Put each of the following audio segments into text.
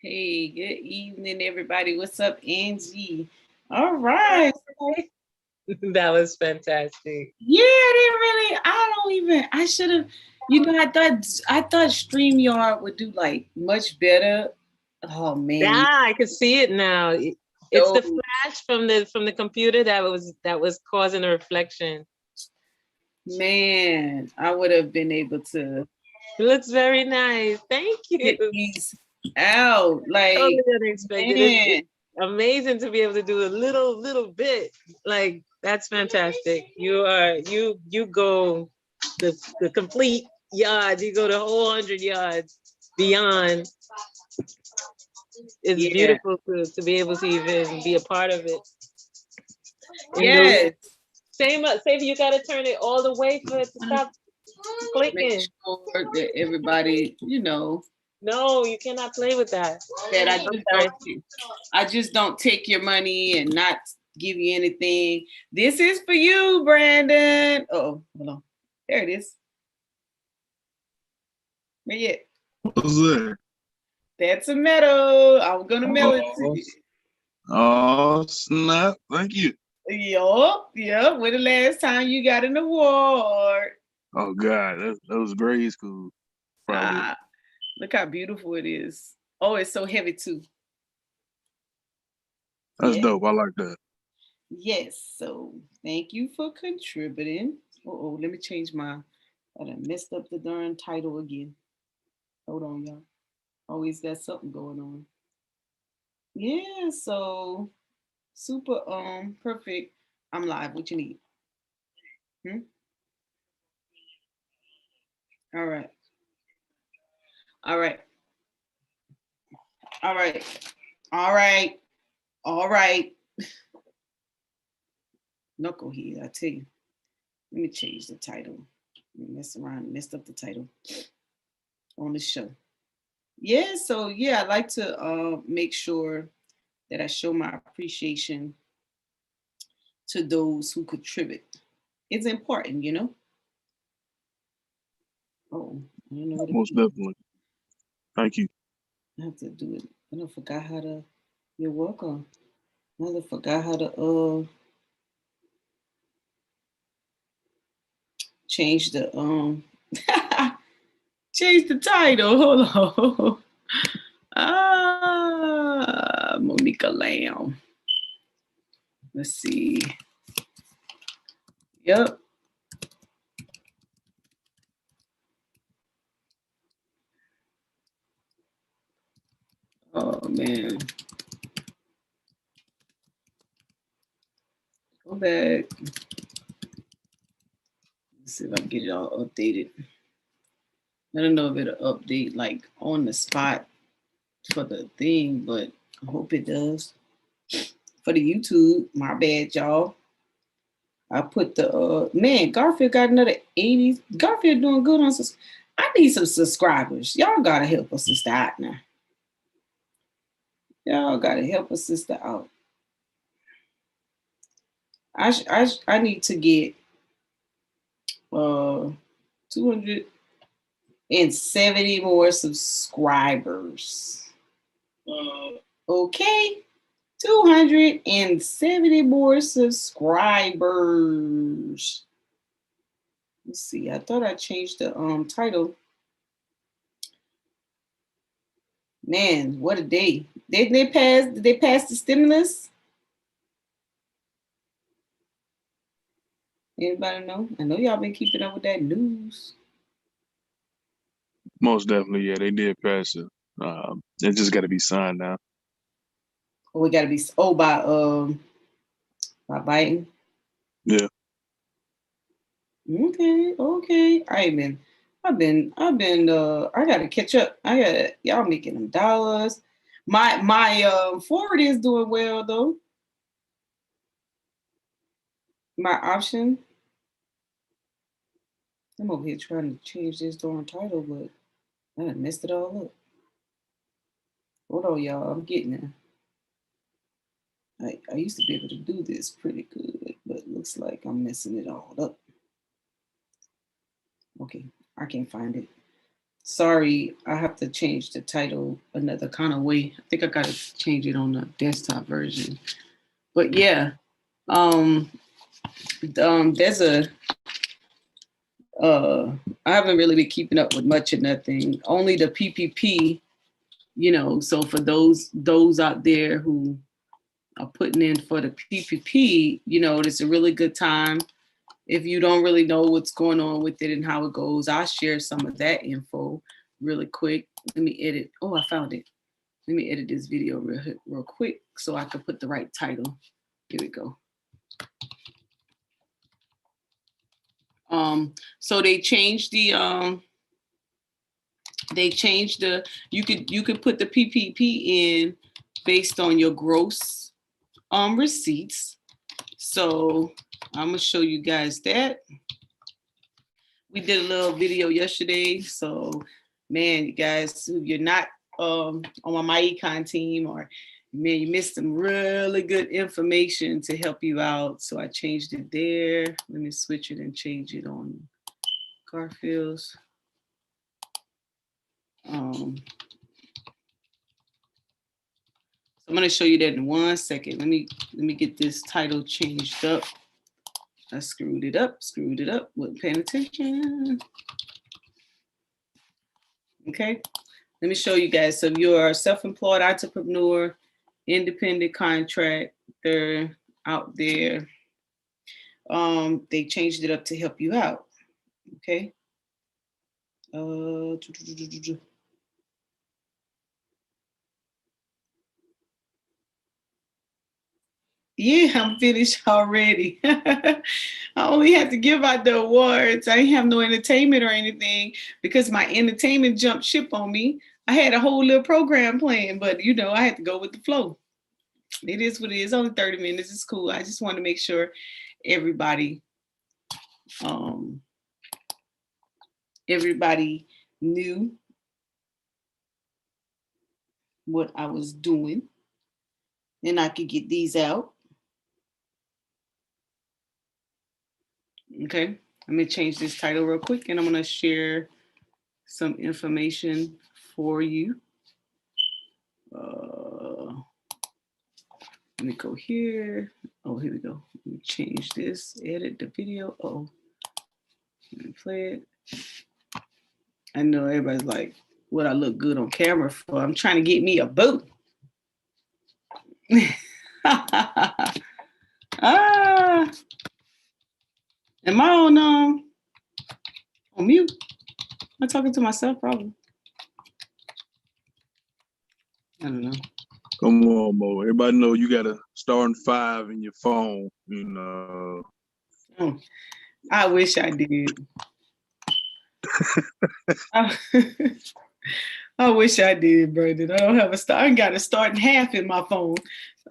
Hey, good evening, everybody. What's up, Angie? All right. That was fantastic. Yeah, they really. I should have. I thought StreamYard would do like much better. Oh man, Yeah, I could see it now. It's no, the flash from the computer that was causing a reflection. man, I would have been able to It looks very nice. Thank you. get these out. Like, Totally unexpected. It's man, amazing to be able to do a little bit. Like that's fantastic. You go the complete yard. You go the whole 100 yards beyond. It's yeah, beautiful to be able to even be a part of it. In those yes. same, you gotta turn it all the way for it to stop Make clicking. sure that everybody, No, you cannot play with that. that I'm sorry. I just don't take your money and not give you anything. This is for you, Brandon. Oh, hold on. There it is. Where you at? What's that? That's a medal. I'm gonna mail it to Oh, you. oh, snap. Thank you. Yup. When the last time you got an award? Oh, God. That was grade school, probably. Ah, look how beautiful it is. Oh, it's so heavy too. That's Yeah. dope. I like that. Yes. So thank you for contributing. Oh, let me change my. I done messed up the darn title again. Hold on, y'all. Always got something going on. Yeah, so super perfect. I'm live. What you need? Hmm? All right. All right. All right. All right. All right. Knucklehead, I tell you. Let me change the title. Mess around and messed up the title on the show. Yeah, so yeah, I like to make sure that I show my appreciation to those who contribute. It's important. Oh, I don't know what Most definitely. Thank you. I have to do it. I don't forgot how to. You're welcome. I forgot how to change the change the title. Hold on. Monica Lamb. Let's see. Yep. Oh man. Go back. Let's see if I can get it all updated. I don't know if it'll update like on the spot for the thing, but I hope it does. For the YouTube, my bad, y'all. I put the man Garfield got another 80s. Garfield doing good on. I need some subscribers. Y'all gotta help us sister out now. Y'all gotta help us sister out. I need to get 270 more subscribers. Okay, 270 more subscribers. Let's see. I thought I changed the title. Man, what a day! Did they pass the stimulus? Anybody know? I know y'all been keeping up with that news. Most definitely. Yeah, they did pass it. It just got to be signed now. Oh, we gotta be by Biden. Yeah. Okay. I gotta catch up. I got y'all making them dollars. My forward is doing well though. My option. I'm over here trying to change this darn title, but I done messed it all up. Hold on, y'all. I'm getting there. I used to be able to do this pretty good, but it looks like I'm messing it all up. Okay, I can't find it. Sorry, I have to change the title another kind of way. I think I got to change it on the desktop version. But yeah, um, there's a I haven't really been keeping up with much of nothing. Only the PPP, So for those out there who are putting in for the PPP, it's a really good time. If you don't really know what's going on with it and how it goes, I'll share some of that info really quick. Let me edit. Oh, I found it. Let me edit this video real quick so I can put the right title. Here we go. So they changed the you could put the PPP in based on your gross receipts. So I'm gonna show you guys that. We did a little video yesterday. So man, you guys, if you're not on my econ team, or man, you missed some really good information to help you out. So I changed it there. Let me switch it and change it on Garfield's. So I'm gonna show you that in 1 second. Let me get this title changed up. I screwed it up, wasn't paying attention. Okay, let me show you guys. So if you're a self-employed entrepreneur, independent contractor out there, they changed it up to help you out. Okay. Yeah, I'm finished already. I only had to give out the awards. I didn't have no entertainment or anything because my entertainment jumped ship on me. I had a whole little program planned, but I had to go with the flow. It is what it is. Only 30 minutes. It's cool. I just want to make sure everybody everybody knew what I was doing and I could get these out. Okay, let me change this title real quick and I'm going to share some information for you. Let me go here. Oh, here we go. Let me change this, edit the video. Oh, let me play it. I know everybody's like, what I look good on camera for. I'm trying to get me a boot. Am I on mute? Am I talking to myself? Probably. I don't know. Come on, Mo. Everybody know you got a starting 5 in your phone. Oh, I wish I did. I wish I did, Brandon. I don't have a start. I ain't got a starting half in my phone.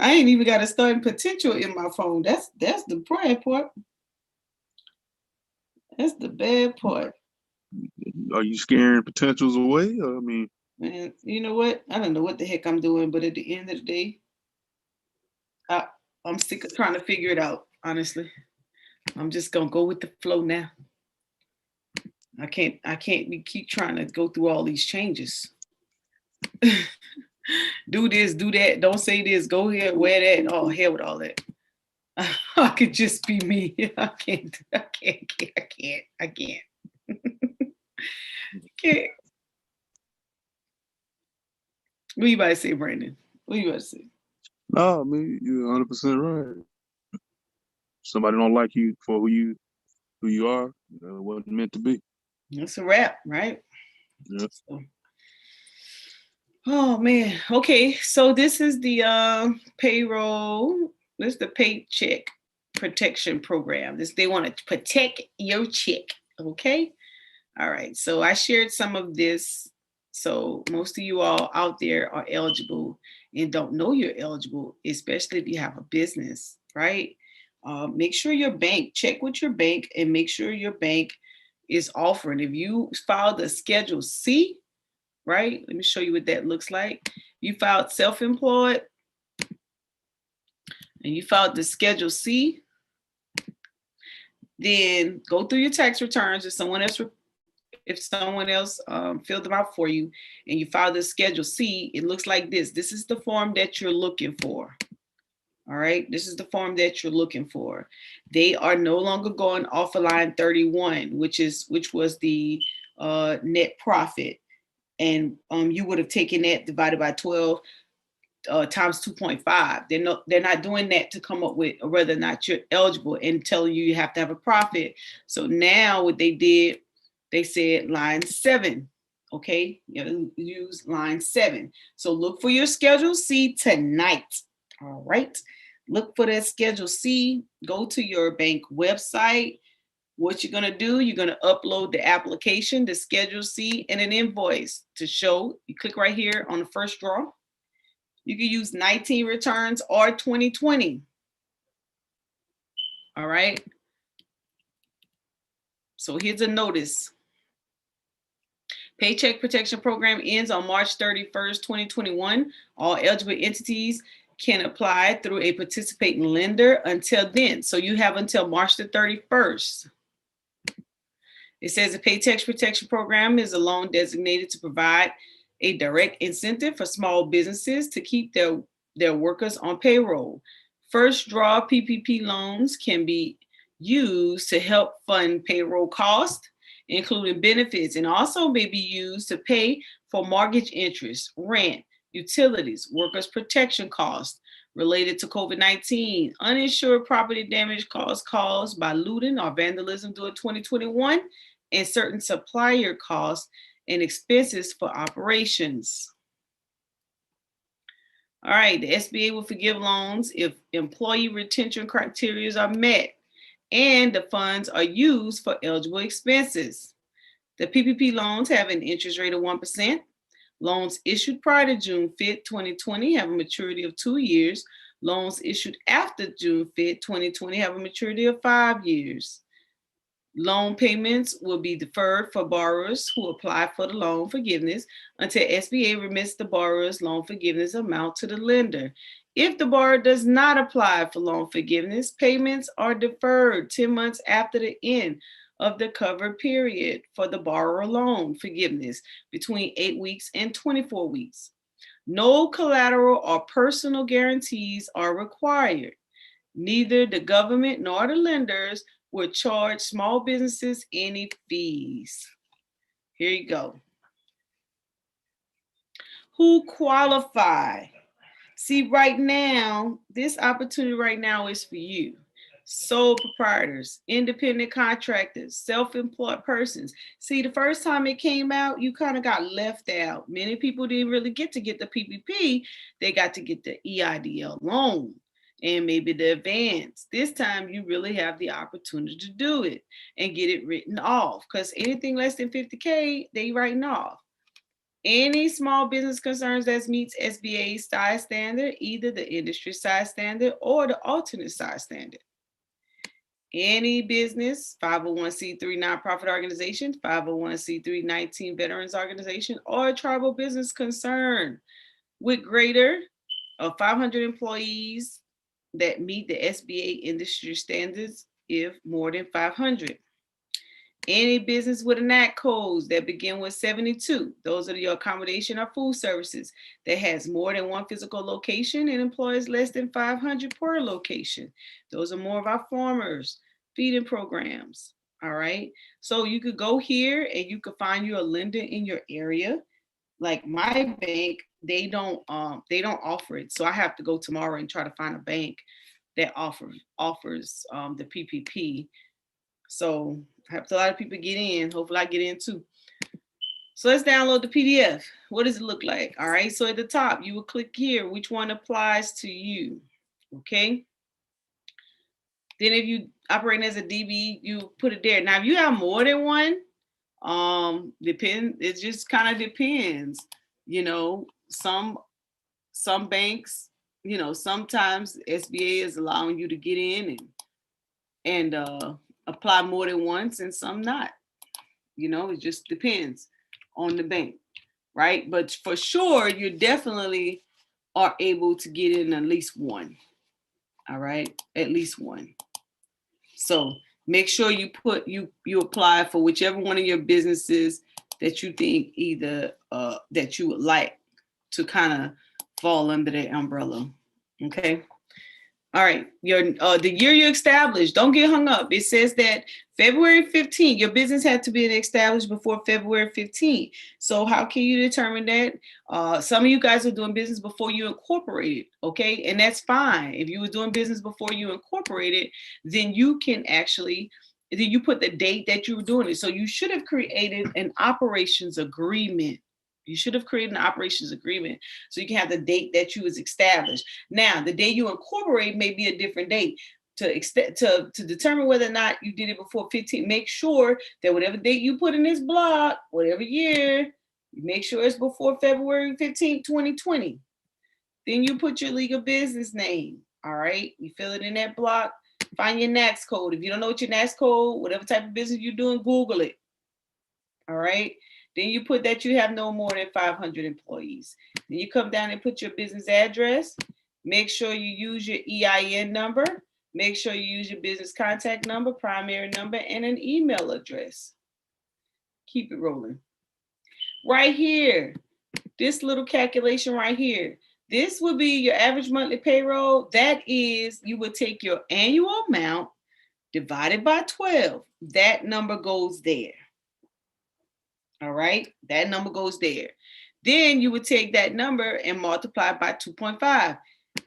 I ain't even got a starting potential in my phone. That's the bad part. That's the bad part. Are you scaring potentials away? I mean, man, you know what? I don't know what the heck I'm doing, but at the end of the day, I'm sick of trying to figure it out. Honestly, I'm just gonna go with the flow now. I can't keep trying to go through all these changes. Do this, do that. Don't say this. Go here, wear that. Oh, hell with all that. I could just be me. I can't. What you about to say, Brandon? What you about to say? no, I mean, you're 100% right. Somebody don't like you for who you are. It wasn't meant to be. That's a wrap, right? Yeah. So, oh man. Okay, so this is the payroll. This is the paycheck protection program. They want to protect your check. Okay. All right. So I shared some of this. So most of you all out there are eligible and don't know you're eligible, especially if you have a business, right? Make sure your bank, check with your bank and make sure your bank is offering. If you filed a Schedule C, right? Let me show you what that looks like. You filed self-employed and you filed the Schedule C, then go through your tax returns. If someone else if someone else filled them out for you and you file the Schedule C, it looks like this. This is the form that you're looking for. All right, this is the form that you're looking for. They are no longer going off of line 31, which was the net profit. And you would have taken that divided by 12 times 2.5. They're not doing that to come up with whether or not you're eligible and telling you have to have a profit. So now what they did, they said line 7. Okay, you use line 7. So look for your Schedule C tonight. All right, look for that Schedule C. Go to your bank website. What you're gonna do, you're gonna upload the application, the Schedule C, and an invoice to show. You click right here on the first draw. You can use 19 returns or 2020. All right. So here's a notice. Paycheck Protection Program ends on March 31st, 2021. All eligible entities can apply through a participating lender until then. So you have until March the 31st. It says the Paycheck Protection Program is a loan designated to provide a direct incentive for small businesses to keep their workers on payroll. First draw PPP loans can be used to help fund payroll costs, including benefits, and also may be used to pay for mortgage interest, rent, utilities, workers' protection costs related to COVID-19, uninsured property damage costs caused by looting or vandalism during 2021, and certain supplier costs and expenses for operations. All right, the SBA will forgive loans if employee retention criteria are met and the funds are used for eligible expenses. The PPP loans have an interest rate of 1%. Loans issued prior to June 5th, 2020 have a maturity of 2 years. Loans issued after June 5th, 2020 have a maturity of 5 years. Loan payments will be deferred for borrowers who apply for the loan forgiveness until SBA remits the borrower's loan forgiveness amount to the lender. If the borrower does not apply for loan forgiveness, payments are deferred 10 months after the end of the covered period for the borrower loan forgiveness between 8 weeks and 24 weeks. No collateral or personal guarantees are required. Neither the government nor the lenders would charge small businesses any fees. Here you go. Who qualify? See, right now, this opportunity right now is for you. Sole proprietors, independent contractors, self-employed persons. See, the first time it came out, you kind of got left out. Many people didn't really get the PPP. They got to get the EIDL loan and maybe the advance. This time you really have the opportunity to do it and get it written off, because anything less than 50K, they writing off. Any small business concerns that meets SBA size standard, either the industry size standard or the alternate size standard. Any business, 501c3 nonprofit organization, 501c3 19 veterans organization, or a tribal business concern with greater of 500 employees that meet the SBA industry standards if more than 500. Any business with NAC codes that begin with 72, those are your accommodation or food services, that has more than one physical location and employs less than 500 per location. Those are more of our farmers feeding programs. All right. So you could go here and you could find you a lender in your area. Like my bank, they don't offer it. So I have to go tomorrow and try to find a bank that offers the PPP. So I have a lot of people get in. Hopefully I get in too. So let's download the PDF. What does it look like? All right. So at the top, you will click here, which one applies to you. Okay. Then if you operating as a DB, you put it there. Now, if you have more than one, it just kind of depends. You know, some banks, you know, sometimes SBA is allowing you to get in and apply more than once, and some not. You know, it just depends on the bank, right? But for sure, you definitely are able to get in at least one. All right, at least one. So make sure you apply for whichever one of your businesses that you think either that you would like to kind of fall under that umbrella. Okay. All right, the year you established, don't get hung up. It says that February 15th, your business had to be established before February 15th. So how can you determine that? Some of you guys are doing business before you incorporated, okay? And that's fine. If you were doing business before you incorporated, then you can actually, then you put the date that you were doing it. So you should have created an operations agreement. You should have created an operations agreement so you can have the date that you was established. Now, the day you incorporate may be a different date. To determine whether or not you did it before 15, make sure that whatever date you put in this block, whatever year, make sure it's before February 15th, 2020. Then you put your legal business name. All right, you fill it in that block. Find your NAICS code. If you don't know what your NAICS code, whatever type of business you're doing, Google it. All right. Then you put that you have no more than 500 employees. Then you come down and put your business address. Make sure you use your EIN number. Make sure you use your business contact number, primary number, and an email address. Keep it rolling. Right here, this little calculation right here. This would be your average monthly payroll. That is, you would take your annual amount divided by 12. That number goes there. All right, that number goes there. Then you would take that number and multiply by 2.5,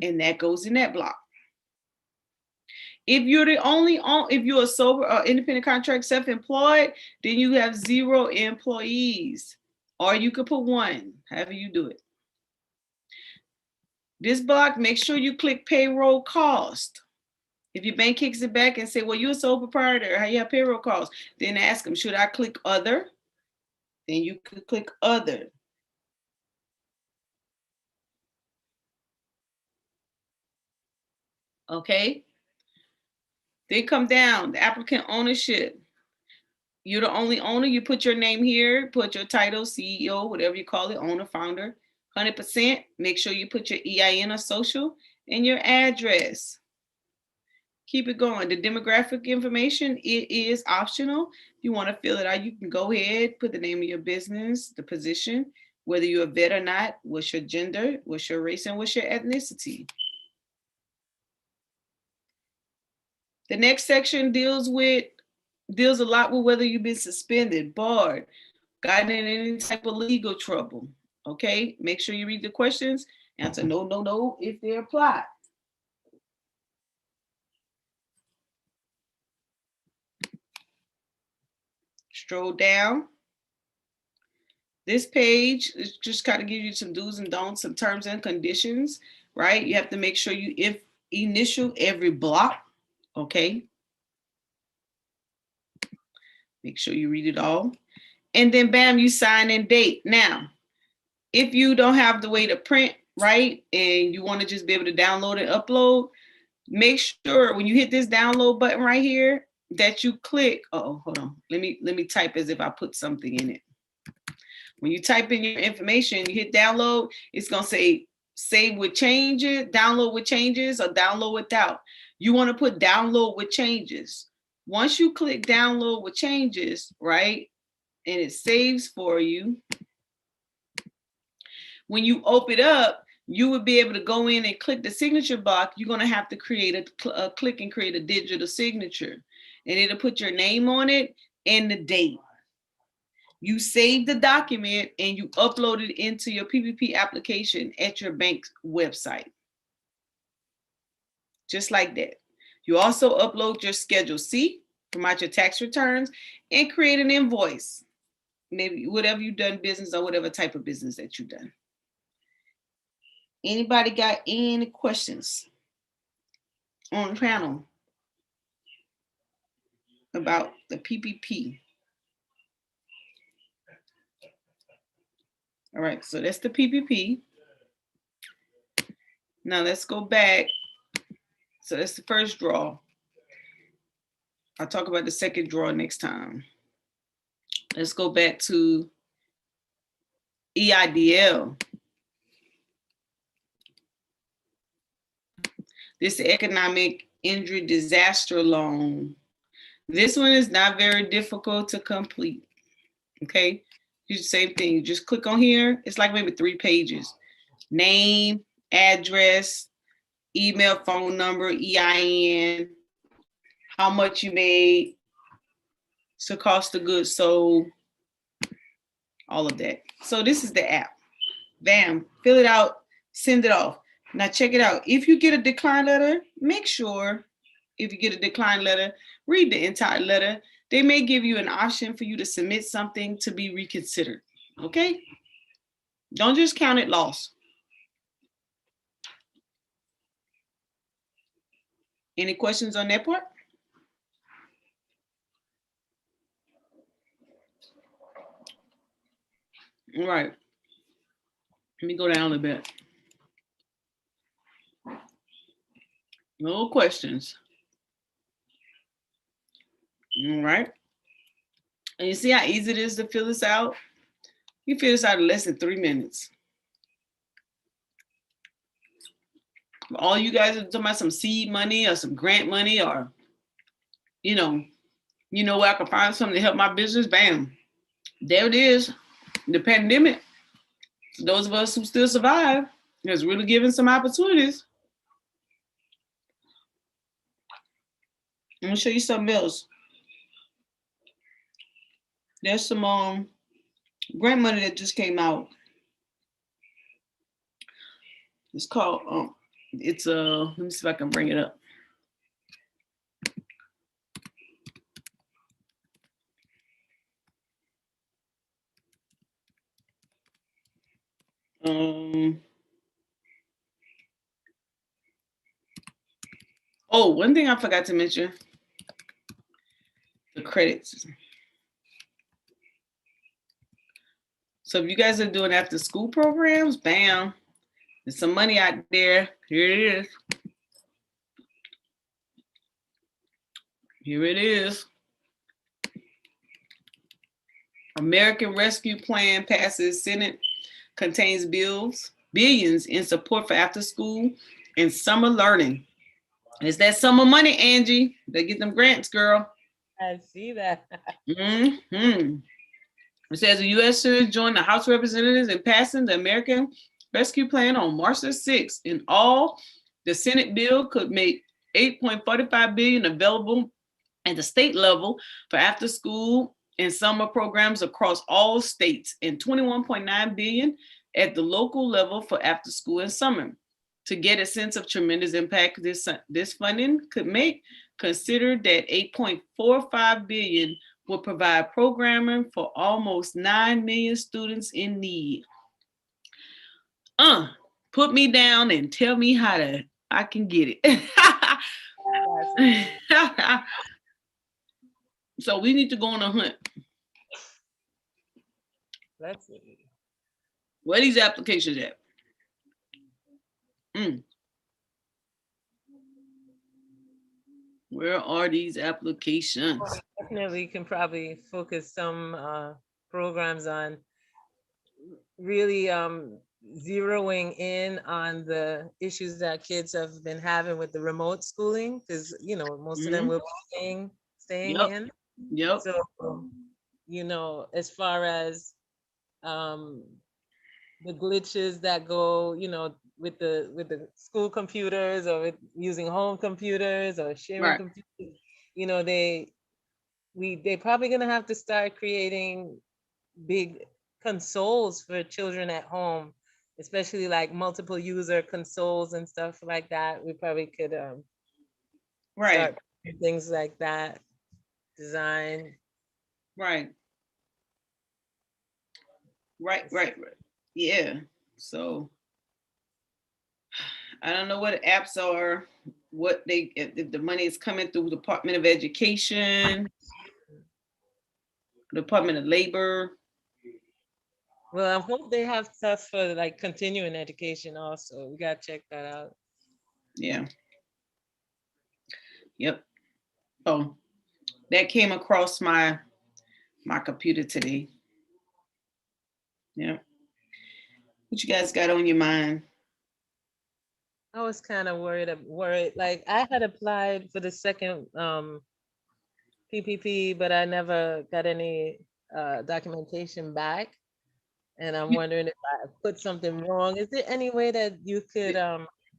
and that goes in that block. If you're if you're a sole or independent contract self-employed, then you have 0 employees, or you could put 1, however you do it. This block, make sure you click payroll cost. If your bank kicks it back and say, well, you're a sole proprietor, how you have payroll costs, then ask them, should I click other? Then you could click other. Okay. Then come down, the applicant ownership. You're the only owner, you put your name here, put your title, CEO, whatever you call it, owner, founder, 100%. Make sure you put your EIN or social and your address. Keep it going. The demographic information, it is optional. If you want to fill it out, you can go ahead, put the name of your business, the position, whether you're a vet or not, what's your gender, what's your race, and what's your ethnicity. The next section deals a lot with whether you've been suspended, barred, gotten in any type of legal trouble. Okay, make sure you read the questions. Answer no if they apply. Stroll down. This page is just kind of give you some do's and don'ts, some terms and conditions, right? You have to make sure you initial every block, okay? Make sure you read it all. And then bam, you sign and date. Now, if you don't have the way to print, right, and you want to just be able to download and upload, make sure when you hit this download button right here that you click, hold on. Let me type as if I put something in it. When you type in your information, you hit download, it's gonna say save with changes, download with changes, or download without. You want to put download with changes. Once you click download with changes, right, and it saves for you, when you open it up, you would be able to go in and click the signature block. You're going to have to create a click and create a digital signature, and it'll put your name on it and the date. You save the document and you upload it into your PPP application at your bank's website. Just like that. You also upload your Schedule C, provide your tax returns, and create an invoice. Maybe whatever you've done business or whatever type of business that you've done. Anybody got any questions on the panel about the PPP? All right, so that's the PPP. Now let's go back. So that's the first draw. I'll talk about the second draw next time. Let's go back to EIDL. This is the economic injury disaster loan. This one is not very difficult to complete. Okay. You same thing. You just click on here. It's like maybe 3 pages. Name, address, email, phone number, EIN, how much you made, so cost of goods sold, all of that. So this is the app. Bam, fill it out, send it off. Now check it out. If you get a decline letter, make sure if you get a decline letter, read the entire letter. They may give you an option for you to submit something to be reconsidered. Okay? Don't just count it lost. Any questions on that part? All right. Let me go down a little bit. No questions. All right. And you see how easy it is to fill this out? You fill this out in less than 3 minutes. All you guys are talking about some seed money or some grant money or, you know where I can find something to help my business. Bam. There it is. The pandemic, those of us who still survive, has really given some opportunities. I'm gonna show you something else. There's some grant money that just came out. It's called let me see if I can bring it up. Oh, one thing I forgot to mention, the credits. So if you guys are doing after school programs, bam, there's some money out there. Here it is. Here it is. American Rescue Plan passes Senate, contains billions in support for after school and summer learning. It's that summer money, Angie. They get them grants, girl. I see that. Mm-hmm. It says the U.S. should join the House of Representatives in passing the American Rescue Plan on March the 6th. In all, the Senate bill could make $8.45 billion available at the state level for after school and summer programs across all states, and $21.9 billion at the local level for after school and summer. To get a sense of tremendous impact this funding could make, consider that $8.45 billion will provide programming for almost 9 million students in need. Put me down and tell me how I can get it. So we need to go on a hunt. Let's see. Where are these applications at? Where are these applications? Well, we definitely can probably focus some programs on really zeroing in on the issues that kids have been having with the remote schooling, because most of them will be staying in. Yep. So as far as the glitches that go with the school computers, or with using home computers or sharing computers, they're probably gonna have to start creating big consoles for children at home, especially like multiple user consoles and stuff like that. We probably could start things like that, design. Right. Yeah. So I don't know what apps are, if the money is coming through Department of Education, Department of Labor. Well, I hope they have stuff for like continuing education also. We gotta check that out. Yeah. Yep. Oh, that came across my computer today. Yeah. What you guys got on your mind? I was kind of worried. Like I had applied for the second PPP, but I never got any documentation back. And I'm wondering if I put something wrong. Is there any way that you could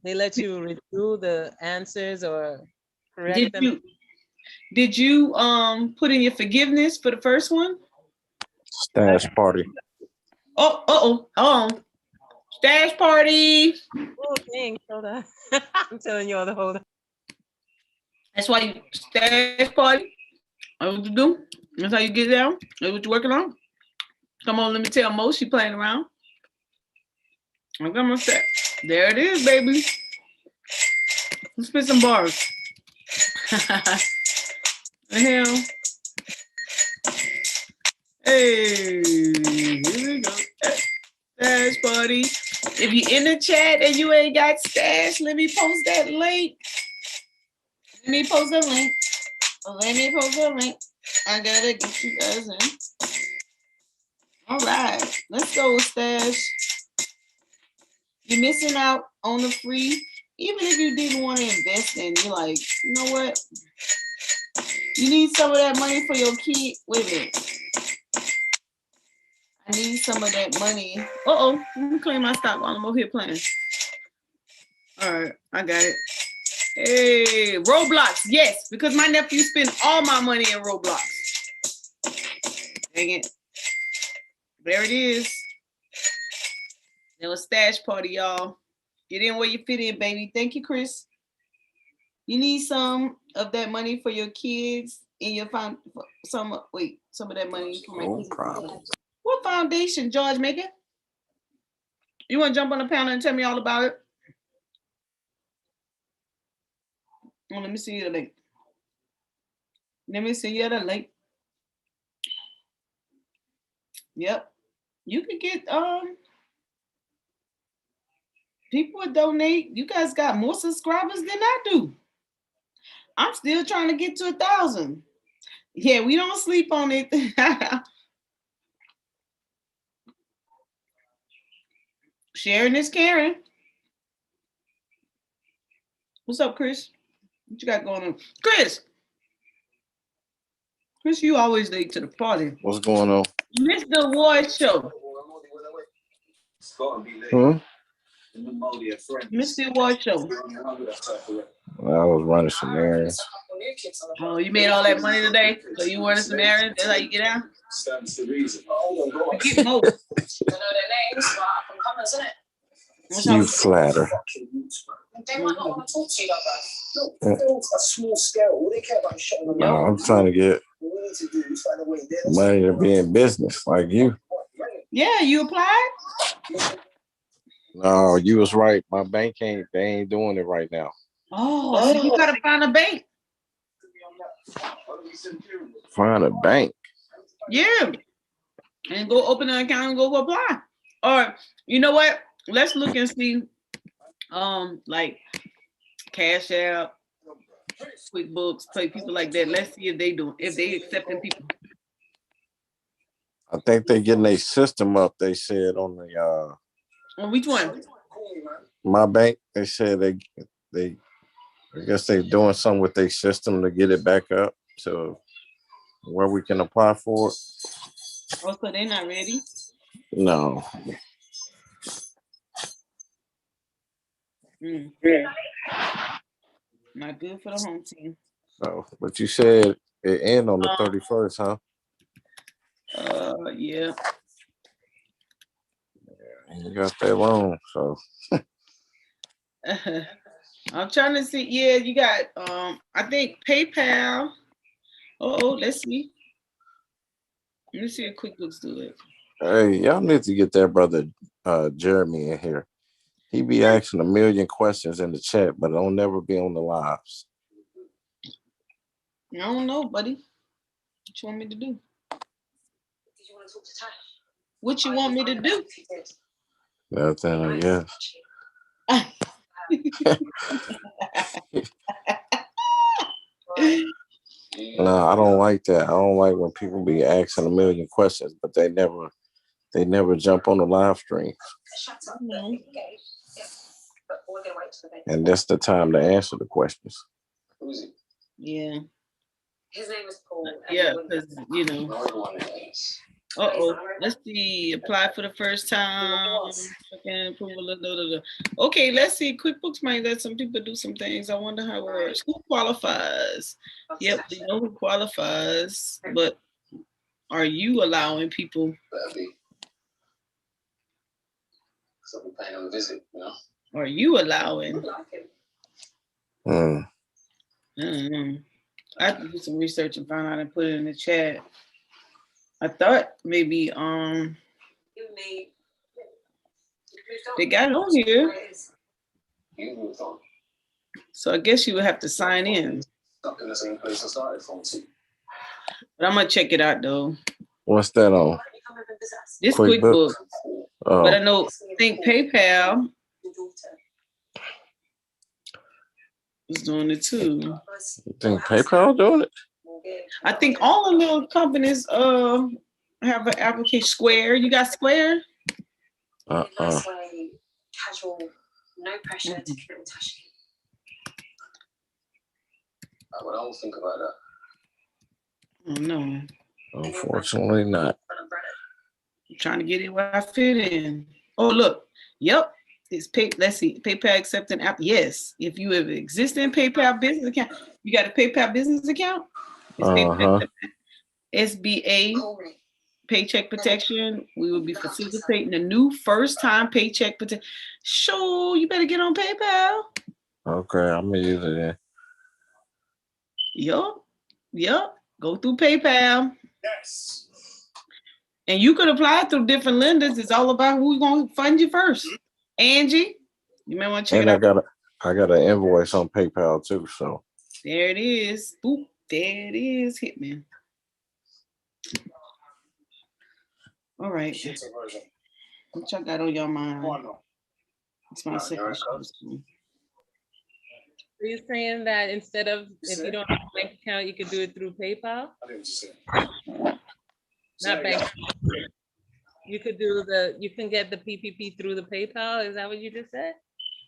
they let you redo the answers or correct Did them? you put in your forgiveness for the first one? Stash party. Hold on. Stash party. Oh, thanks. Hold on. I'm telling you all to hold on. That's why you stash party. That's what you do. That's how you get down. That's what you're working on. Come on, let me tell Mo she playing around. I'm gonna say, there it is, baby. Let's spit some bars. The hell. Hey, here we go. Stash party. If you in the chat and you ain't got stash, let me post that link. Let me post the link. I gotta get you guys in. All right, let's go with stash. You're missing out on the free. Even if you didn't want to invest in, you're like, you know what? You need some of that money for your kid. Wait a minute. I need some of that money. Uh-oh, let me clean my stock while I'm over here playing. All right, I got it. Hey, Roblox, yes, because my nephew spent all my money in Roblox. Dang it. There it is. There was stash party, y'all. Get in where you fit in, baby. Thank you, Chris. You need some of that money for your kids in your some of that money for my kids. Problem. What foundation, George making? You want to jump on the panel and tell me all about it? Oh, let me see the link. Let me see the link. Yep. You can get people would donate. You guys got more subscribers than I do. I'm still trying to get to 1,000. Yeah, we don't sleep on it. Sharing is caring. What's up, Chris? What you got going on? Chris, you always late to the party. What's going on? You missed the award show. Hmm? You missed the award show. I was running some errands. Oh, you made all that money today? So you running some errands? That's how you get out? You get more. You flatter. No, I'm trying to get money to be in business like you. Yeah, you applied? No, you was right. My bank ain't doing it right now. Oh, so you gotta find a bank. Find a bank. Yeah. And go open an account and go apply. Or you know what? Let's look and see like Cash App, QuickBooks, Pay, people like that. Let's see if they accepting people. I think they getting a system up, they said on the On which one? My bank, they said they I guess they're doing something with their system to get it back up to where we can apply for it. Oh, so they're not ready? No. Yeah. Not good for the home team. So, but you said it end on the 31st, huh? Yeah. You got that wrong, so. I'm trying to see. Yeah, you got I think PayPal. Let's see. Let me see if QuickBooks do it. Hey, y'all need to get that brother Jeremy in here. He be asking a million questions in the chat, but don't never be on the lives. I don't know, buddy. What you want me to do? What you want me to do? Nothing, I guess. No, I don't like that. I don't like when people be asking a million questions, but they never jump on the live stream. And that's the time to answer the questions. Yeah. His name is Paul. Yeah, because you know. Let's see. Apply for the first time. Approval. Okay, let's see. QuickBooks might let some people do some things. I wonder how it works. Who qualifies? Yep, we know who qualifies, but are you allowing people? So we're paying them a visit, you know? Are you allowing? I don't know. I have to do some research and find out and put it in the chat. I thought maybe they got it on here. So I guess you would have to sign in. But I'm gonna check it out though. What's that on? This QuickBooks. But I know think PayPal is doing it too. You think PayPal doing it? I think all the little companies have an application. Square, you got Square? Casual, no pressure to keep in touch. I would always think about that. Oh no. Unfortunately not. I'm trying to get it where I fit in. Oh look, yep. It's let's see, PayPal accepting app. Yes, if you have an existing PayPal business account, you got a PayPal business account. It's SBA paycheck protection. We will be facilitating a new first-time paycheck protection. Sure, you better get on PayPal. Okay, I'm gonna use it then. Yup. Go through PayPal. Yes. And you could apply through different lenders. It's all about who's going to fund you first. Angie, you may want to check it out. I got an invoice on PayPal too. So there it is. Boop, there it is. Hit me. All right. What y'all got on your mind? It's my second show. Are you saying that instead of if you don't have a bank account, you could do it through PayPal? Not bank. You could you can get the PPP through the PayPal. Is that what you just said?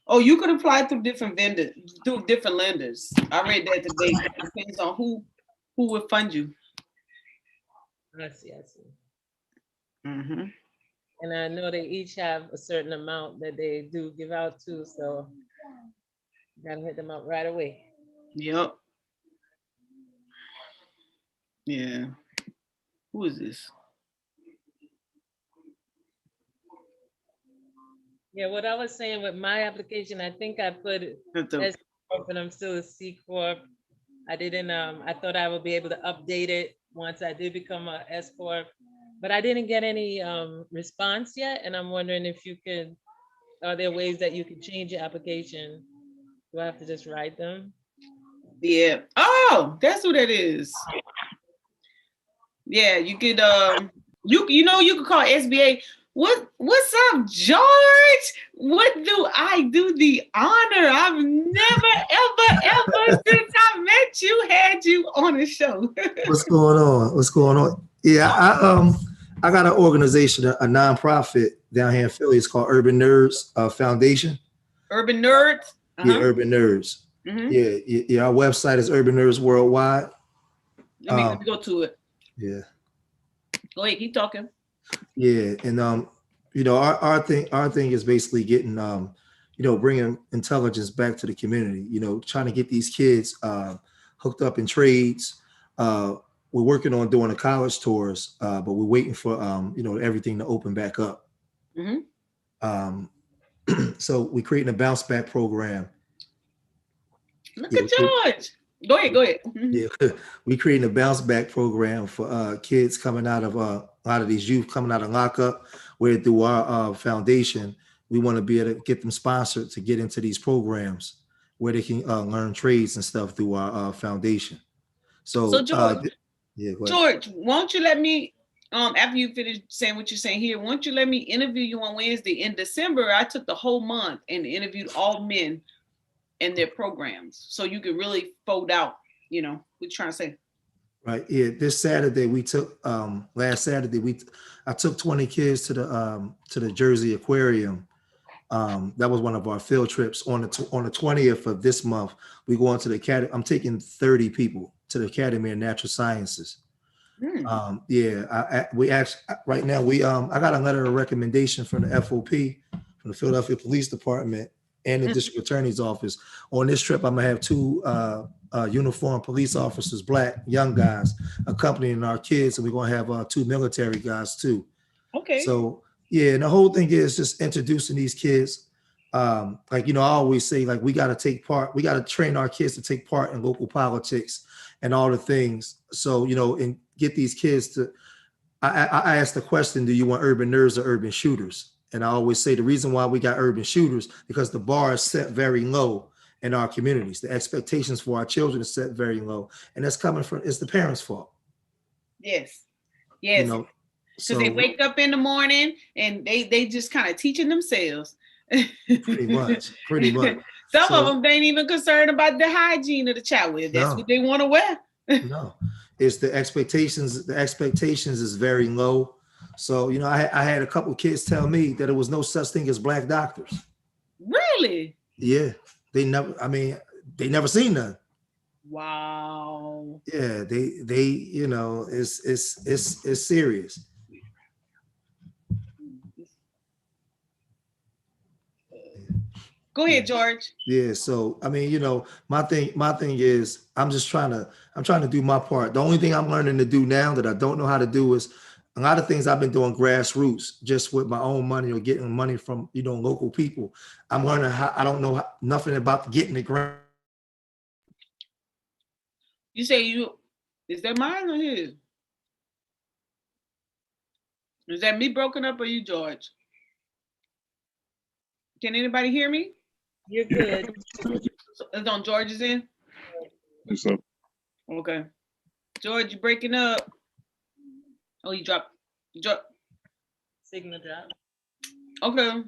Oh, you could apply through different vendors, through different lenders. I read that today. It depends on who would fund you. I see. Mm-hmm. And I know they each have a certain amount that they do give out to, so you gotta hit them up right away. Yep. Yeah. Who is this? Yeah, what I was saying with my application, I think I put S Corp, but I'm still a C Corp. I didn't. I thought I would be able to update it once I did become a S Corp, but I didn't get any response yet. And I'm wondering if you could. Are there ways that you can change your application? Do I have to just write them? Yeah. Oh, that's who that is. Yeah, you could. You could call SBA. What's up, George? What do I do the honor? I've never, ever since I met you, had you on the show. What's going on? Yeah, I got an organization, a nonprofit down here in Philly. It's called Urban Nerds Foundation. Urban Nerds? Yeah, Urban Nerds. Mm-hmm. Yeah, our website is Urban Nerds Worldwide. Let me go to it. Yeah. Go ahead, keep talking. Yeah, and our thing is basically getting bringing intelligence back to the community. Trying to get these kids hooked up in trades. We're working on doing the college tours, but we're waiting for everything to open back up. Mm-hmm. So we're creating a bounce back program. Look at George. Go ahead. Mm-hmm. Yeah, we're creating a bounce back program for kids coming out of a lot of these youth coming out of lockup. Where through our foundation, we want to be able to get them sponsored to get into these programs where they can learn trades and stuff through our foundation. So George, George, won't you let me, after you finish saying what you're saying here, won't you let me interview you on Wednesday? In December, I took the whole month and interviewed all men and their programs. So you could really fold out, what you're trying to say. Right. Yeah. This Saturday we took last Saturday I took 20 kids to the Jersey Aquarium. That was one of our field trips. On the 20th of this month, we go into the academy. I'm taking 30 people to the Academy of Natural Sciences. Hmm. We actually right now I got a letter of recommendation from the FOP, from the Philadelphia Police Department and the District Attorney's Office. On this trip, I'm gonna have two uniformed police officers, black young guys, accompanying our kids, and we're gonna have two military guys too. Okay. So yeah, and the whole thing is just introducing these kids. Like, you know, I always say, like, we got to take part, we got to train our kids to take part in local politics and all the things. So, you know, and get these kids to, I asked the question, do you want urban nerds or urban shooters? And I always say the reason why we got urban shooters, because the bar is set very low in our communities. The expectations for our children is set very low. And that's coming from, it's the parents' fault. Yes. You Yes. know, Because they wake up in the morning and they just kind of teaching themselves. pretty much. Some of them ain't even concerned about the hygiene of the child. Well, that's what they want to wear. No, it's the expectations. The expectations is very low. So, you know, I had a couple of kids tell me that there was no such thing as black doctors. Really? Yeah, they never seen none. Wow. Yeah, they you know, it's serious. Go ahead, George. Yeah, so I mean, you know, my thing is I'm trying to do my part. The only thing I'm learning to do now that I don't know how to do is a lot of things I've been doing grassroots, just with my own money or getting money from, you know, local people. I'm learning how, I don't know nothing about getting the grant. You say is that mine or his? Is that me broken up or you, George? Can anybody hear me? You're good. It's on George's end? What's up? Okay. George, you breaking up. Oh, you dropped. Signal drop. Okay.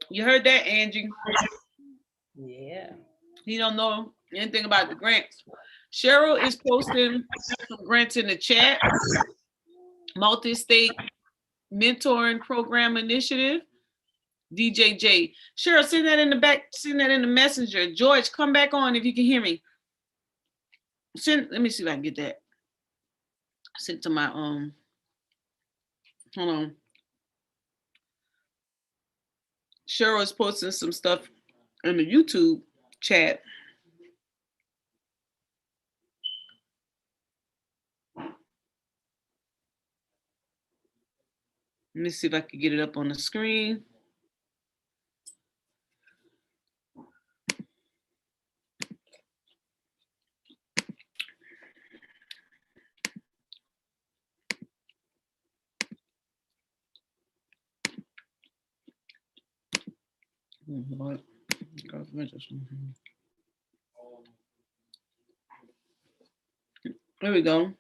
You heard that, Angie? Yeah. You don't know anything about the grants. Cheryl is posting some grants in the chat. Multi-state mentoring program initiative. DJJ. Cheryl, send that in the back, send that in the messenger. George, come back on if you can hear me. Let me see if I can get that. Send to my hold on. Cheryl is posting some stuff in the YouTube chat. Let me see if I can get it up on the screen. There we go.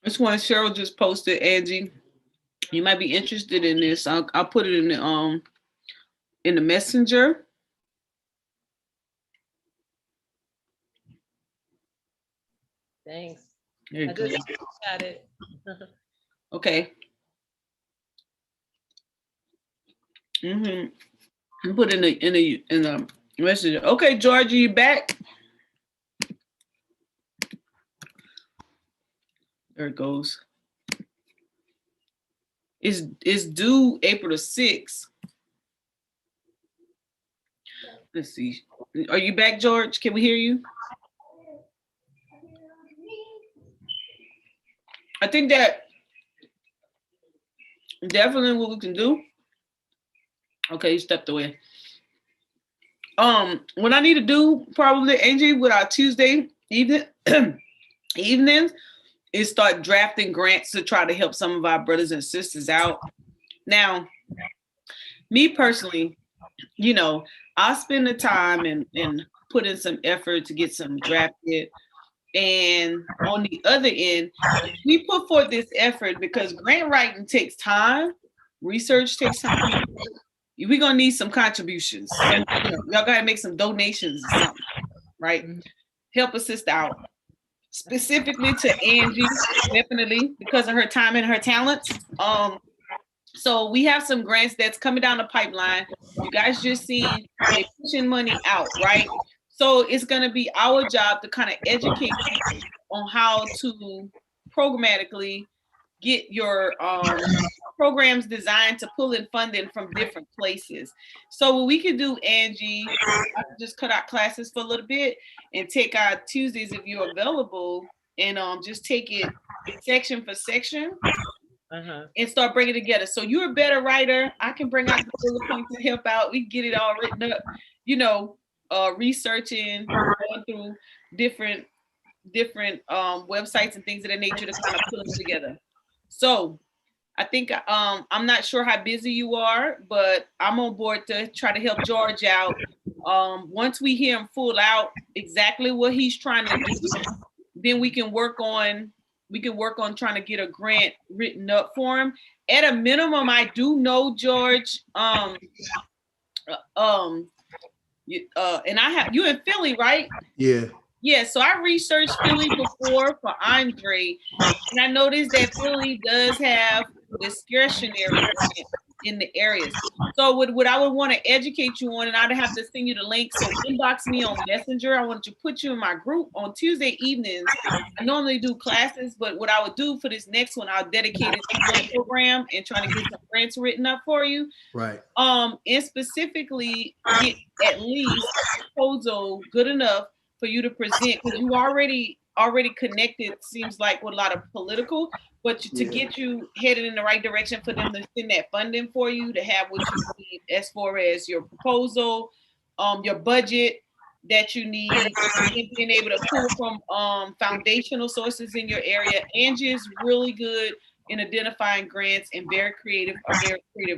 This one Cheryl just posted, Angie. You might be interested in this. I'll put it in the messenger. Thanks. There you go. Just got it. Okay. Mm-hmm. Put in the messenger. Okay, George, are you back? There it goes. It's due April the 6th. Let's see. Are you back, George? Can we hear you? I think that definitely what we can do. Okay, you stepped away. What I need to do probably, Angie, with our Tuesday evenings is start drafting grants to try to help some of our brothers and sisters out. Now, me personally, you know, I spend the time and put in some effort to get some drafted. And on the other end, we put forth this effort because grant writing takes time, research takes time. We're gonna need some contributions. So, you know, y'all gotta make some donations or something, right? Help a sister out. Specifically to Angie, definitely because of her time and her talents. So we have some grants that's coming down the pipeline. You guys just seen they pushing money out, right? So it's gonna be our job to kind of educate you on how to programmatically get your programs designed to pull in funding from different places. So what we could do, Angie, I could just cut out classes for a little bit and take our Tuesdays if you're available, and just take it section for section and start bringing it together. So you're a better writer. I can bring out the bullet points to help out. We get it all written up, you know, researching, going through different websites and things of that nature to kind of put them together. So I think I'm not sure how busy you are, but I'm on board to try to help George out. Once we hear him full out exactly what he's trying to do, then we can work on trying to get a grant written up for him. At a minimum, I do know George. And I have you in Philly, right? Yeah. Yeah, so I researched Philly before for Andre, and I noticed that Philly does have discretionary grant in the areas. So what I would want to educate you on, and I'd have to send you the link. So inbox me on Messenger. I want to put you in my group on Tuesday evenings. I normally do classes, but what I would do for this next one, I'll dedicate it to one program and trying to get some grants written up for you. Right. And specifically get at least a proposal good enough for you to present, because you already connected, seems like, with a lot of political, but to get you headed in the right direction for them to send that funding for you to have what you need as far as your proposal, your budget that you need, and being able to pull from foundational sources in your area. Angie is really good in identifying grants and a very creative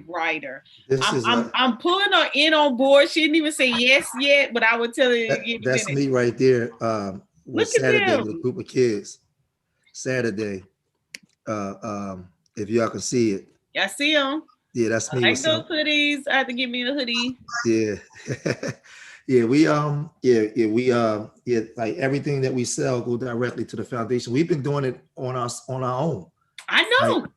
writer. I'm pulling her in on board. She didn't even say yes yet, but I would tell her that's me right there. Look Saturday at with a group of kids. Saturday. If y'all can see it. I see them. Yeah, that's me. I like those hoodies. I have to get me a hoodie. Yeah. Yeah, like everything that we sell go directly to the foundation. We've been doing it on our own. I know. Like,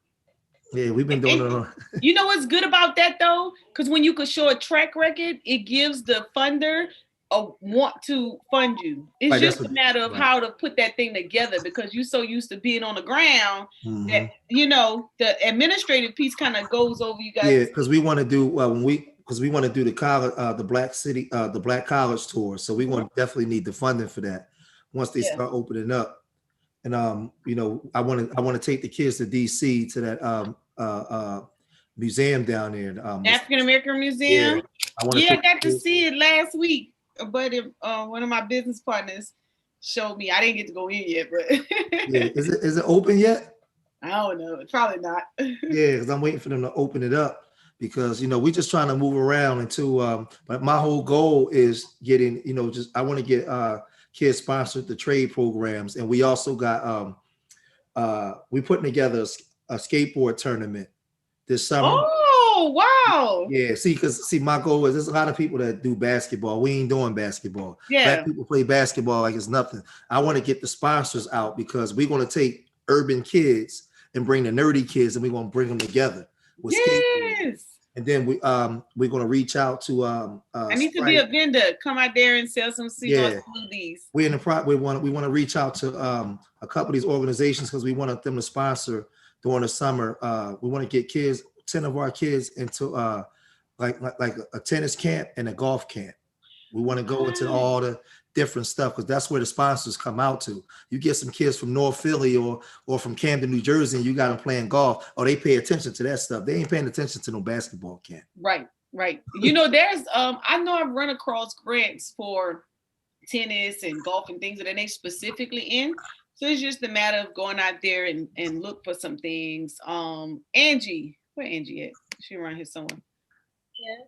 yeah, we've been doing it. You know what's good about that though? Because when you could show a track record, it gives the funder a want to fund you. It's just a matter of how to put that thing together, because you're so used to being on the ground that the administrative piece kind of goes over you guys. Yeah, because we want to do the college, the Black College tour. So we want to definitely need the funding for that once they start opening up. And I want to take the kids to DC to that museum down there, African American Museum. I got to see it last week. But one of my business partners showed me. I didn't get to go in yet, but is it open yet? I don't know. It's probably not. Yeah, because I'm waiting for them to open it up, because we're just trying to move around into. But my whole goal is getting I want to get kids sponsored the trade programs, and we also got we're putting together a skateboard tournament this summer. Oh, wow. Yeah, see, my goal is there's a lot of people that do basketball. We ain't doing basketball. Yeah. Black people play basketball like it's nothing. I want to get the sponsors out, because we're going to take urban kids and bring the nerdy kids, and we're going to bring them together with skateboarding. And then we're going to reach out to I need to be a vendor. Come out there and sell some smoothies. We're in the we want to reach out to a couple of these organizations, because we want them to sponsor during the summer. We want to get 10 of our kids into like a tennis camp and a golf camp. We want to go into all the different stuff, because that's where the sponsors come out to. You get some kids from North Philly or from Camden, New Jersey, and you got them playing golf. They pay attention to that stuff. They ain't paying attention to no basketball camp. Right. There's I know I've run across grants for tennis and golf and things that they specifically in. So it's just a matter of going out there and look for some things. Angie. Where Angie at? She around here somewhere. Yeah.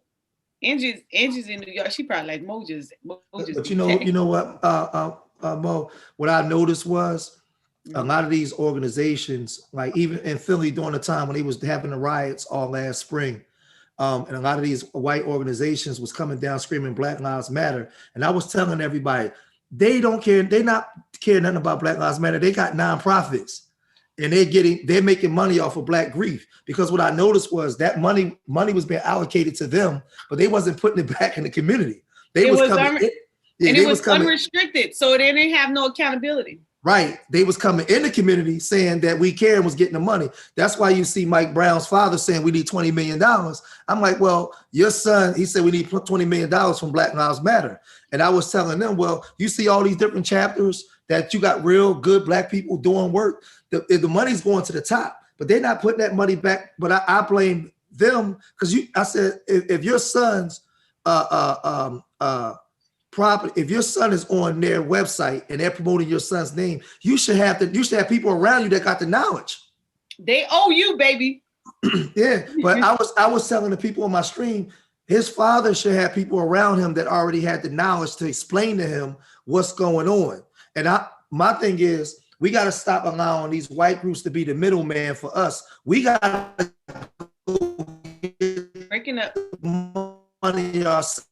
Angie's in New York. She probably like Mojas. But you know what, Mo? What I noticed was a lot of these organizations, like even in Philly during the time when they was having the riots all last spring, and a lot of these white organizations was coming down screaming Black Lives Matter. And I was telling everybody, they don't care. They not care nothing about Black Lives Matter. They got nonprofits. and they're making money off of Black grief. Because what I noticed was that money was being allocated to them, but they wasn't putting it back in the community. They was coming in, and it was unrestricted, so they didn't have no accountability. Right. They was coming in the community saying that we care and was getting the money. That's why you see Mike Brown's father saying we need $20 million. I'm like, well, your son, he said we need $20 million from Black Lives Matter. And I was telling them, well, you see all these different chapters that you got real good Black people doing work. The money's going to the top, but they're not putting that money back. But I blame them because I said, if your son's property, if your son is on their website and they're promoting your son's name, you should have people around you that got the knowledge. They owe you, baby. Yeah, but I was telling the people on my stream, his father should have people around him that already had the knowledge to explain to him what's going on. And my thing is, we got to stop allowing these white groups to be the middleman for us. We got to breaking up money ourselves.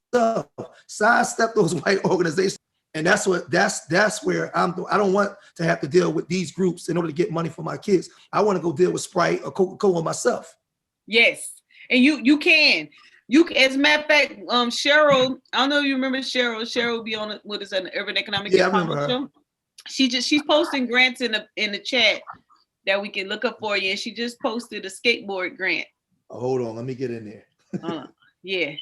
Sidestep those white organizations, and that's where I don't want to have to deal with these groups in order to get money for my kids. I want to go deal with Sprite or Coca-Cola myself. Yes, and you can. As a matter of fact, Cheryl, I don't know if you remember Cheryl. Cheryl will be on with us on the Urban Economic Empowerment Show. She's posting grants in the chat that we can look up for you, and she just posted a skateboard grant. Oh, hold on, let me get in there. Yeah.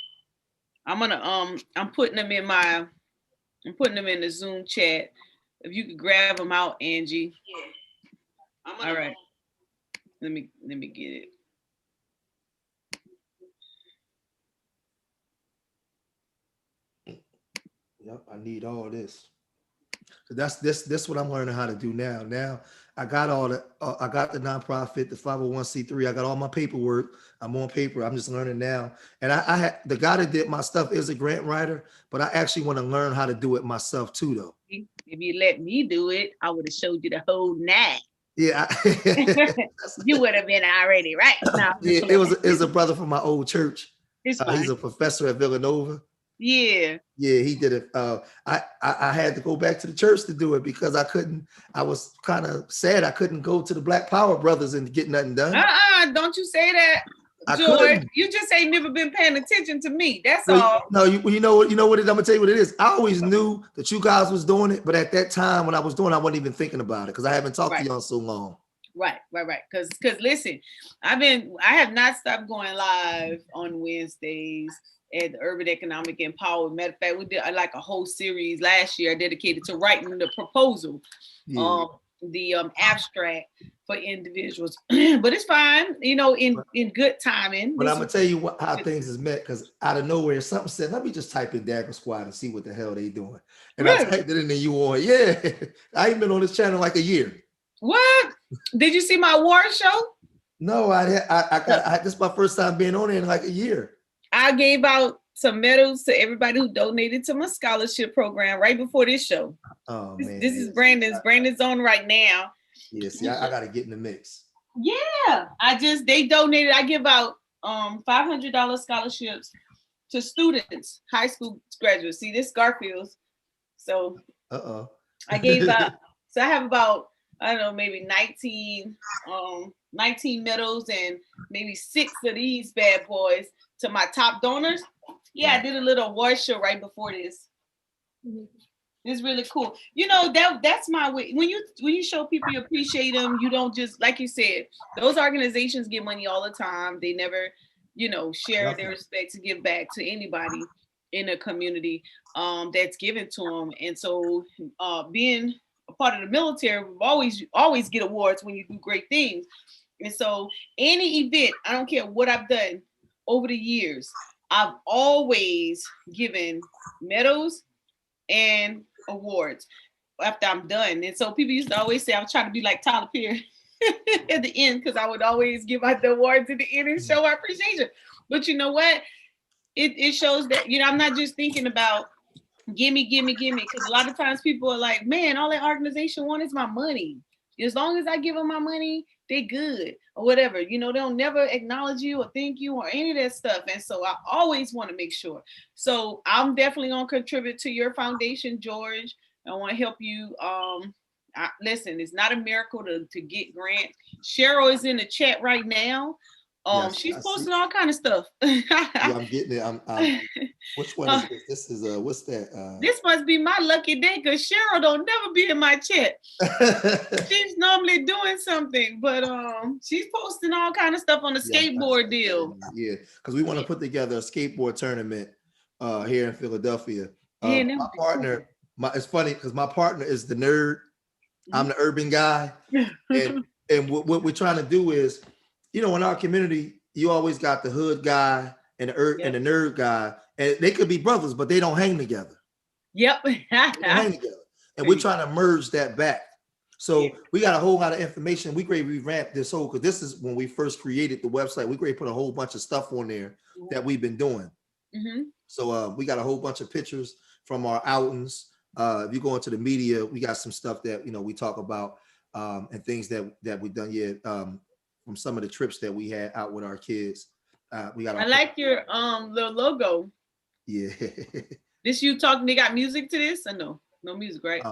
I'm putting them in the Zoom chat. If you could grab them out, Angie. Yeah. All right. Let me get it. Yep, I need all this. That's what I'm learning how to do now. Now I got I got the nonprofit, the 501c3. I got all my paperwork. I'm on paper. I'm just learning now. And I had the guy that did my stuff is a grant writer, but I actually want to learn how to do it myself too, though. If you let me do it, I would have showed you the whole night. Yeah, you would have been already right now. Yeah, it was a brother from my old church. He's a professor at Villanova. Yeah. Yeah, he did it. I had to go back to the church to do it because I was kind of sad I couldn't go to the Black Power Brothers and get nothing done. Don't you say that, George. You just ain't never been paying attention to me. That's all. No, you know what? I'm gonna tell you what it is. I always knew that you guys was doing it, but at that time when I was doing it, I wasn't even thinking about it because I haven't talked to y'all so long. Right. Because listen, I have not stopped going live on Wednesdays at the Urban Economic Empowerment. Matter of fact, we did like a whole series last year dedicated to writing the proposal, the abstract for individuals. But it's fine, in good timing. But I'm gonna tell you how things is met, because out of nowhere something said, let me just type in Dagger Squad and see what the hell they doing. And really? I typed it in and you on. Yeah, I ain't been on this channel like a year. What? Did you see my award show? No, I this is my first time being on it in like a year. I gave out some medals to everybody who donated to my scholarship program right before this show. Oh man, this is Brandon's on right now. Yeah, see, I gotta get in the mix. Yeah, they donated. I give out $500 scholarships to students, high school graduates. See, this Garfield's. So I gave out. So I have about, I don't know, maybe 19 medals and maybe 6 of these bad boys to my top donors. Yeah, I did a little award show right before this. It's really cool. That's my way. When you show people you appreciate them, you don't just, like you said, those organizations get money all the time. They never, share their respect to give back to anybody in a community that's given to them. And so being a part of the military, we always get awards when you do great things. And so any event, I don't care what I've done over the years, I've always given medals and awards after I'm done. And so people used to always say I was trying to be like Tyler Perry at the end, because I would always give out the awards at the end and show our appreciation. But you know what? It shows that, I'm not just thinking about gimme, because a lot of times people are like, man, all that organization wants is my money. As long as I give them my money, they good or whatever. They'll never acknowledge you or thank you or any of that stuff. And so I always want to make sure. So I'm definitely going to contribute to your foundation, George. I want to help you. listen, it's not a miracle to get grants. Cheryl is in the chat right now. Yes, She's I see. posting all kind of stuff. Yeah, I'm getting it. Which one is this? This is what's that? This must be my lucky day because Cheryl don't never be in my chat. She's normally doing something, but she's posting all kind of stuff on the Yeah, skateboard deal. Yeah, because we want to put together a skateboard tournament here in Philadelphia. Yeah, My partner, it's funny because my partner is the nerd. I'm the urban guy, and what we're trying to do is, you know, in our community, you always got the hood guy and and the nerd guy, and they could be brothers, but they don't hang together. Yep. They don't hang together, and we're trying to merge that back. So we got a whole lot of information. We great revamp this whole, because this is when we first created the website. We great put a whole bunch of stuff on there that we've been doing. So we got a whole bunch of pictures from our outings. If you go into the media, we got some stuff that, you know, we talk about and things that we've done yet from some of the trips that we had out with our kids. We got. I like your little logo. Yeah. This you talking? They got music to this? I know. No music, right?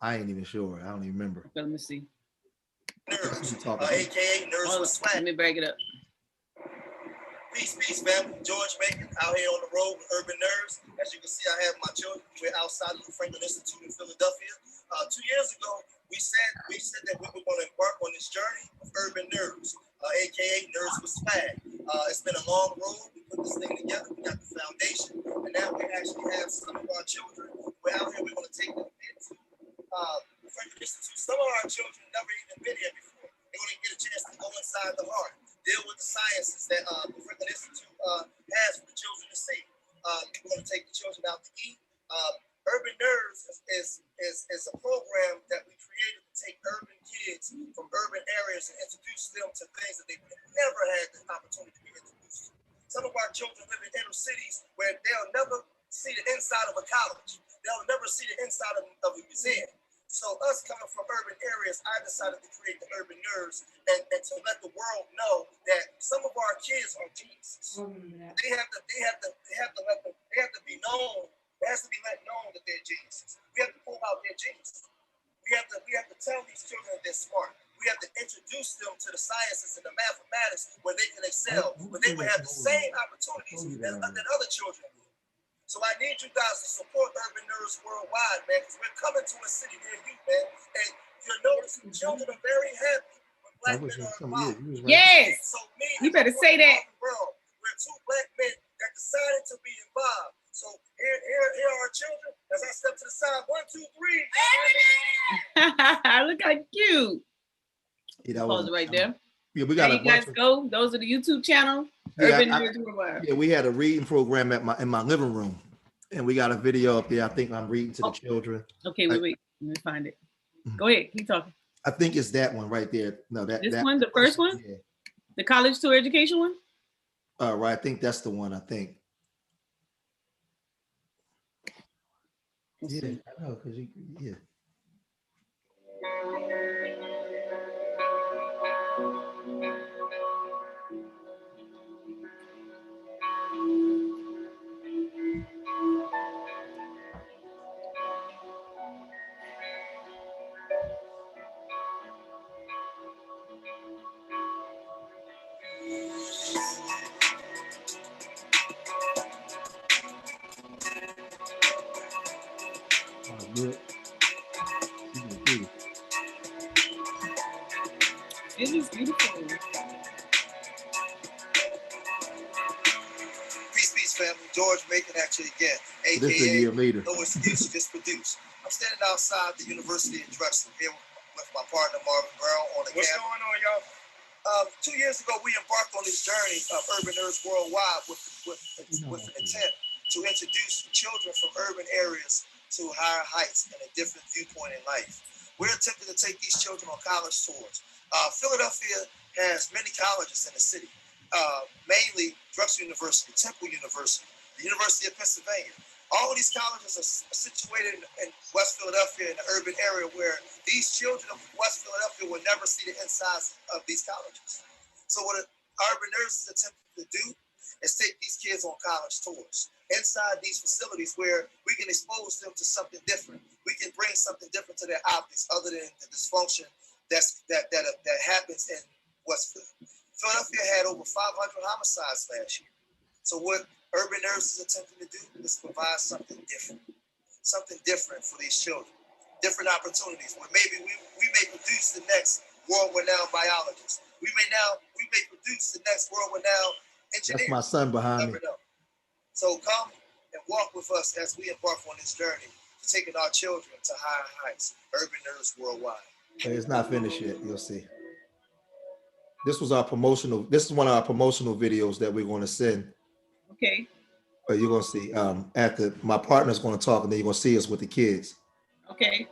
I ain't even sure. I don't even remember. Okay, let me see. Nerds, aka Nerds with Swag. Let me break it up. Peace, family. George Macon out here on the road with Urban Nerds. As you can see, I have my children. We're outside of the Franklin Institute in Philadelphia. 2 years ago, we said that we were going to embark on this journey of Urban Nerds, aka Nerds with Swag. It's been a long road. We put this thing together. We got the foundation, and now we actually have some of our children. We're out here. We're going to take them into the Franklin Institute. Some of our children never even been here before. They're going to get a chance to go inside the heart, deal with the sciences that the Franklin Institute has for the children to see. We're going to take the children out to eat. Urban Nerds is a program that we created to take urban kids from urban areas and introduce them to things that they've never had the opportunity to be introduced to. Some of our children live in inner cities where they'll never see the inside of a college. They'll never see the inside of a museum. So us coming from urban areas, I decided to create the Urban Nerds and to let the world know that some of our kids are geniuses. They have to be known. It has to be let known that they're geniuses. We have to pull out their genius. We have to tell these children that they're smart. We have to introduce them to the sciences and the mathematics where they can excel, where they will have the same opportunities that other children will. So I need you guys to support Urban Nerds worldwide, man, because we're coming to a city near you, man. And you'll notice children are very happy when black men are involved. Yes. So me, you better say that. We're two black men that decided to be involved. So here are our children. As I step to the side, 1, 2, 3. Look how cute. Yeah, pause it right there. Yeah, we got there you guys go. Those are the YouTube channel. Yeah, we had a reading program in my living room, and we got a video up there. I think I'm reading to the children. Okay, wait. Let me find it. Go ahead. Keep talking. I think it's that one right there. No, that one, the first one. Yeah. The college tour education one. Right. I think that's the one. I think. Yeah, I know, because yeah. It is beautiful. Peace, family. George Macon at you again, aka this a year later. No Excuse, Just Produce. I'm standing outside the University of Drexel here with my partner Marvin Brown on the What's going on, y'all? 2 years ago, we embarked on this journey of Urban Nerds worldwide with an intent to introduce children from urban areas to higher heights and a different viewpoint in life. We're attempting to take these children on college tours. Philadelphia has many colleges in the city, mainly Drexel University, Temple University, the University of Pennsylvania. All of these colleges are situated in West Philadelphia, in the urban area where these children of West Philadelphia will never see the insides of these colleges. So what Urban Nerds is attempting to do is take these kids on college tours inside these facilities where we can expose them to something different. We can bring something different to their optics other than the dysfunction that happens in Westfield. Philadelphia had over 500 homicides last year. So what Urban Nerds is attempting to do is provide something different for these children, different opportunities where maybe we may produce the next world-renowned biologist. We may produce the next world-renowned engineer. That's my son behind me. So come and walk with us as we embark on this journey to taking our children to higher heights. Urban Nerds Worldwide. It's not finished yet. You'll see. This was our promotional. This is one of our promotional videos that we're going to send. Okay. But you're going to see after my partner's going to talk, and then you're going to see us with the kids. Okay.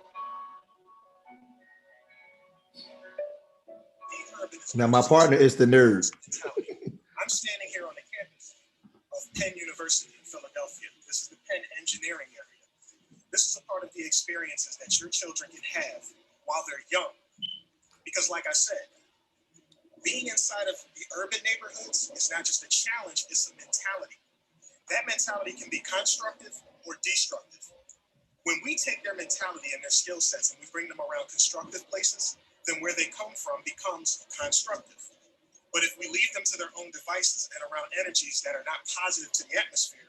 Now my partner is the nerd. I'm standing here on the campus of Penn University in Philadelphia. This is the Penn engineering area. This is a part of the experiences that your children can have while they're young. Because like I said, being inside of the urban neighborhoods is not just a challenge, it's a mentality. That mentality can be constructive or destructive. When we take their mentality and their skill sets and we bring them around constructive places, then where they come from becomes constructive. But if we leave them to their own devices and around energies that are not positive to the atmosphere,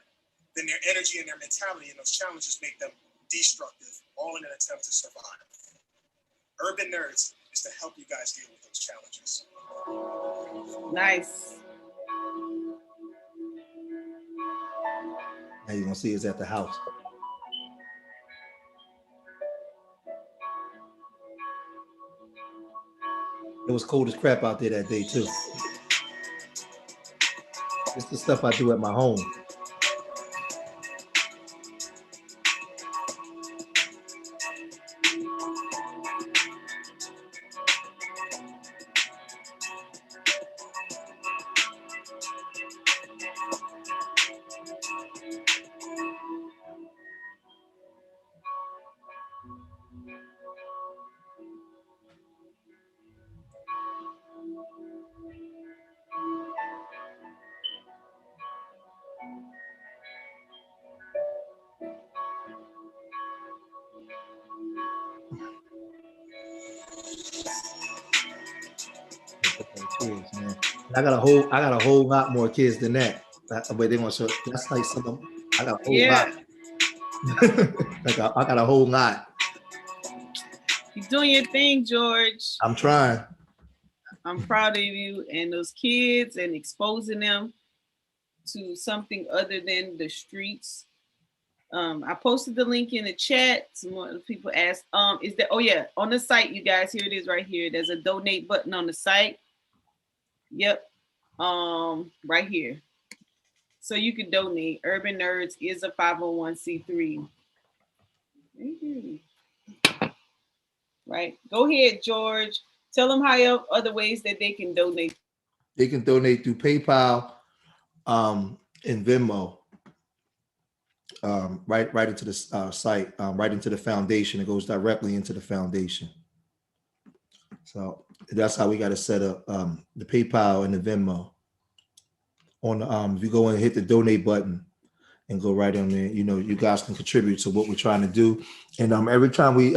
then their energy and their mentality and those challenges make them destructive, all in an attempt to survive. Urban Nerds is to help you guys deal with those challenges. Nice. Now you're going to see us at the house. It was cold as crap out there that day too. It's the stuff I do at my home. Kids, man. I got a whole lot more kids than that. But they want to show. That's like some of them. I got a whole lot. I got a whole lot. You're doing your thing, George. I'm trying. I'm proud of you and those kids and exposing them to something other than the streets. I posted the link in the chat. Some more people asked, is there, oh yeah, on the site, you guys, here it is right here. There's a donate button on the site. Yep. Right here. So you can donate. Urban Nerds is a 501c3. Right. Go ahead, George. Tell them how other ways that they can donate. They can donate through PayPal and Venmo. Right into the site, right into the foundation. It goes directly into the foundation. So that's how we got to set up the PayPal and the Venmo. On if you go and hit the donate button and go right on there, you know, you guys can contribute to what we're trying to do. And every time we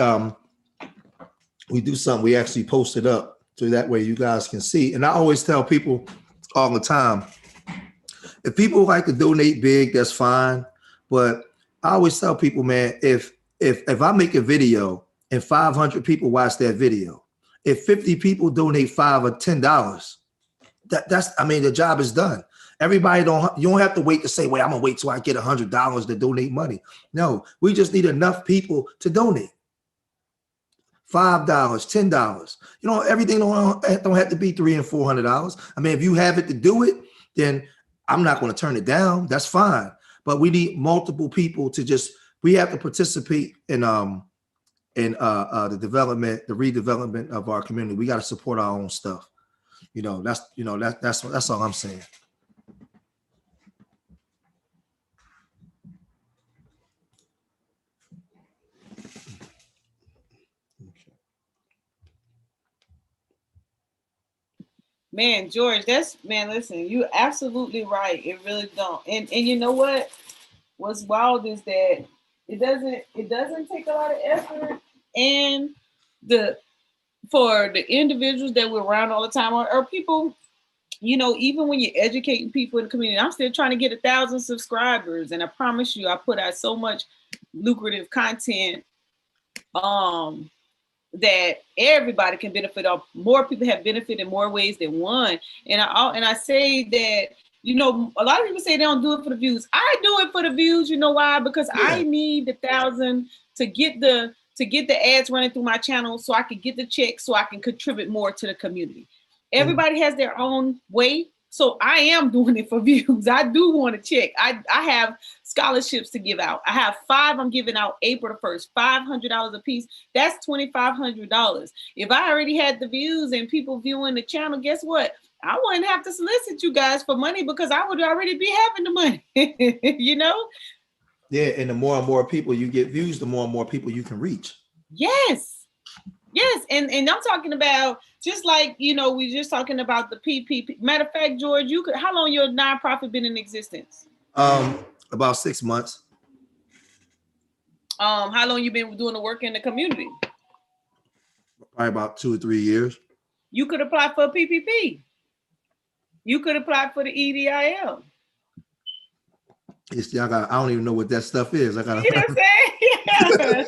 do something, we actually post it up so that way you guys can see. And I always tell people all the time, if people like to donate big, that's fine. But I always tell people, man, if I make a video and 500 people watch that video, if 50 people donate $5 or $10, that's I mean, the job is done. Everybody you don't have to wait to say, wait, I'm gonna wait till I get $100 to donate money. No, we just need enough people to donate. $5, $10. You know, everything don't have to be $300 and $400. I mean, if you have it to do it, then I'm not going to turn it down. That's fine. But we need multiple people to we have to participate in the development, the redevelopment of our community. We got to support our own stuff. That's all I'm saying. Man, George, listen, you're absolutely right. It really don't. And you know what? What's wild is that it doesn't take a lot of effort, and the for the individuals that we're around all the time, or people, even when you're educating people in the community. I'm still trying to get 1,000 subscribers, and I promise you, I put out so much lucrative content um that everybody can benefit of. More people have benefited in more ways than one. And I say that, a lot of people say they don't do it for the views. I do it for the views. You know why? Because I need the 1,000 to get the ads running through my channel, so I can get the check, so I can contribute more to the community. Everybody has their own way. So I am doing it for views. I do want to check. I have scholarships to give out. I have 5 I'm giving out April the 1st, $500 a piece. That's $2,500. If I already had the views and people viewing the channel, guess what? I wouldn't have to solicit you guys for money, because I would already be having the money, Yeah, and the more and more people you get views, the more and more people you can reach. Yes. And I'm talking about, just like, we just talking about the PPP. Matter of fact, George, how long your nonprofit been in existence? About 6 months. How long you been doing the work in the community? Probably about 2 or 3 years. You could apply for a PPP. You could apply for the EDIL. I don't even know what that stuff is. I gotta. You know what I'm saying? Yeah.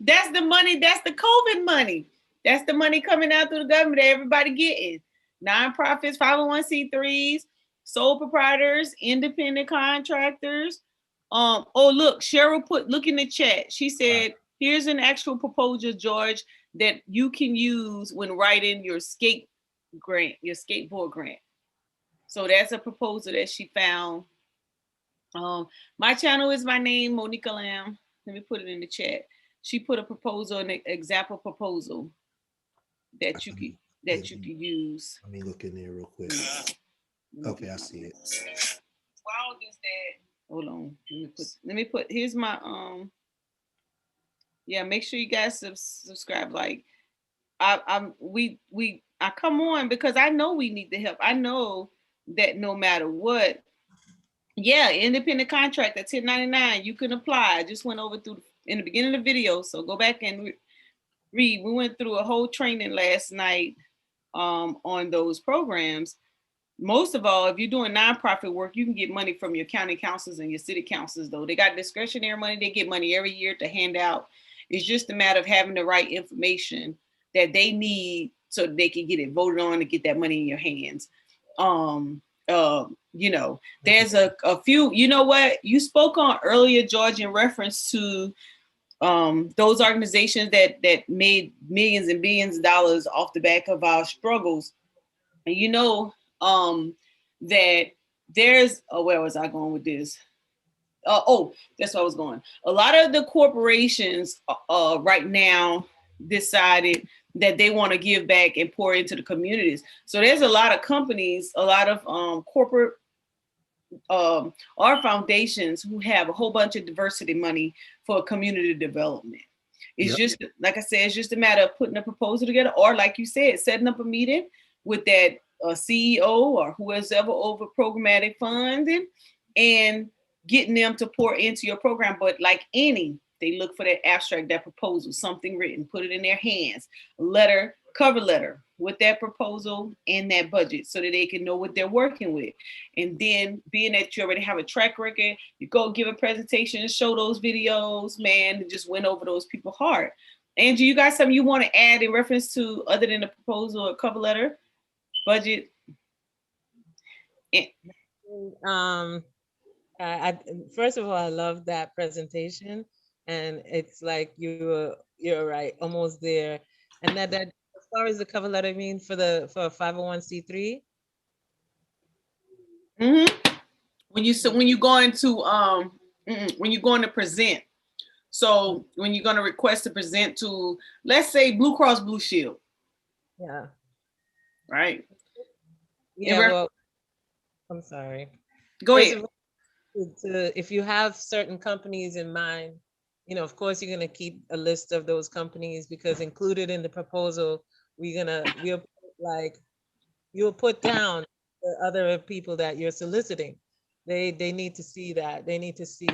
That's the money. That's the COVID money. That's the money coming out through the government that everybody getting. Nonprofits, 501c3s, sole proprietors, independent contractors. Look, Cheryl look in the chat. She said, here's an actual proposal, George, that you can use when writing your skateboard grant. So that's a proposal that she found. My channel is my name, Monica Lamb. Let me put it in the chat. She put a proposal, an example proposal that you could use. Let me look in there real quick. Okay, I see it. Wild is that? Hold on. Let me put. Here's my Yeah, make sure you guys subscribe. Like, I come on, because I know we need the help. I know that no matter what. Yeah, independent contractor, 1099. You can apply. I just went over through in the beginning of the video, so go back and read. We went through a whole training last night on those programs. Most of all, if you're doing nonprofit work, you can get money from your county councils and your city councils, though. They got discretionary money. They get money every year to hand out. It's just a matter of having the right information that they need so they can get it voted on to get that money in your hands. There's a few, what you spoke on earlier, George, in reference to those organizations that made millions and billions of dollars off the back of our struggles. And that there's, where was I going with this? That's where I was going. A lot of the corporations right now decided that they want to give back and pour into the communities. So there's a lot of companies, a lot of corporate or foundations who have a whole bunch of diversity money for community development. It's just, like I said, it's just a matter of putting a proposal together, or like you said, setting up a meeting with that CEO or whoever's ever over programmatic funding and getting them to pour into your program. But like they look for that abstract, that proposal, something written, put it in their hands, letter, cover letter with that proposal and that budget, so that they can know what they're working with. And then, being that you already have a track record, you go give a presentation and show those videos, man, it just went over those people hard. Angie, you got something you want to add in reference to, other than the proposal or cover letter, budget? First of all, I love that presentation, and it's like you're right, almost there. And that as far as the cover letter, I mean, for a 501c3. Mm-hmm. When you're going to present, so when you're going to request to present to, let's say, Blue Cross Blue Shield. Yeah. Right. Yeah. Well, I'm sorry. Go ahead. If you have certain companies in mind, of course, you're going to keep a list of those companies, because included in the proposal, we'll put like you'll put down the other people that you're soliciting. They need to see that. They need to see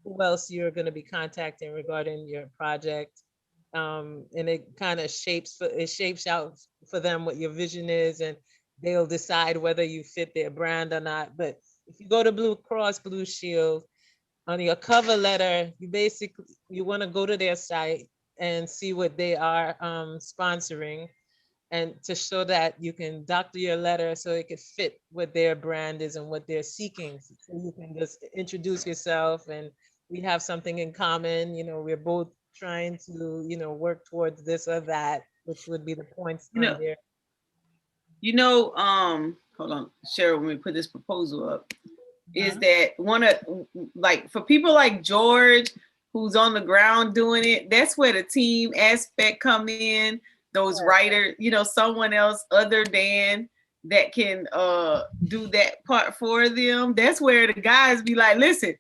who else you're going to be contacting regarding your project. And it kind of shapes out for them what your vision is, and they'll decide whether you fit their brand or not. But if you go to Blue Cross Blue Shield, on your cover letter, you want to go to their site and see what they are sponsoring, and to show that you can doctor your letter so it could fit what their brand is and what they're seeking. So you can just introduce yourself, and we have something in common. We're both trying to, work towards this or that, which would be the points You on know, there. hold on, Cheryl, when we put this proposal up, is that one of, like, for people like George, who's on the ground doing it, that's where the team aspect come in. Those writers, someone else other than that can do that part for them. That's where the guys be like, listen,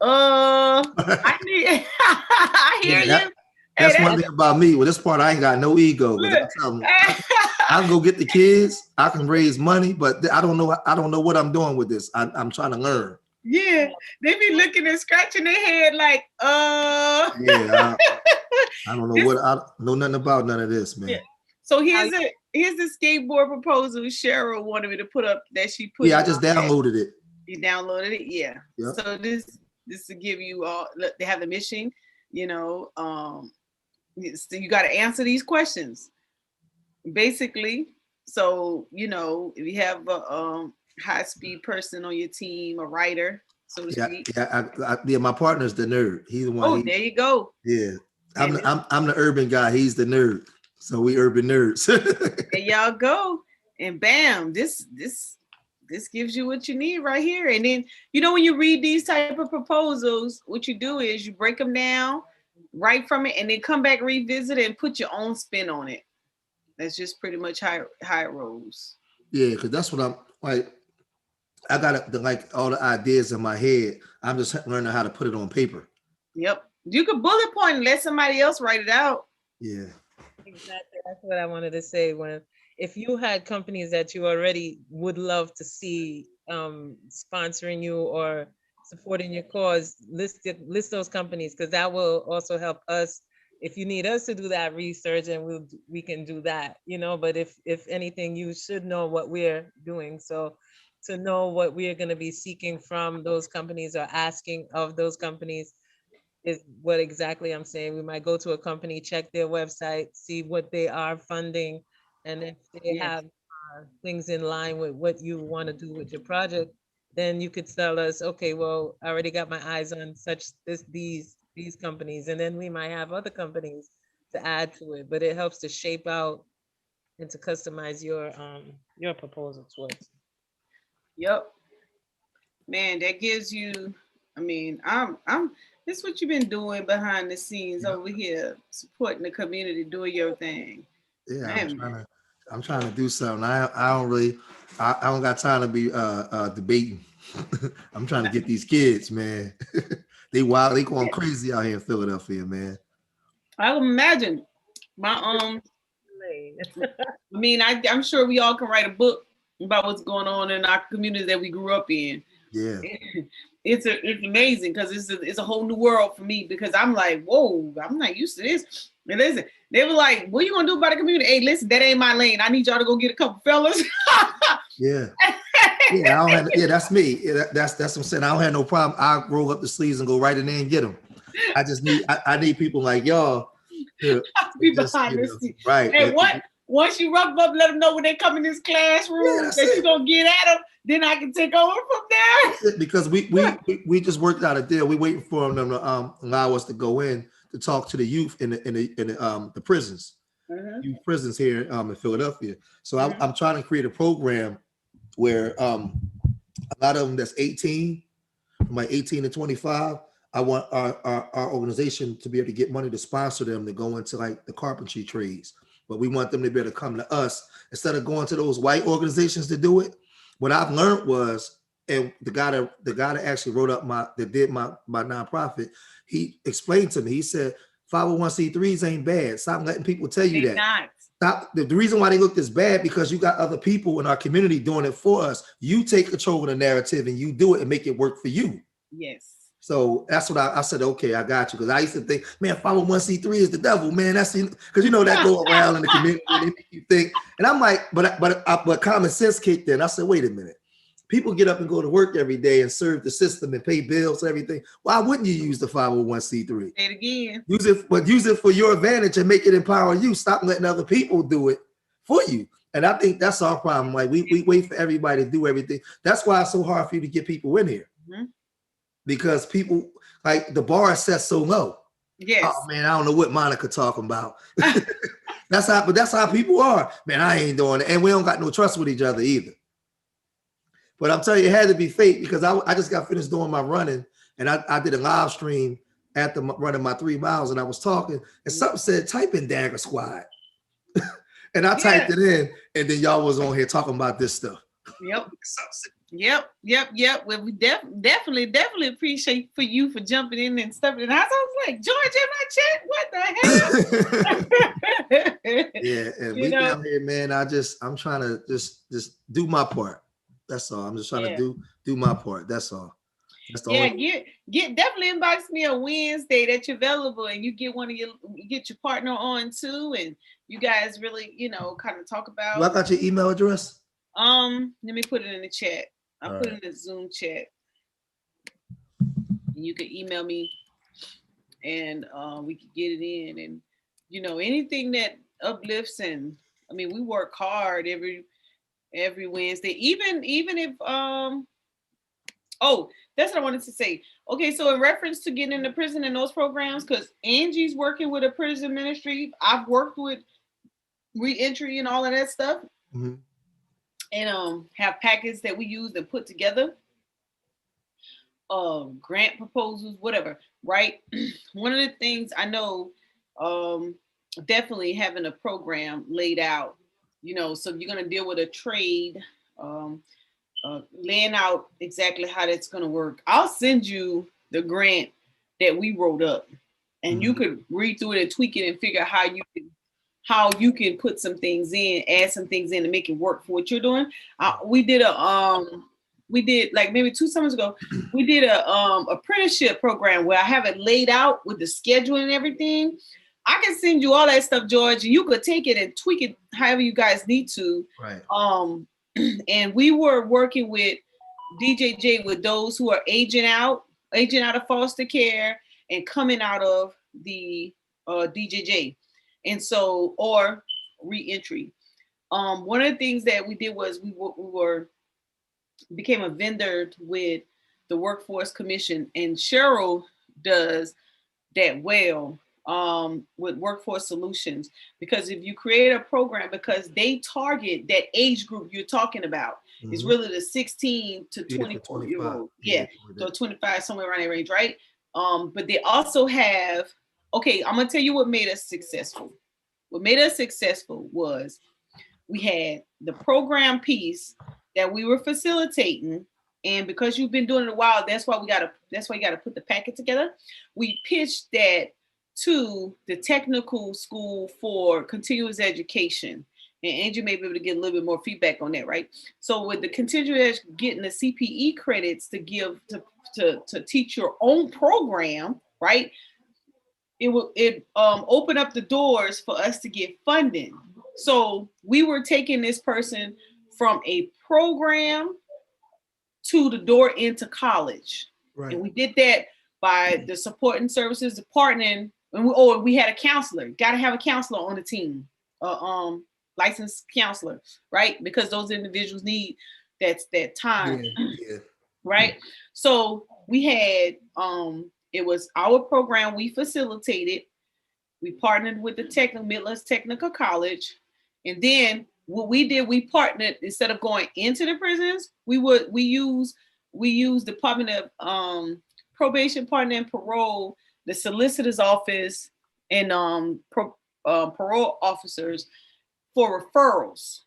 I need I hear Yeah, you. that's one thing about me. With this part, I ain't got no ego. I can go get the kids. I can raise money, but I don't know. I don't know what I'm doing with this. I'm trying to learn. Yeah, they be looking and scratching their head like, Yeah, I don't know I don't know nothing about none of this, man. Yeah. So here's the skateboard proposal Cheryl wanted me to put up that she put. Yeah, I just downloaded it. You downloaded it, yeah. Yep. So this to give you all. They have the mission, so you got to answer these questions, basically. So if you have a high speed person on your team, a writer, so to speak. Yeah, my partner's the nerd. He's the one. Oh, there you go. Yeah, I'm the urban guy. He's the nerd. So we urban nerds. There y'all go, and bam, this gives you what you need right here. And then when you read these type of proposals, what you do is you break them down, write from it, and then come back, revisit it, and put your own spin on it. That's just pretty much how it rolls. Yeah, because that's what I'm like. I got like all the ideas in my head. I'm just learning how to put it on paper. Yep. You could bullet point and let somebody else write it out. Yeah. Exactly. That's what I wanted to say. If you had companies that you already would love to see sponsoring you or supporting your cause, list those companies, because that will also help us. If you need us to do that research, and we can do that, but if anything, you should know what we're doing. So to know what we are going to be seeking from those companies or asking of those companies is what exactly I'm saying. We might go to a company, check their website, see what they are funding, and if they have things in line with what you want to do with your project, then you could tell us, okay, well, I already got my eyes on these companies, and then we might have other companies to add to it. But it helps to shape out and to customize your proposal towards. Yep. Man, that gives you. I mean, this is what you've been doing behind the scenes over here, supporting the community, doing your thing. Yeah, I'm trying to do something. I don't got time to be debating. I'm trying to get these kids, man. They wild, they going crazy out here in Philadelphia, man. I can imagine. I'm sure we all can write a book about what's going on in our communities that we grew up in. Yeah. It's amazing because it's a whole new world for me, because I'm like, whoa, I'm not used to this. And listen, they were like, what are you gonna do about the community? Hey, listen, that ain't my lane. I need y'all to go get a couple fellas. Yeah. Yeah, that's me. Yeah, that's what I'm saying. I don't have no problem. I roll up the sleeves and go right in there and get them. I just need I need people like y'all to be behind the scenes. Right. And once you rough up, let them know when they come in this classroom that you're gonna get at them, then I can take over from there. Because we just worked out a deal. We waiting for them to allow us to go in to talk to the youth in the prisons, youth prisons here in Philadelphia. So I'm trying to create a program where a lot of them that's 18, from like 18 to 25. I want our organization to be able to get money to sponsor them to go into like the carpentry trades. But we want them to be able to come to us instead of going to those white organizations to do it. What I've learned was, and the guy that actually wrote up my nonprofit, he explained to me, he said, 501c3s ain't bad. Stop letting people tell you that. The reason why they look this bad because you got other people in our community doing it for us. You take control of the narrative and you do it and make it work for you. Yes. So that's what I said. Okay, I got you. Because I used to think, man, 501c3 is the devil, man. That's because you know that go around in the community and they make you think. And I'm like, but common sense kicked in. I said, wait a minute. People get up and go to work every day and serve the system and pay bills and everything. Why wouldn't you use the 501c3? Say it again. Use it for your advantage and make it empower you. Stop letting other people do it for you. And I think that's our problem. Like we wait for everybody to do everything. That's why it's so hard for you to get people in here. Mm-hmm. Because people, like, the bar is set so low. Yes. Oh man, I don't know what Monica talking about. That's how people are. Man, I ain't doing it. And we don't got no trust with each other either. But I'm telling you, it had to be fake because I just got finished doing my running and I did a live stream after running my 3 miles and I was talking and something said, type in Dagger Squad. And I typed it in and then y'all was on here talking about this stuff. Yep. Yep. Well, we definitely appreciate for you for jumping in and stuff. And I was like, George in my chat, what the hell? Yeah, and we down here, man. I'm trying to just do my part. That's all. I'm just trying to do my part. That's all. That's the only. Get definitely inbox me on Wednesday that you're available, and you get get your partner on too, and you guys really, kind of talk about. Well, I got your email address. Let me put it in the chat. I'll put it in the Zoom chat. And you can email me, and we can get it in, and anything that uplifts, and I mean, we work hard every Wednesday, even if that's what I wanted to say. Okay, so in reference to getting into prison and those programs, because Angie's working with a prison ministry, I've worked with reentry and all of that stuff, and have packets that we use and put together, grant proposals, whatever. Right, one of the things I know, definitely having a program laid out. So you're going to deal with a trade, laying out exactly how that's going to work. I'll send you the grant that we wrote up, and you could read through it and tweak it and figure out how you can put some things in, add some things in to make it work for what you're doing. We did like maybe 2 summers ago, we did a apprenticeship program where I have it laid out with the schedule and everything. I can send you all that stuff, George. And you could take it and tweak it however you guys need to. Right. And we were working with DJJ with those who are aging out of foster care and coming out of the DJJ, and so or reentry. One of the things that we did was we became a vendor with the Workforce Commission, and Cheryl does that well. With Workforce Solutions, because if you create a program, because they target that age group you're talking about, is really the 16 to 24 year old, so 25, somewhere around that range, right? But they also have, I'm gonna tell you what made us successful. What made us successful was we had the program piece that we were facilitating, and because you've been doing it a while, that's why you gotta put the packet together. We pitched that to the technical school for continuous education. And Angie may be able to get a little bit more feedback on that, right? So with the continuous getting the CPE credits to give to teach your own program, right? It opened up the doors for us to get funding. So we were taking this person from a program to the door into college. Right. And we did that by the supporting services, the partnering. And we had a counselor. Got to have a counselor on the team, licensed counselor, right? Because those individuals need that time, right? So we had it was our program. We facilitated. We partnered with the Midlands Technical College, and then what we did, we partnered. Instead of going into the prisons, we use Department of Probation, Partner, and Parole, the solicitor's office, and parole officers for referrals.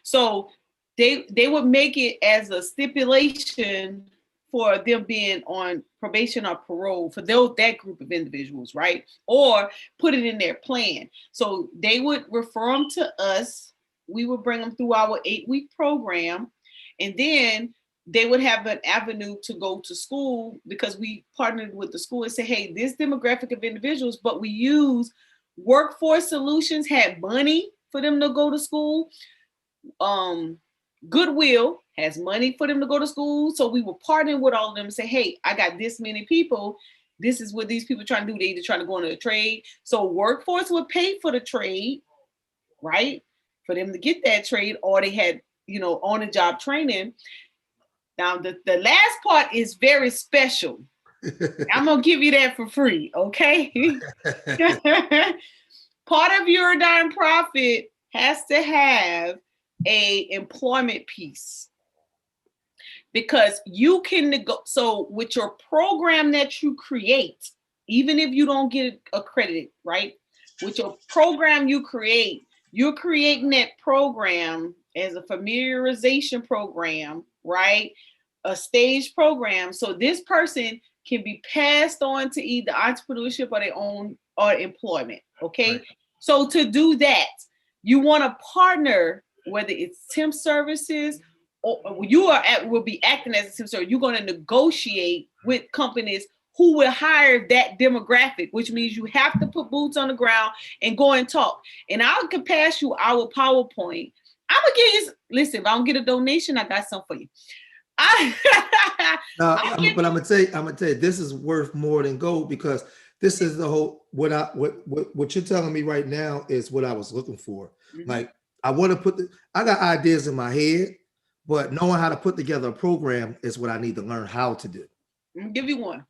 So they would make it as a stipulation for them being on probation or parole for that group of individuals, right? Or put it in their plan. So they would refer them to us. We would bring them through our 8-week program, and then they would have an avenue to go to school, because we partnered with the school and say, hey, this demographic of individuals, but we use Workforce Solutions had money for them to go to school. Goodwill has money for them to go to school. So we were partnering with all of them and say, hey, I got this many people. This is what these people are trying to do. They either trying to go into a trade. So Workforce would pay for the trade, right? For them to get that trade, or they had, on the job training. Now, the last part is very special. I'm going to give you that for free, okay? Part of your nonprofit has to have a employment piece, because you can so with your program that you create, even if you don't get accredited, right? With your program you create, you're creating that program as a familiarization program, right? A stage program. So this person can be passed on to either entrepreneurship or their own or employment. Okay. Right. So to do that, you want to partner, whether it's temp services or will be acting as a temp service. You're going to negotiate with companies who will hire that demographic, which means you have to put boots on the ground and go and talk. And I can pass you our PowerPoint. I'm gonna give you, listen, if I don't get a donation, I got something for you. But I'm gonna tell you, this is worth more than gold, because this is the whole what you're telling me right now is what I was looking for. Mm-hmm. Like, I want to I got ideas in my head, but knowing how to put together a program is what I need to learn how to do. I'll give you one,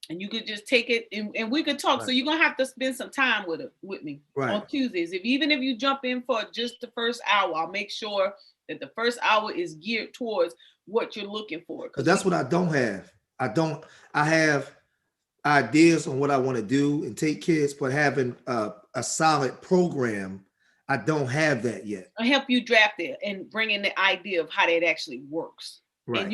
and you could just take it and we could talk. Right. So you're gonna have to spend some time with me on Tuesdays. Even if you jump in for just the first hour, I'll make sure that the first hour is geared towards what you're looking for. Because that's what I don't have. I have ideas on what I want to do and take kids, but having a solid program, I don't have that yet. I'll help you draft it and bring in the idea of how that actually works. Right.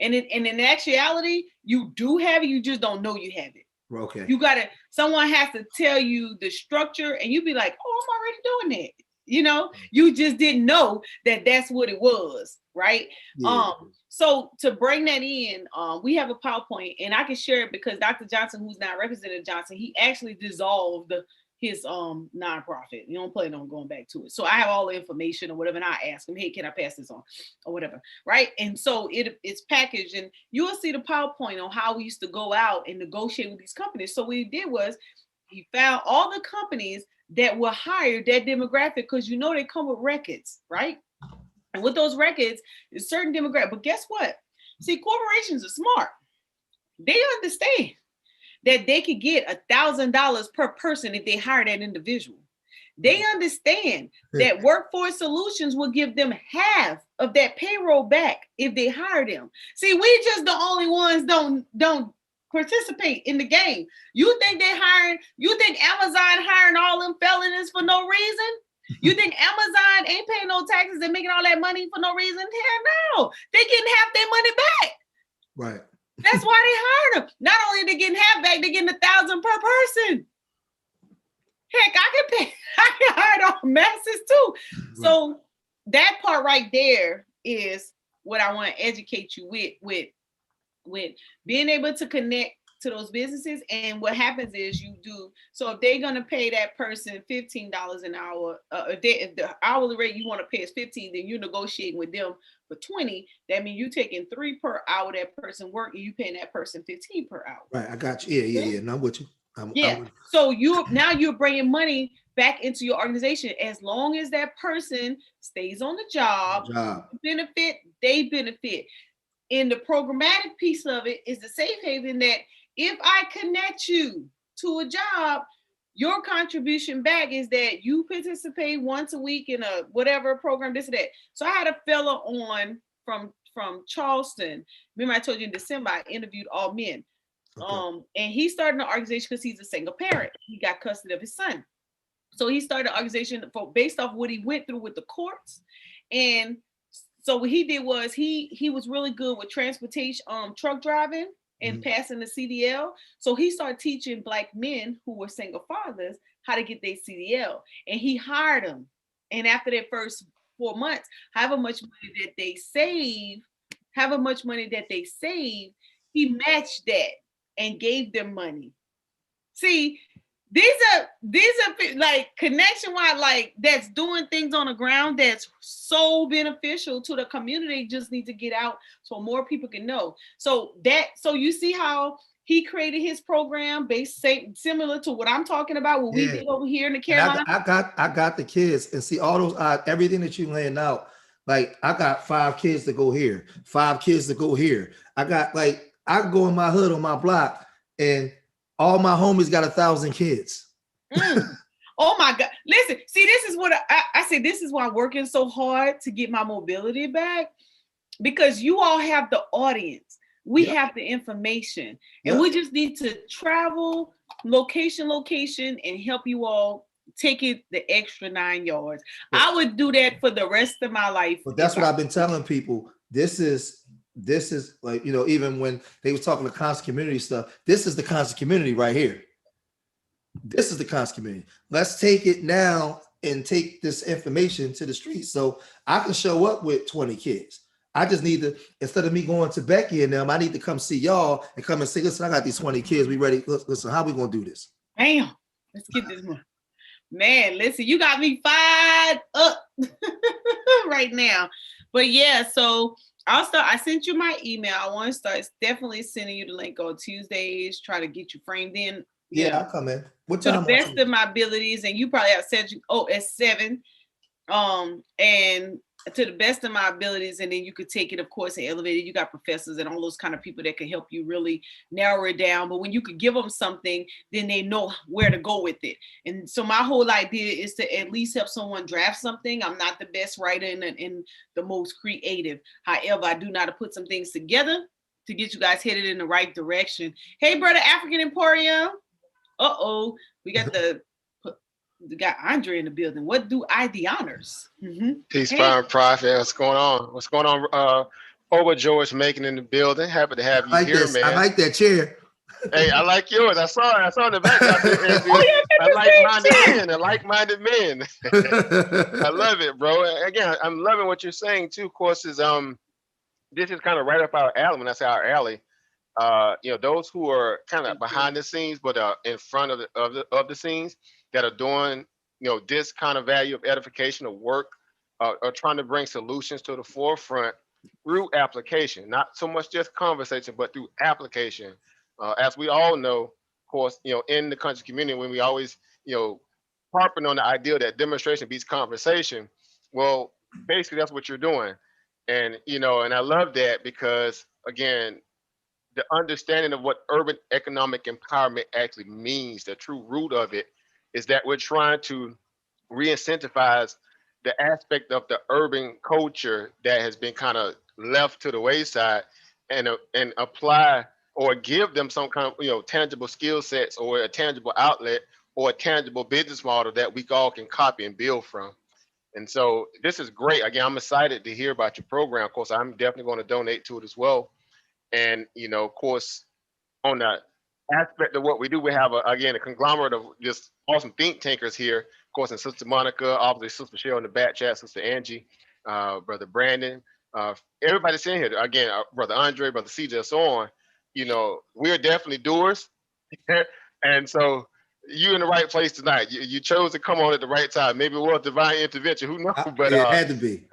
And in actuality, you do have it, you just don't know you have it. Okay. Someone has to tell you the structure, and you be like, oh, I'm already doing that. You just didn't know that that's what it was, right? Yeah. So to bring that in, we have a PowerPoint, and I can share it because Dr. Johnson, who's now Representative Johnson, he actually dissolved his nonprofit. You don't plan on going back to it. So I have all the information or whatever, and I ask him, hey, can I pass this on or whatever, right? And so it's packaged, and you will see the PowerPoint on how we used to go out and negotiate with these companies. So what he did was he found all the companies that will hire that demographic, because they come with records, right? And with those records, there's certain demographic. But guess what? See, corporations are smart. They understand that they could get $1,000 per person if they hire that individual. They understand that Workforce Solutions will give them half of that payroll back if they hire them. See, we just the only ones don't participate in the game. You think Amazon hiring all them felonies for no reason? You think Amazon ain't paying no taxes and making all that money for no reason? Hell no. They getting half their money back. Right. That's why they hired them. Not only are they getting half back, they're getting $1,000 per person. Heck, I can hire all masses too. Right. So that part right there is what I want to educate you with being able to connect to those businesses. And what happens is so if they're going to pay that person $15 an hour, if the hourly rate you want to pay is $15, then you're negotiating with them for $20. That means you're taking $3 per hour that person work, and you paying that person $15 per hour. Right. I got you. Yeah. And I'm with you. So you're bringing money back into your organization, as long as that person stays on the job. They benefit. And the programmatic piece of it is the safe haven, that if I connect you to a job, your contribution back is that you participate once a week in a whatever program, this or that. So I had a fella on from Charleston. Remember I told you in December, I interviewed all men. Okay. And he started an organization because he's a single parent. He got custody of his son. So he started an organization based off what he went through with the courts. And So what he did was he was really good with transportation, truck driving and passing the CDL. So he started teaching Black men who were single fathers how to get their CDL, and he hired them. And after their first 4 months, however much money that they save, he matched that and gave them money. See, these are like connection wise, like that's doing things on the ground that's so beneficial to the community. Just need to get out so more people can know. So you see how he created his program based similar to what I'm talking about, what we did over here in the Carolina. I got the kids, and see all those everything that you laying out. Like I got 5 kids to go here, 5 kids to go here. I got like I go in my hood on my block, and all my homies got 1,000 kids. Oh my God. Listen, see, this is what I say. This is why I'm working so hard to get my mobility back, because you all have the audience. We have the information, and we just need to travel location and help you all take it the extra 9 yards. I would do that for the rest of my life. But that's what I've been telling people. This is like, you know, even when they was talking the conscious community stuff, this is the conscious community right here. This is the conscious community. Let's take it now and take this information to the streets so I can show up with 20 kids. I just need to, instead of me going to Becky and them, I need to come see y'all and come and say, listen, I got these 20 kids. We ready? Listen, how we going to do this? Bam. Let's get this one. Man, listen, you got me fired up right now. But yeah, so I sent you my email. I want to start definitely sending you the link on Tuesdays, try to get you framed in. Yeah, I'll come in. What to time? The best of my abilities, and you probably have said at 7. And to the best of my abilities, and then you could take it, of course, and elevate it. You got professors and all those kind of people that can help you really narrow it down. But when you could give them something, then they know where to go with it. And so my whole idea is to at least help someone draft something. I'm not the best writer and the most creative. However, I do know how to put some things together to get you guys headed in the right direction. Hey, brother African Emporium. We got Andre in the building. What do I the honors? Peace, Power, Profit. What's going on? What's going on? Over George making in the building. Happy to have you here, man. I like that chair. Hey, I like yours. I saw it. I saw in the background. I like-minded men. I love it, bro. Again, I'm loving what you're saying too. Of course, this is kind of right up our alley. When I say our alley, you know, those who are kind of behind the scenes but are in front of the scenes that are doing, you know, this kind of value of edification of work, are trying to bring solutions to the forefront through application, not so much just conversation, but through application. As we all know, of course, you know, in the country community, when we always, you know, harping on the idea that demonstration beats conversation, well, basically that's what you're doing. And, you know, and I love that because, again, the understanding of what urban economic empowerment actually means, the true root of it, is that we're trying to re-incentivize the aspect of the urban culture that has been kind of left to the wayside, and apply or give them some kind of, you know, tangible skill sets or a tangible outlet or a tangible business model that we all can copy and build from. And so this is great. Again, I'm excited to hear about your program. Of course, I'm definitely going to donate to it as well. And, you know, of course, on the aspect of what we do, we have, again, a conglomerate of just awesome think tankers here. Of course, and Sister Monica, obviously Sister Michelle in the back chat, Sister Angie, Brother Brandon, everybody's in here. Again, Brother Andre, Brother CJ, so on. You know, we're definitely doers. And so you're in the right place tonight. You chose to come on at the right time. Maybe it was divine intervention. Who knows? But it had to be.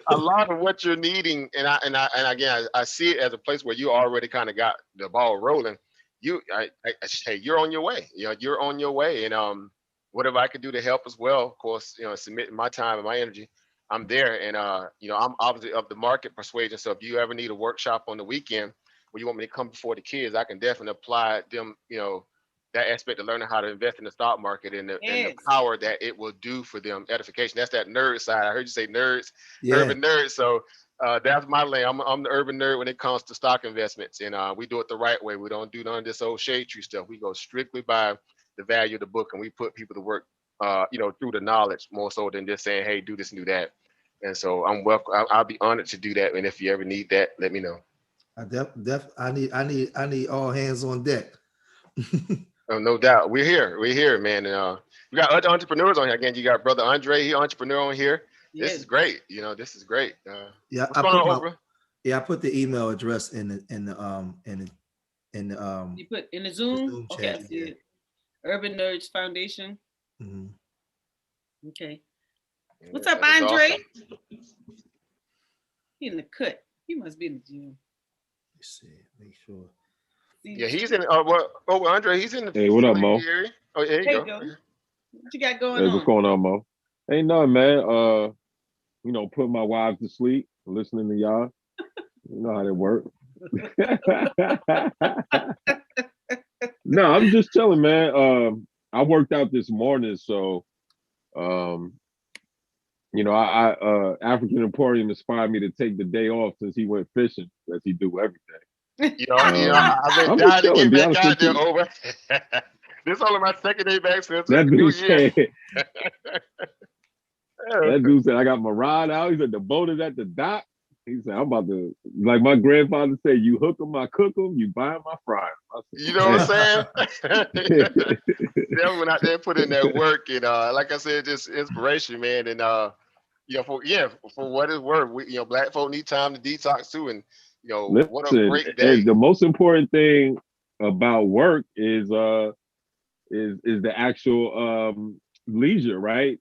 A lot of what you're needing, and again, I see it as a place where you already kind of got the ball rolling. Hey, you're on your way. You know, you're on your way, and whatever I could do to help as well. Of course, you know, submitting my time and my energy, I'm there. And you know, I'm obviously of the market persuasion. So if you ever need a workshop on the weekend where you want me to come before the kids, I can definitely apply them, you know, that aspect of learning how to invest in the stock market and the power that it will do for them, edification. That's that nerd side. I heard you say nerds, urban nerds. So that's my lane. I'm the urban nerd when it comes to stock investments, and we do it the right way. We don't do none of this old shade tree stuff. We go strictly by the value of the book, and we put people to work, you know, through the knowledge more so than just saying, hey, do this and do that. And so I'm welcome. I'll be honored to do that. And if you ever need that, let me know. I need all hands on deck. Oh, no doubt. We're here, man. And we got other entrepreneurs on here. Again, you got brother Andre, he entrepreneur on here. This is great. This is great. Yeah, what's going on, Oprah? Yeah, I put the email address in the you put in the Zoom okay, chat, I see it. Urban Nerds Foundation. Mm-hmm. Okay. What's up, Andre? Awesome. He in the cut. He must be in the gym. Let's see. Make sure. Yeah, he's in. Andre, he's in the. Hey, what up, Mo? Area. Oh, there you go. What you got going on? What's going on, Mo? Ain't nothing, man. Putting my wives to sleep, listening to y'all. You know how that work. No, I'm just chilling, man. I worked out this morning, so African Emporium inspired me to take the day off since he went fishing, as he do every day. I've been dying to get back out there over. This is only my second day back since that New Year. Said, that dude said, I got my rod out. He said, the boat is at the dock. He said, I'm about to, like my grandfather said, you hook them, I cook them, you buy them, I fry them. You know what I'm saying? They went out there and put in that work. And like I said, just inspiration, man. And, for what it's worth, Black folk need time to detox too. And, listen, what a great day. The most important thing about work is the actual leisure, right?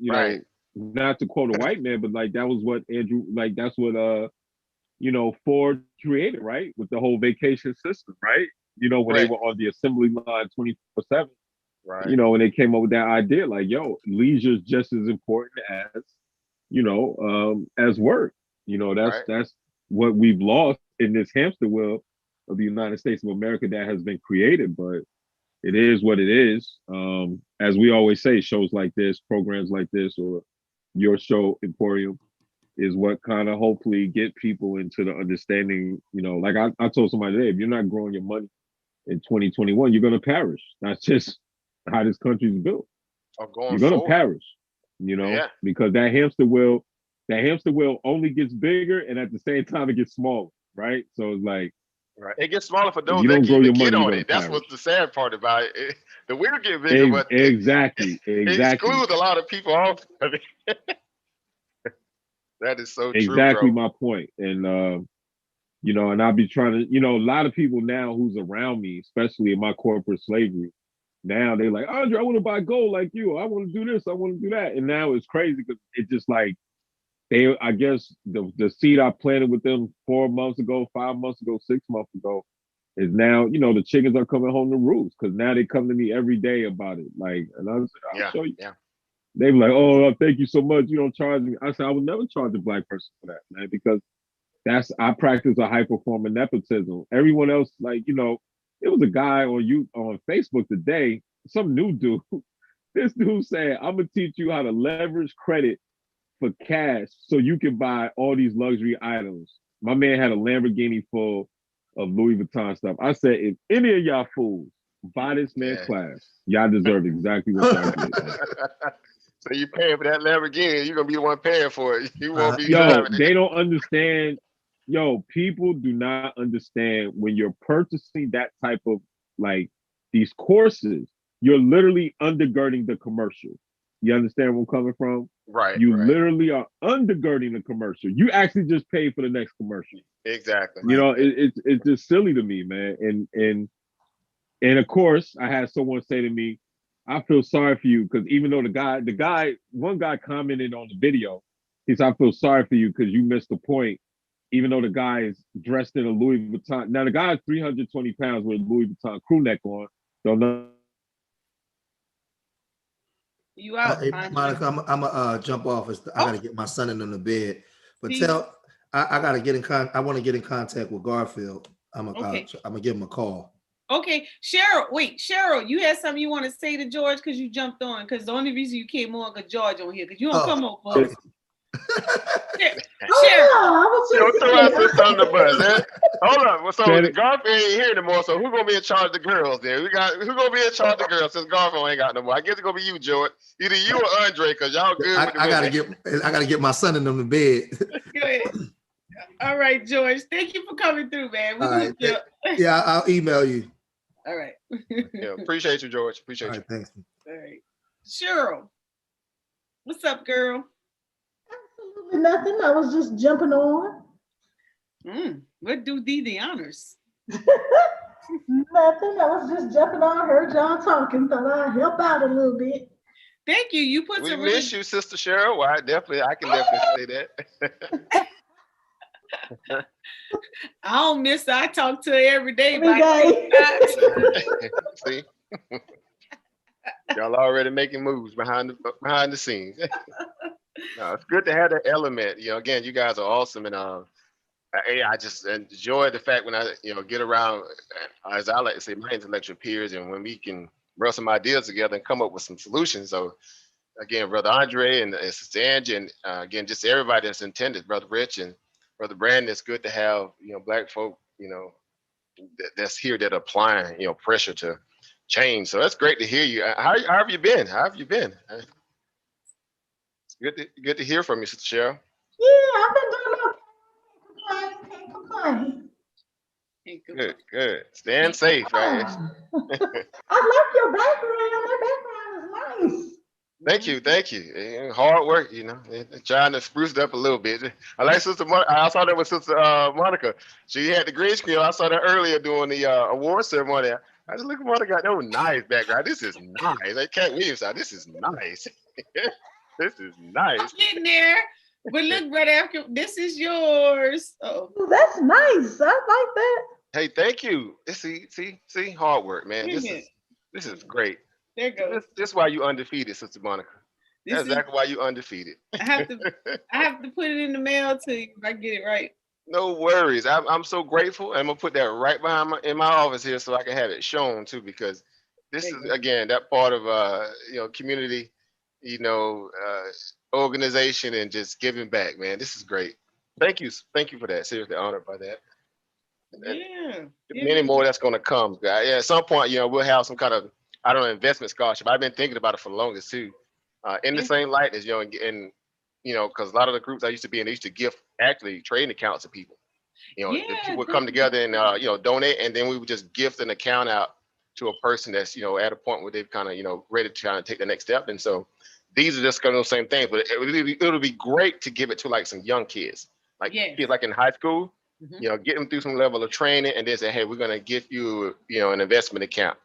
Right. Not to quote a white man, but like that was what that's what Ford created, right? With the whole vacation system, right? When they were on the assembly line 24/7, right? When they came up with that idea, like, leisure is just as important as work. That's what we've lost in this hamster wheel of the United States of America that has been created, but it is what it is. As we always say, shows like this, programs like this, or your show Emporium is what kind of hopefully get people into the understanding, like I told somebody today, if you're not growing your money in 2021, you're going to perish. That's just how this country is built. You're going to perish, because that hamster wheel only gets bigger, and at the same time it gets smaller, right? So it's like, right. It gets smaller for those that can get on it. That's what's the sad part about it. The wheel get bigger, but exactly. It excludes a lot of people off of it. That is so true. Exactly my point. And and I'll be trying to, a lot of people now who's around me, especially in my corporate slavery, now they're like, Andre, I want to buy gold like you. I want to do this. I want to do that. And now it's crazy because it's just like I guess the seed I planted with them 4 months ago, 5 months ago, 6 months ago is now, the chickens are coming home to roost because now they come to me every day about it. Like, and I'll show you. Yeah. They were like, oh, thank you so much. You don't charge me. I said, I would never charge a Black person for that, man, because I practice a high performer nepotism. Everyone else, like, it was a guy on Facebook today, some new dude. This dude said, I'm gonna teach you how to leverage credit for cash so you can buy all these luxury items. My man had a Lamborghini full of Louis Vuitton stuff. I said, if any of y'all fools buy this man's class, y'all deserve exactly what y'all get. So you paying for that Lamborghini, you're gonna be the one paying for it. You won't be they don't understand. People do not understand when you're purchasing that type of like these courses, you're literally undergirding the commercial. You understand where I'm coming from? Right. You literally are undergirding the commercial. You actually just pay for the next commercial. Exactly. It's just silly to me, man. And of course, I had someone say to me, I feel sorry for you because even though one guy commented on the video, he said, I feel sorry for you because you missed the point. Even though the guy is dressed in a Louis Vuitton. Now the guy is 320 pounds with a Louis Vuitton crew neck on. Don't know. You out, Monica? I'm gonna jump off. I gotta get my son in on the bed. But I gotta get in I want to get in contact with Garfield. I'm gonna give him a call. Okay, Cheryl, you had something you want to say to George because you jumped on. Because the only reason you came on because George on here because you don't come on, folks. Cheryl, don't throw out this on the bus, Hold up. Well, so Shannon- Garfield ain't here anymore. So who's gonna be in charge of the girls? Then who's gonna be in charge of the girls since Garfield ain't got no more? I guess it's gonna be you, George. Either you or Andre, cause y'all good with the I women. gotta get my son in them to bed. Go ahead. All right, George. Thank you for coming through, man. We All right. you. Yeah, I'll email you. All right. Yeah, appreciate you, George. All Appreciate you. right, thanks. All right. Cheryl. What's up, girl? Absolutely nothing. I was just jumping on. What do the honors? Nothing. I was just jumping on. Heard y'all talking. Thought I'd help out a little bit. Thank you. You put We some miss you, Sister Cheryl. Well, I can definitely say that. I don't miss her. I talk to her every day. Every day. See, y'all already making moves behind the scenes. No, it's good to have that element. You know, again, you guys are awesome, and I just enjoy the fact when I get around, as I like to say, my intellectual peers, and when we can run some ideas together and come up with some solutions. So again, Brother Andre and Sister Angie, and again, just everybody that's intended, Brother Rich and Brother Brandon. It's good to have Black folk that's here that applying pressure to change. So that's great to hear you. How have you been? It's good to hear from you, Sister Cheryl. Yeah, I've been doing okay. Can't complain. Good. Stand safe, right? I like your background. That background is nice. Thank you. Hard work, trying to spruce it up a little bit. I like Sister I saw that with Sister Monica. She had the green screen. I saw that earlier during the award ceremony. I just look at Monica. That was nice background. This is nice. I can't believe it. This is nice. This is nice. I'm getting there. But look, brother, this is yours. Oh, that's nice. I like that. Hey, thank you. See, hard work, man. This is great. There goes. This is why you undefeated, Sister Monica. That's exactly why you undefeated. I have to put it in the mail to you if I get it right. No worries. I'm so grateful. I'm gonna put that right behind in my office here so I can have it shown too, because this is again that part of community, organization and just giving back, man. This is great. Thank you for that. Seriously honored by that. Yeah. Many more that's gonna come. Yeah, at some point, we'll have some kind of investment scholarship. I've been thinking about it for the longest too. In the same light as and because a lot of the groups I used to be in, they used to gift actually trading accounts to people. People would come together and donate, and then we would just gift an account out to a person that's at a point where they've kind of ready to kind of take the next step. And so these are just kind of the same things, but it'll be great to give it to like some young kids, like kids like in high school. Get them through some level of training, and then say, hey, we're gonna give you an investment account.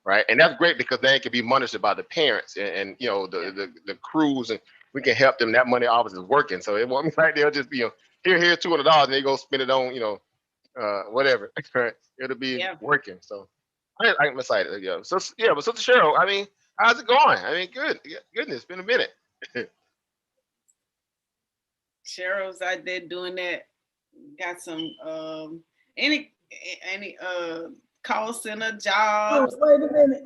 Right. And that's great because then it can be monitored by the parents and the crews, and we can help them. That money obviously is working. So it won't be like they'll just be, here's $200 and they go spend it on, whatever. It'll be working. So I'm excited. But Sister Cheryl, I mean, how's it going? I mean, good. Goodness, it's been a minute. Cheryl's out there doing that. Got some any call center jobs. Oh, wait a minute.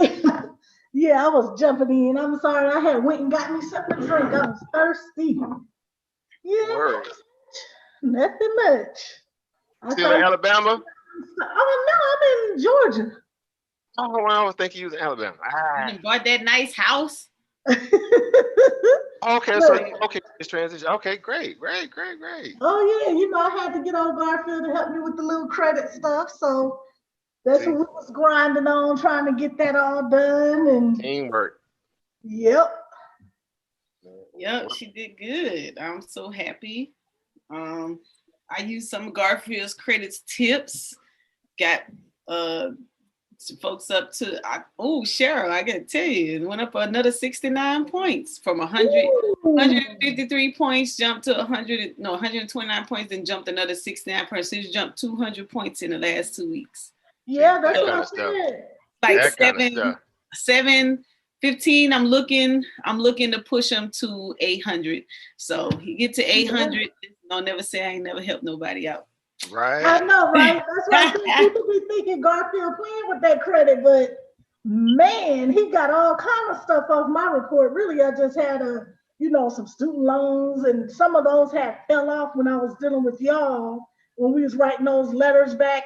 Yeah, I was jumping in. I'm sorry. I had went and got me something to drink. I was thirsty. Yeah, nothing much. Still in Alabama? Oh no, I'm in Georgia. Oh, well, I was thinking you was in Alabama. You bought that nice house. Okay, so it's transition. Okay, great. Oh yeah, I had to get old Garfield to help me with the little credit stuff. So that's what we was grinding on, trying to get that all done. And teamwork. Yep, she did good. I'm so happy. I used some of Garfield's credits tips. Got folks up to Cheryl, I gotta tell you, it went up another 69 points from 153 points, jumped to 129 points, then jumped another 69 points. So you jumped 200 points in the last 2 weeks. Yeah, that's what I said. Like 715. I'm looking to push him to 800. So he get to 800. I'll never say I ain't never helped nobody out. Right. I know, right? That's why people be thinking Garfield playing with that credit, but man, he got all kind of stuff off my report. Really, I just had some student loans, and some of those had fell off when I was dealing with y'all. when we was writing those letters back.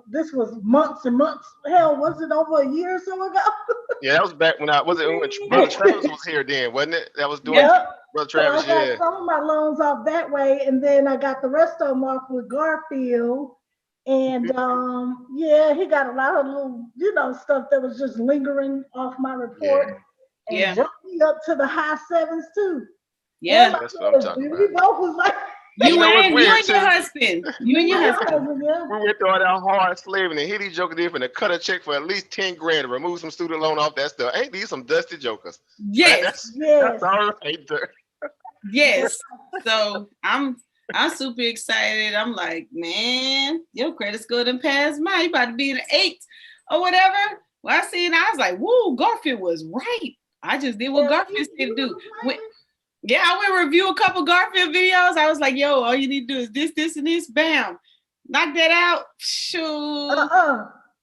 This was months and months. Hell, was it over a year or so ago? Yeah, that was back when when Brother Travis was here then, wasn't it? That was doing Yep. Brother So I Travis, got yeah. some of my loans off that way, and then I got the rest of them off with Garfield. And yeah, he got a lot of little, stuff that was just lingering off my report, and Yeah. jumped me up to the high sevens too. Yeah. That's what I'm talking We about. both was like, You know what's and weird your too? husband. You and your husband. yeah. We went through all that hard slaving and hit these jokers in to cut a check for at least 10 grand to remove some student loan off that stuff. Ain't these some dusty jokers? Yes. That's all right there. Yes. So I'm super excited. I'm like, man, your credit score done passed mine. You about to be an 8 or whatever. Well, I seen, I was like, woo, Garfield was right. I just did what Garfield said to do. Yeah, I went review a couple Garfield videos. I was like, yo, all you need to do is this, and this. Bam. Knock that out. Shoot.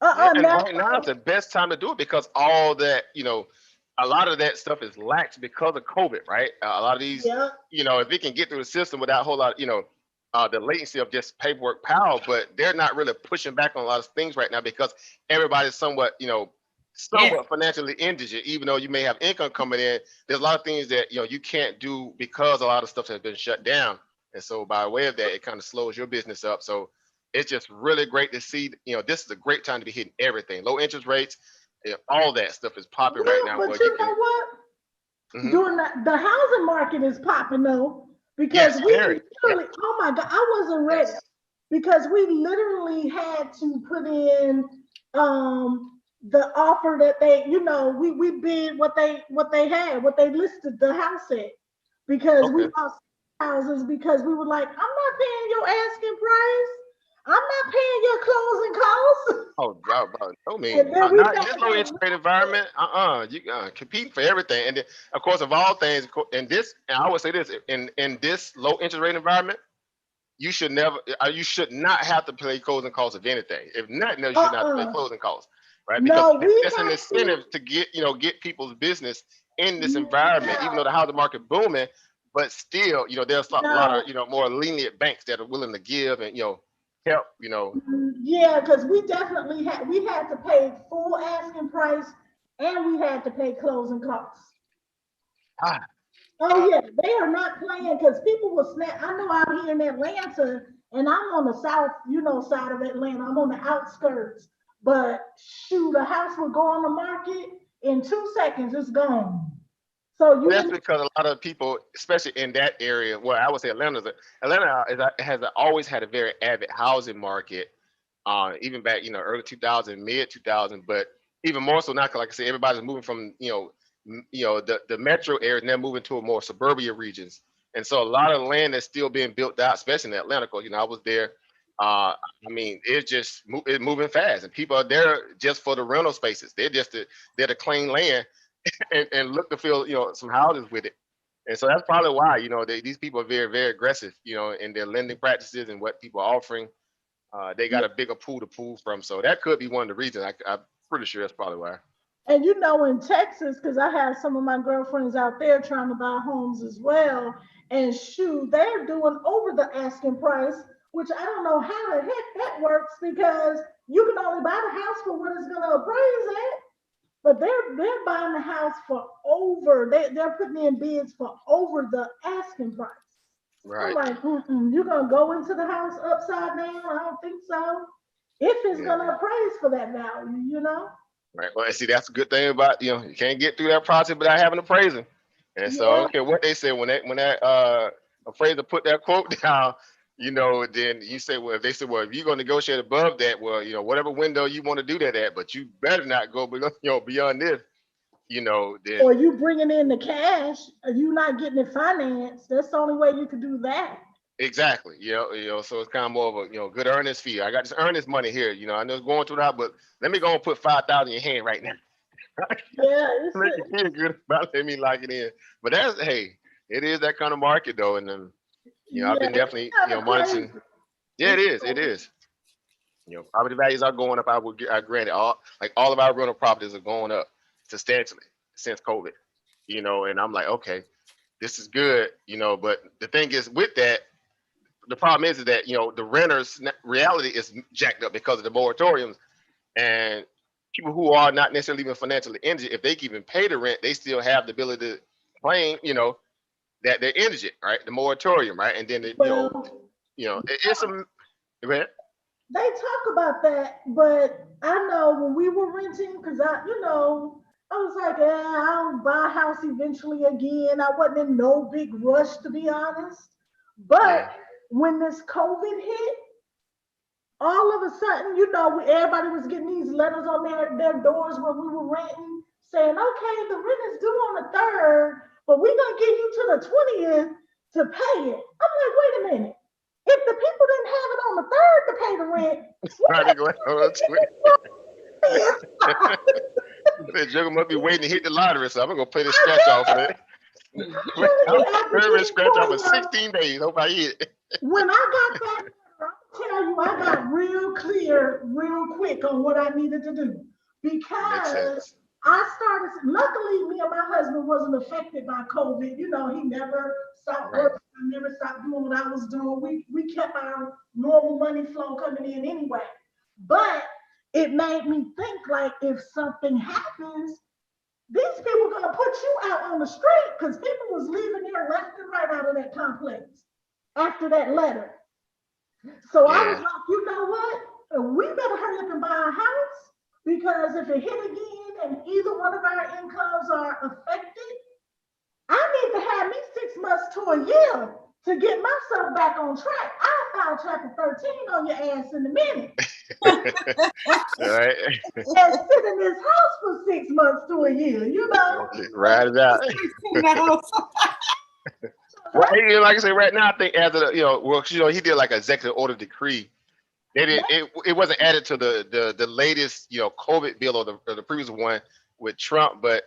And right now it's the best time to do it because all that, a lot of that stuff is lax because of COVID, right? A lot of these, if it can get through the system without a whole lot, the latency of just paperwork power, but they're not really pushing back on a lot of things right now because everybody's somewhat financially indigent, even though you may have income coming in. There's a lot of things that, you can't do because a lot of stuff has been shut down. And so by way of that, it kind of slows your business up. So it's just really great to see, this is a great time to be hitting everything. Low interest rates, all that stuff is popping right now. But you know what? Mm-hmm. During the housing market is popping though, because oh my God, I wasn't ready because we literally had to put in the offer that they, we bid what they listed the house at, because we lost houses because we were like, I'm not paying your asking price. I'm not paying your closing costs. Oh, bro, no mean, not in this low interest rate environment. You compete for everything, and then, of course, of all things, and I would say this, in this low interest rate environment, you should not have to pay closing costs of anything. If nothing else, you should not pay closing costs, right? Because it's an incentive to get people's business in this environment, even though the housing market booming, but still, there's a lot of more lenient banks that are willing to give and help. Yeah, because we definitely had to pay full asking price, and we had to pay closing costs. Oh yeah, they are not playing, because people will snap. I know out here in Atlanta, and I'm on the south, side of Atlanta. I'm on the outskirts, but shoot, a house will go on the market in 2 seconds, it's gone. So that's because a lot of people, especially in that area, well, I would say Atlanta has always had a very avid housing market, even back, early 2000, mid 2000, but even more so now, because like I said, everybody's moving from, the metro area, and they're moving to a more suburbia regions. And so a lot of land that's still being built out, especially in Atlanta, because, I was there. It's moving fast, and people are there just for the rental spaces. They're there to claim land and look to fill, some houses with it. And so that's probably why, these people are very, very aggressive, in their lending practices and what people are offering. They got a bigger pool to pull from. So that could be one of the reasons. I'm pretty sure that's probably why. And in Texas, because I have some of my girlfriends out there trying to buy homes as well. And shoot, they're doing over the asking price, which I don't know how the heck that works, because you can only buy the house for what it's going to appraise at. But they're buying the house for over. They're putting in bids for over the asking price. Right. I'm like, you're gonna go into the house upside down? I don't think so. If it's gonna appraise for that value, Right. Well, see, that's a good thing about you can't get through that process without having appraising. And so I don't care what they say when that appraiser put that quote down. Then you say, well, if they say, well, if you're going to negotiate above that, well, whatever window you want to do that at, but you better not go beyond this, then. Or you bringing in the cash, or you not getting it financed. That's the only way you can do that. Exactly. So it's kind of more of a, good earnest fee. I got this earnest money here. I know it's going through that, but let me go and put $5,000 in your hand right now. Yeah. Make you feel good about letting me lock it in. But it is that kind of market though. And then, I've been definitely, monitoring. Yeah, it is. It is. Property values are going up. I grant it. All of our rental properties are going up substantially since COVID. And I'm like, okay, this is good. But the thing is, with that, the problem is that, you know, the renters' reality is jacked up because of the moratoriums, and people who are not necessarily even financially indigent, if they can even pay the rent, they still have the ability to claim, you know, that they're indigent, right? The moratorium, right? And then, it's a, right? They talk about that, but I know when we were renting, because I was like, I'll buy a house eventually again. I wasn't in no big rush, to be honest. But when this COVID hit, all of a sudden, everybody was getting these letters on their doors when we were renting, saying, okay, the rent is due on the 3rd, but we're going to give you to the 20th to pay it. I'm like, wait a minute. If the people didn't have it on the 3rd to pay the rent, Why they go on the Jugger must be waiting to hit the lottery, so I'm gonna play the scratch off of it. I'm scratch off for 16 days. Hope I hit it. When I got that, I'll tell you, I got real clear, real quick on what I needed to do, because I started. Luckily, me and my husband wasn't affected by COVID. He never stopped working. I never stopped doing what I was doing. We kept our normal money flow coming in anyway. But it made me think, like, if something happens, these people are gonna put you out on the street, because people was leaving here left and right out of that complex after that letter. So I was like, you know what? We better hurry up and buy a house, because if it hit again and either one of our incomes are affected, I need to have me 6 months to a year to get myself back on track. I'll file chapter 13 on your ass in a minute. All right. And sit in this house for 6 months to a year, Ride it out. Well, like I say, right now, I think as of he did like an executive order decree. It wasn't added to the latest COVID bill or the previous one with Trump, but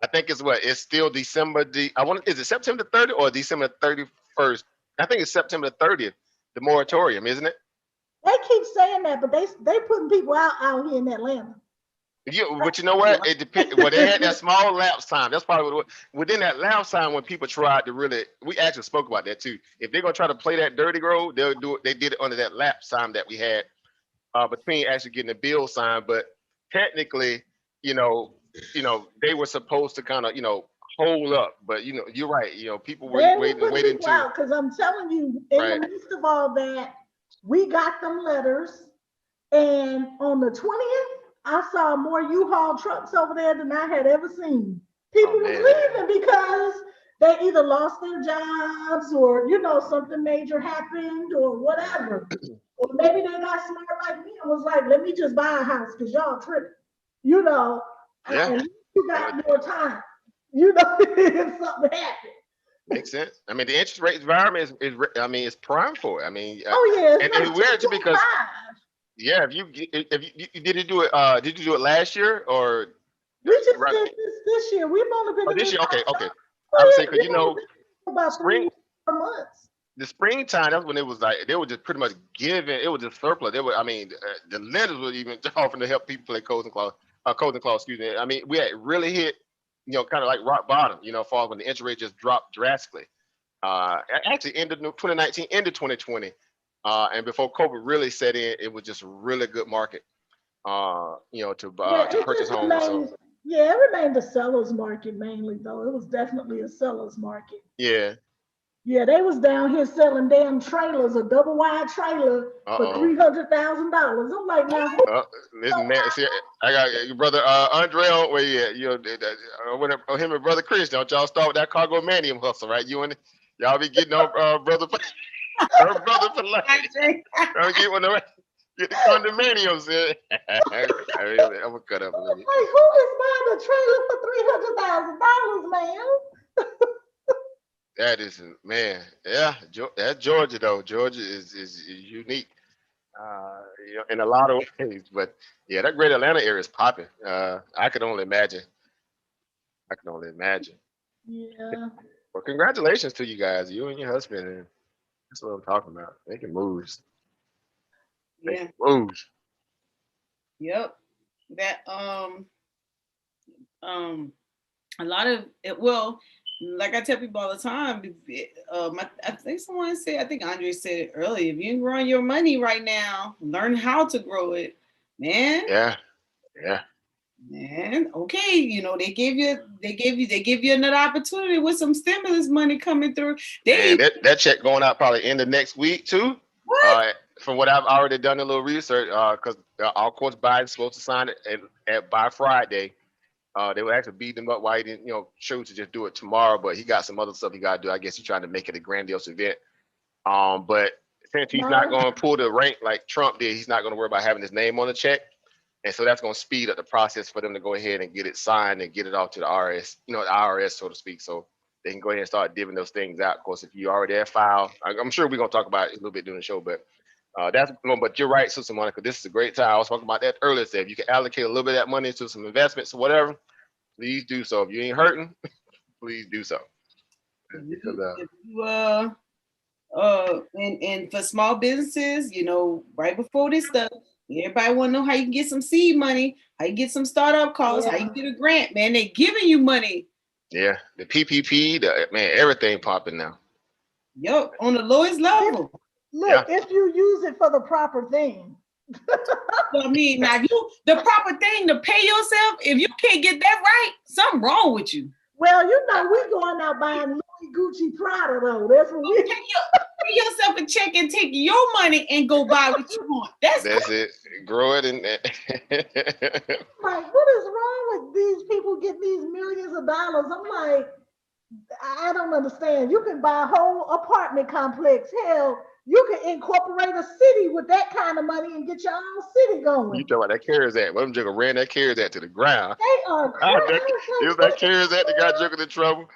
I think it's still December. Is it September 30th or December 31st? I think it's September 30th. The moratorium, isn't it? They keep saying that, but they putting people out here in Atlanta. But you know what? It depends. Well, they had that small lapse time. That's probably what within that lapse time when people tried to really. We actually spoke about that too. If they're gonna try to play that dirty road, they'll do it. They did it under that lapse time that we had between actually getting the bill signed. But technically, they were supposed to kind of hold up. But you're right. People were waiting to. Because I'm telling you, in the midst of all that, we got them letters, and on the 20th. I saw more U-Haul trucks over there than I had ever seen. People was leaving because they either lost their jobs or, something major happened or whatever. Or maybe they got smart like me and was like, let me just buy a house because y'all tripping. And you got more time. If something happened. Makes sense. I mean, the interest rate environment is prime for it. I mean, it's weird too because. Yeah, did you do it? Did you do it last year or? We just did this year. We've only been this year. Okay. I was saying because about spring 3 months. The springtime, that's when it was like they were just pretty much giving. It was just surplus. The lenders were even offering to help people play codes and claws. Excuse me. I mean, we had really hit, kind of like rock bottom. Fall when the interest rate just dropped drastically. Actually, ended 2019, into 2020. And before COVID really set in, it was just a really good market, to purchase homes. It remained a seller's market mainly, though. It was definitely a seller's market. Yeah. Yeah, they was down here selling damn trailers, a double wide trailer for $300,000. I'm like, now. Listen, man, see, I got your brother Andre on where you at? Him and brother Chris. Don't y'all start with that cargo manium hustle, right? Y'all be getting on brother. Her brother for life. Get the condominiums in. I'm gonna cut up a little bit. Like, who is buying a trailer for $300,000, man? That is, man. Yeah, that's Georgia though. Georgia is unique, in a lot of ways. But yeah, that Greater Atlanta area is popping. I can only imagine. Yeah. Well, congratulations to you guys, you and your husband. And that's what I'm talking about. Making moves. Yeah. Moves. Yep. That a lot of it. Well, like I tell people all the time, I think someone said, I think Andre said it earlier, if you ain't growing your money right now, learn how to grow it, man. Yeah, yeah. Man, okay, you know, they give you another opportunity with some stimulus money coming through. And that check going out probably end of next week too. What? From what I've already done a little research, because our course Biden's supposed to sign it at by Friday. They would actually beat him up why he didn't, choose to just do it tomorrow, but he got some other stuff he got to do. I guess he's trying to make it a grandiose event. But since he's not going to pull the rank like Trump did, he's not going to worry about having his name on the check. And so that's going to speed up the process for them to go ahead and get it signed and get it off to the IRS, the IRS, so to speak. So they can go ahead and start divvying those things out. Of course, if you already have filed, I'm sure we're going to talk about it a little bit during the show, but but you're right, Sister Monica. This is a great time. I was talking about that earlier. So if you can allocate a little bit of that money to some investments or whatever, please do so. If you ain't hurting, please do so. Because, and for small businesses, right before this stuff, everybody want to know how you can get some seed money, how you get some startup costs, how you get a grant. Man, they giving you money. Yeah, the PPP, everything popping now. Yup, on the lowest level. Look, if you use it for the proper thing. I mean, now the proper thing to pay yourself, if you can't get that right, something wrong with you. Well, we going out buying Louis Gucci Prada though. That's what we pay yourself a check and take your money and go buy what you want. That's it. Grow it and like, what is wrong with these people getting these millions of dollars? I'm like, I don't understand. You can buy a whole apartment complex. Hell, you can incorporate a city with that kind of money and get your own city going. You talking about that CARES Act? Them jugger ran that CARES Act to the ground. They are crazy. It was that CARES Act that got juggered in trouble.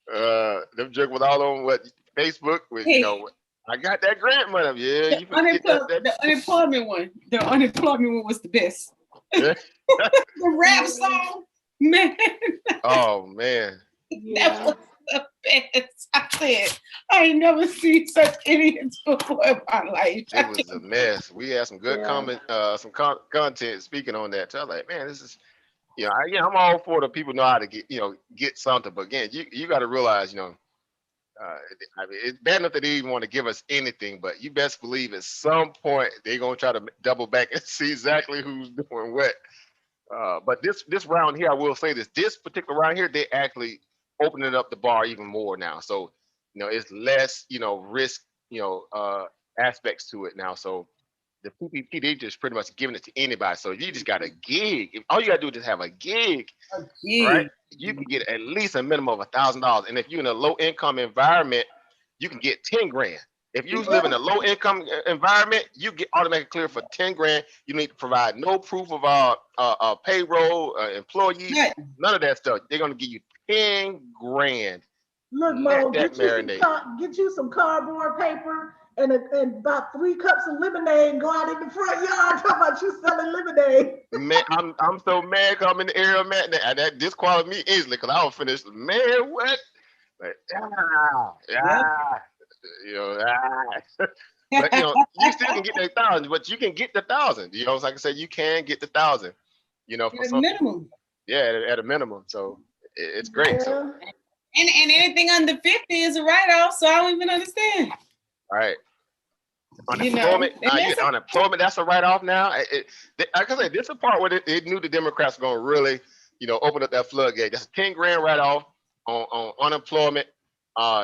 Them jugger was all on Facebook with I got that grant money. Yeah, the unemployment one. The unemployment one was the best. Yeah. The rap song, man. Oh man. That was the best. I said, I ain't never seen such idiots before in my life. It was a mess. We had some good content speaking on that. So I was like, man, this is, I'm all for the people know how to get something. But again, you got to realize, it's bad enough that they even want to give us anything, but you best believe at some point they're gonna try to double back and see exactly who's doing what. But this round here, I will say this particular round here, they actually opening up the bar even more now. So, it's less, risk, aspects to it now. So the PPP, they just pretty much giving it to anybody. So you just got a gig. All you gotta do is just have a gig. Right? You can get at least a minimum of $1,000. And if you're in a low income environment, you can get 10 grand. If you live in a low income environment, you get automatically cleared for 10 grand. You need to provide no proof of payroll, employees, none of that stuff. They're gonna give you 10 grand. Look, Mo, get you some cardboard paper and about 3 cups of lemonade and go out in the front yard talking about you selling lemonade. Man, I'm so mad because I'm in the area, man. That disqualifies me easily because I don't finish. Man, what? Like, but you still can get that 1,000, but you can get the 1,000. Like I said, you can get the 1,000. For at a minimum. Yeah, at a minimum. So it's great. Yeah. So and anything under 50 is a write-off. So I don't even understand. All right. Unemployment, unemployment, that's a write-off now. Like I said, this is the part where they knew the Democrats were going to really, open up that floodgate. That's a 10 grand write-off on unemployment.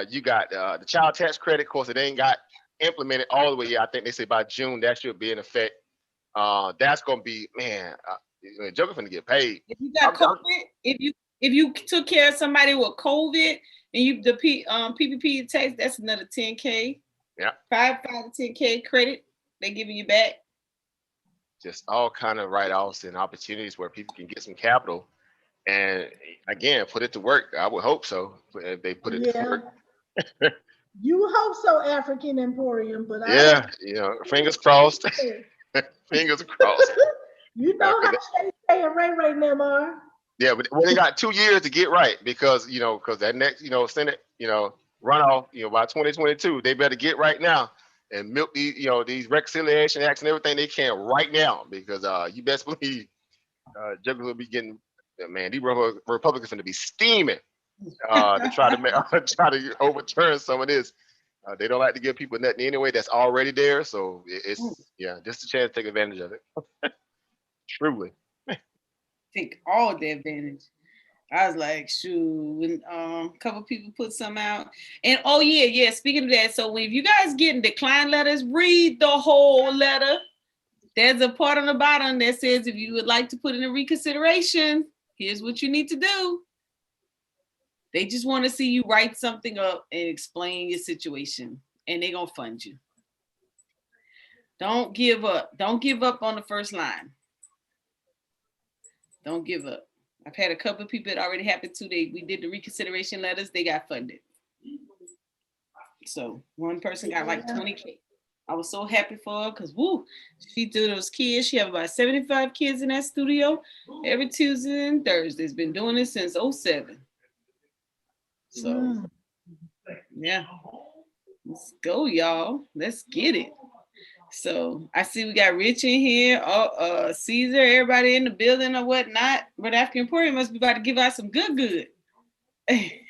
You got the child tax credit. Of course, it ain't got implemented all the way yet. I think they say by June that should be in effect. That's going to be, man, Joker's going to get paid. If you got COVID, if you took care of somebody with COVID and the PPP tax, that's another 10K. Yeah. 5 to 10K credit they're giving you back. Just all kind of write-offs and opportunities where people can get some capital and again put it to work. I would hope so. If they put it to work. You hope so, African Emporium, but fingers crossed. Fingers crossed. You know how Shay and Ray them are. Yeah, but they got 2 years to get right because that next Senate runoff by 2022 they better get right now and milk these reconciliation acts and everything they can right now because you best believe Juggler will be getting these Republicans going to be steaming to try to make, try to overturn some of this. They don't like to give people nothing anyway that's already there. So it's just a chance to take advantage of it. Truly. Take all the advantage. I was like, shoot, when a couple people put some out. And oh yeah, speaking of that, so if you guys getting decline letters, read the whole letter. There's a part on the bottom that says if you would like to put in a reconsideration, here's what you need to do. They just want to see you write something up and explain your situation, and they're gonna fund you. Don't give up. Don't give up on the first line. Don't give up. I've had a couple of people that already happened to. We did the reconsideration letters. They got funded. So one person got like 20K. I was so happy for her because she do those kids. She have about 75 kids in that studio every Tuesday and Thursday. It's been doing this since 2007. So yeah, let's go, y'all. Let's get it. So I see we got Rich in here, Caesar, everybody in the building or whatnot. But African Emporium must be about to give out some good. Everybody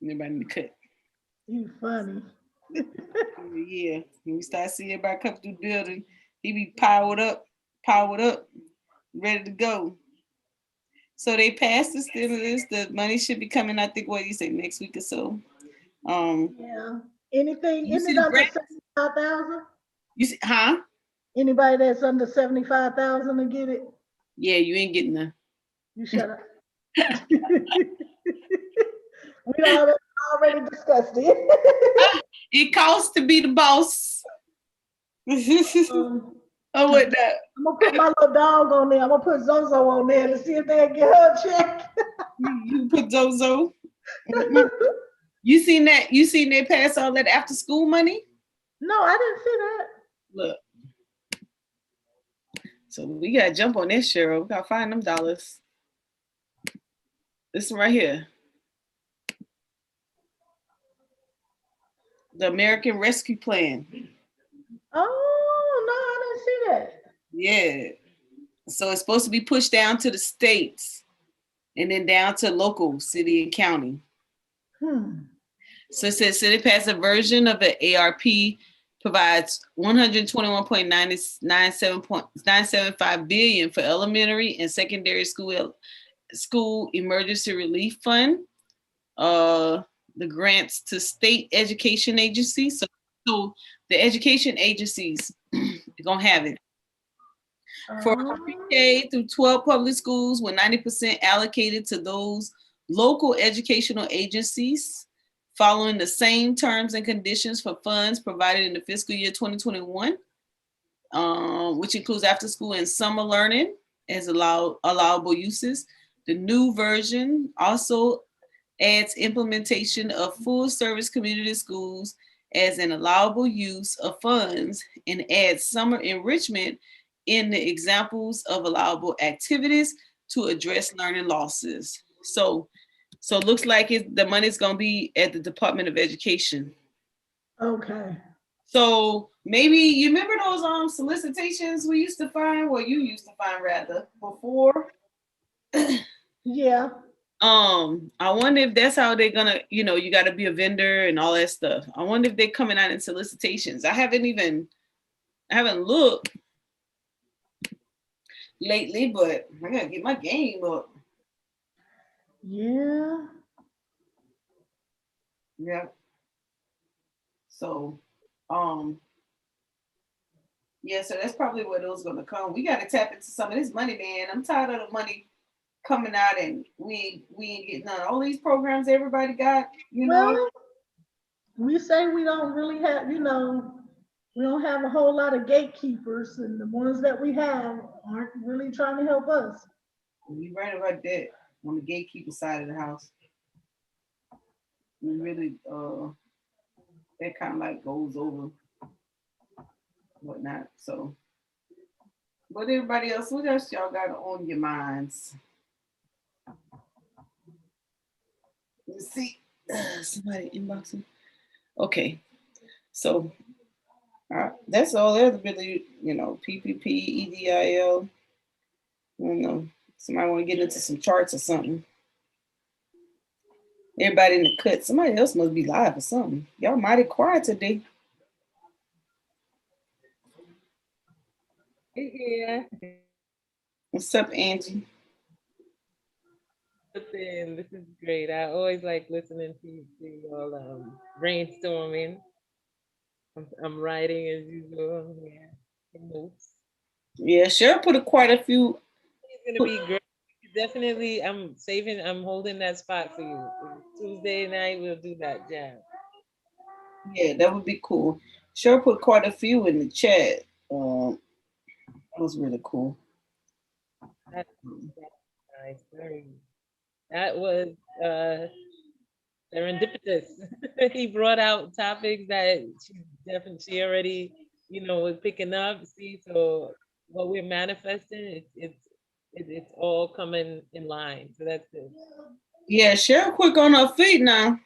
in the cut. You funny. Yeah, when we start seeing everybody come through the building, he be powered up, ready to go. So they passed the stimulus. The money should be coming, I think, what you say, next week or so. Yeah. Anything, You isn't see it the under grant? 75,000? You see, huh? Anybody that's under 75,000 to get it? Yeah, you ain't getting none. You shut up. We already discussed it. It costs to be the boss. Oh, what that? I'm gonna put my little dog on there. I'm gonna put Zozo on there to see if they'll get her a check. You put Zozo. You seen that? You seen they pass all that after school money? No, I didn't see that. Look. So we gotta jump on this, Cheryl. We gotta find them dollars. This one right here. The American Rescue Plan. Oh, no, I didn't see that. Yeah. So it's supposed to be pushed down to the states and then down to local city and county. So it says city passed a version of the ARP provides $121.975 billion for elementary and secondary school emergency relief fund. The grants to state education agencies. So the education agencies are gonna have it. For pre-K through 12 public schools, with 90% allocated to those local educational agencies, following the same terms and conditions for funds provided in the fiscal year 2021, which includes after school and summer learning as allowable uses. The new version also adds implementation of full service community schools as an allowable use of funds and adds summer enrichment in the examples of allowable activities to address learning losses. So it looks like the money's gonna be at the Department of Education. Okay. So maybe you remember those solicitations we used to find, well, you used to find rather before. Yeah. I wonder if that's how they're gonna, you gotta be a vendor and all that stuff. I wonder if they're coming out in solicitations. I haven't looked lately, but I gotta get my game up. Yeah. Yeah. So, yeah, so that's probably where those gonna come. We gotta tap into some of this money, man. I'm tired of the money coming out and we ain't getting none. All these programs everybody got, Well, we say we don't really have, we don't have a whole lot of gatekeepers, and the ones that we have aren't really trying to help us. You right about that on the gatekeeper side of the house. We really that kind of like goes over whatnot. So, but everybody else, what else y'all got on your minds? Let's see. Somebody inboxing. Okay, so that's all. There's really, PPP, EDIL. I don't know. Somebody want to get into some charts or something. Everybody in the cut. Somebody else must be live or something. Y'all mighty quiet today. Yeah. What's up, Angie? This is great. I always like listening to you all brainstorming. I'm writing as usual. Yeah. Notes. Yeah, sure. Put quite a few. It's gonna be great. Definitely, I'm holding that spot for you. Tuesday night, we'll do that jam. Yeah, that would be cool. Sure put quite a few in the chat. That was really cool. That's nice. That was serendipitous. He brought out topics that she already, was picking up. See, so what we're manifesting, it's all coming in line. So that's good. Yeah, Cheryl quick on her feet now.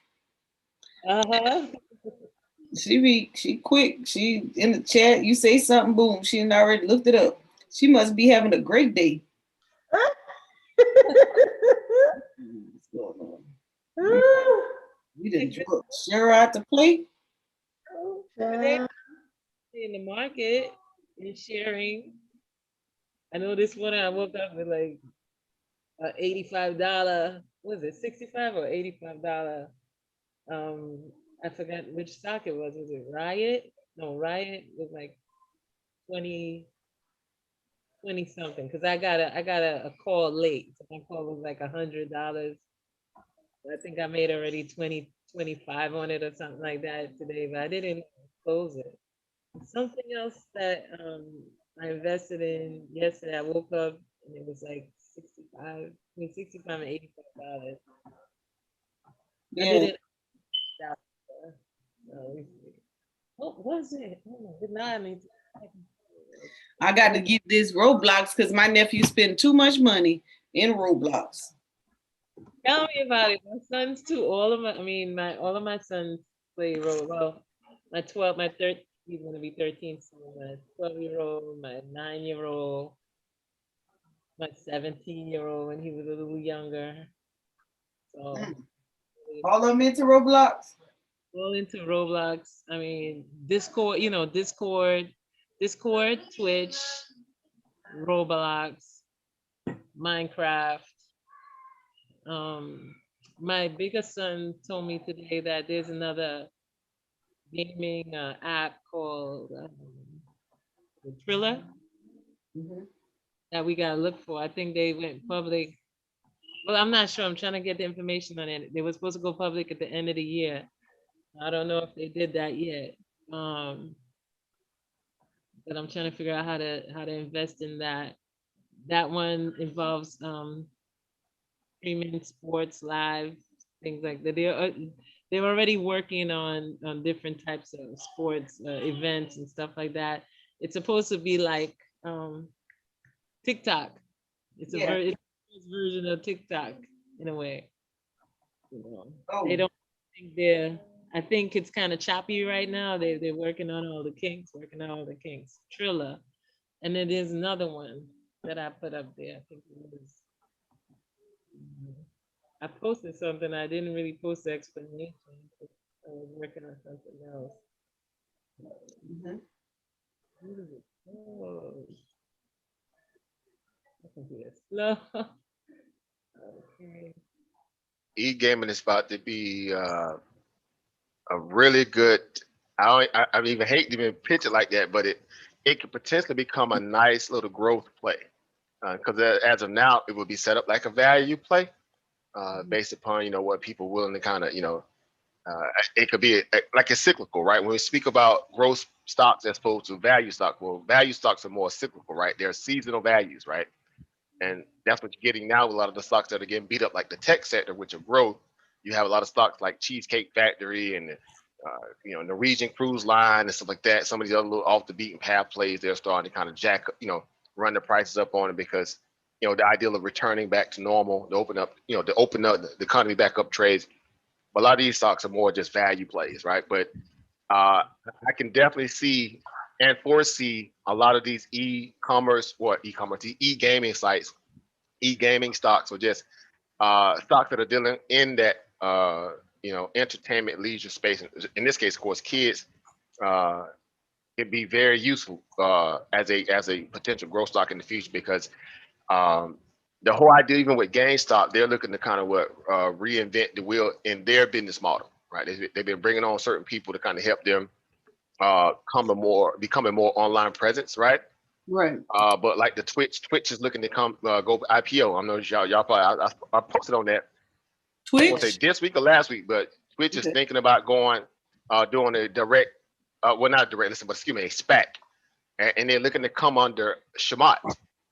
She quick. She in the chat. You say something, boom. She already looked it up. She must be having a great day. What's going on? We didn't drop Cheryl out to play. In the market and sharing. I know this morning I woke up with like $85. Was it 65 or $85? I forgot which stock it was. Was it Riot? No, Riot was like 20 something. Because I got a call late. So my call was like $100. I think I made already 25 on it or something like that today, but I didn't close it. Something else that I invested in yesterday, I woke up and it was like 65, between 65 and $85. Yeah. I didn't. What was it? Oh, I got to get this Roblox because my nephew spent too much money in Roblox. Tell me about it. My sons too. All of my sons play Roblox. Well, my 13, he's gonna be 13 soon. My 12-year-old, my 9-year-old, my 17-year-old when he was a little younger. So all of them into Roblox? All into Roblox. I mean, Discord, Discord, Twitch, Roblox, Minecraft. My biggest son told me today that there's another gaming app called Triller that we gotta look for. I think they went public. Well, I'm not sure. I'm trying to get the information on it. They were supposed to go public at the end of the year. I don't know if they did that yet. But I'm trying to figure out how to invest in that. That one involves streaming sports live, things like that. They're already working on different types of sports events and stuff like that. It's supposed to be like TikTok. It's a version of TikTok in a way. They don't think I think it's kind of choppy right now. They're working on all the kinks, Triller. And then there's another one that I put up there. I think it was I posted something. I didn't really post the explanation. I was working on something else. Oh. Slow. Okay. E-gaming is about to be a really good. I even hate to even pitch it like that, but it could potentially become a nice little growth play. Because as of now, it will be set up like a value play, based upon what people are willing to kind of it could be like it's cyclical, right? When we speak about growth stocks as opposed to value stock, well, value stocks are more cyclical, right? They're seasonal values, right? And that's what you're getting now with a lot of the stocks that are getting beat up, like the tech sector, which are growth. You have a lot of stocks like Cheesecake Factory and Norwegian Cruise Line and stuff like that. Some of these other little off the beaten path plays, they're starting to kind of jack up, run the prices up on it because the ideal of returning back to normal, to open up the economy back up trades. But a lot of these stocks are more just value plays, right? But I can definitely see and foresee a lot of these e-gaming sites e-gaming stocks or just stocks that are dealing in that entertainment leisure space. In this case, of course, kids can be very useful as a potential growth stock in the future because the whole idea, even with GameStop, they're looking to kind of reinvent the wheel in their business model, right? They've been bringing on certain people to kind of help them becoming more online presence, right? Right. But like the Twitch is looking to go IPO. I know y'all probably I posted on that. I won't say Twitch. this week or last week, but Twitch is thinking about doing a direct, well not direct, listen, but excuse me, a SPAC, and they're looking to come under Shamat,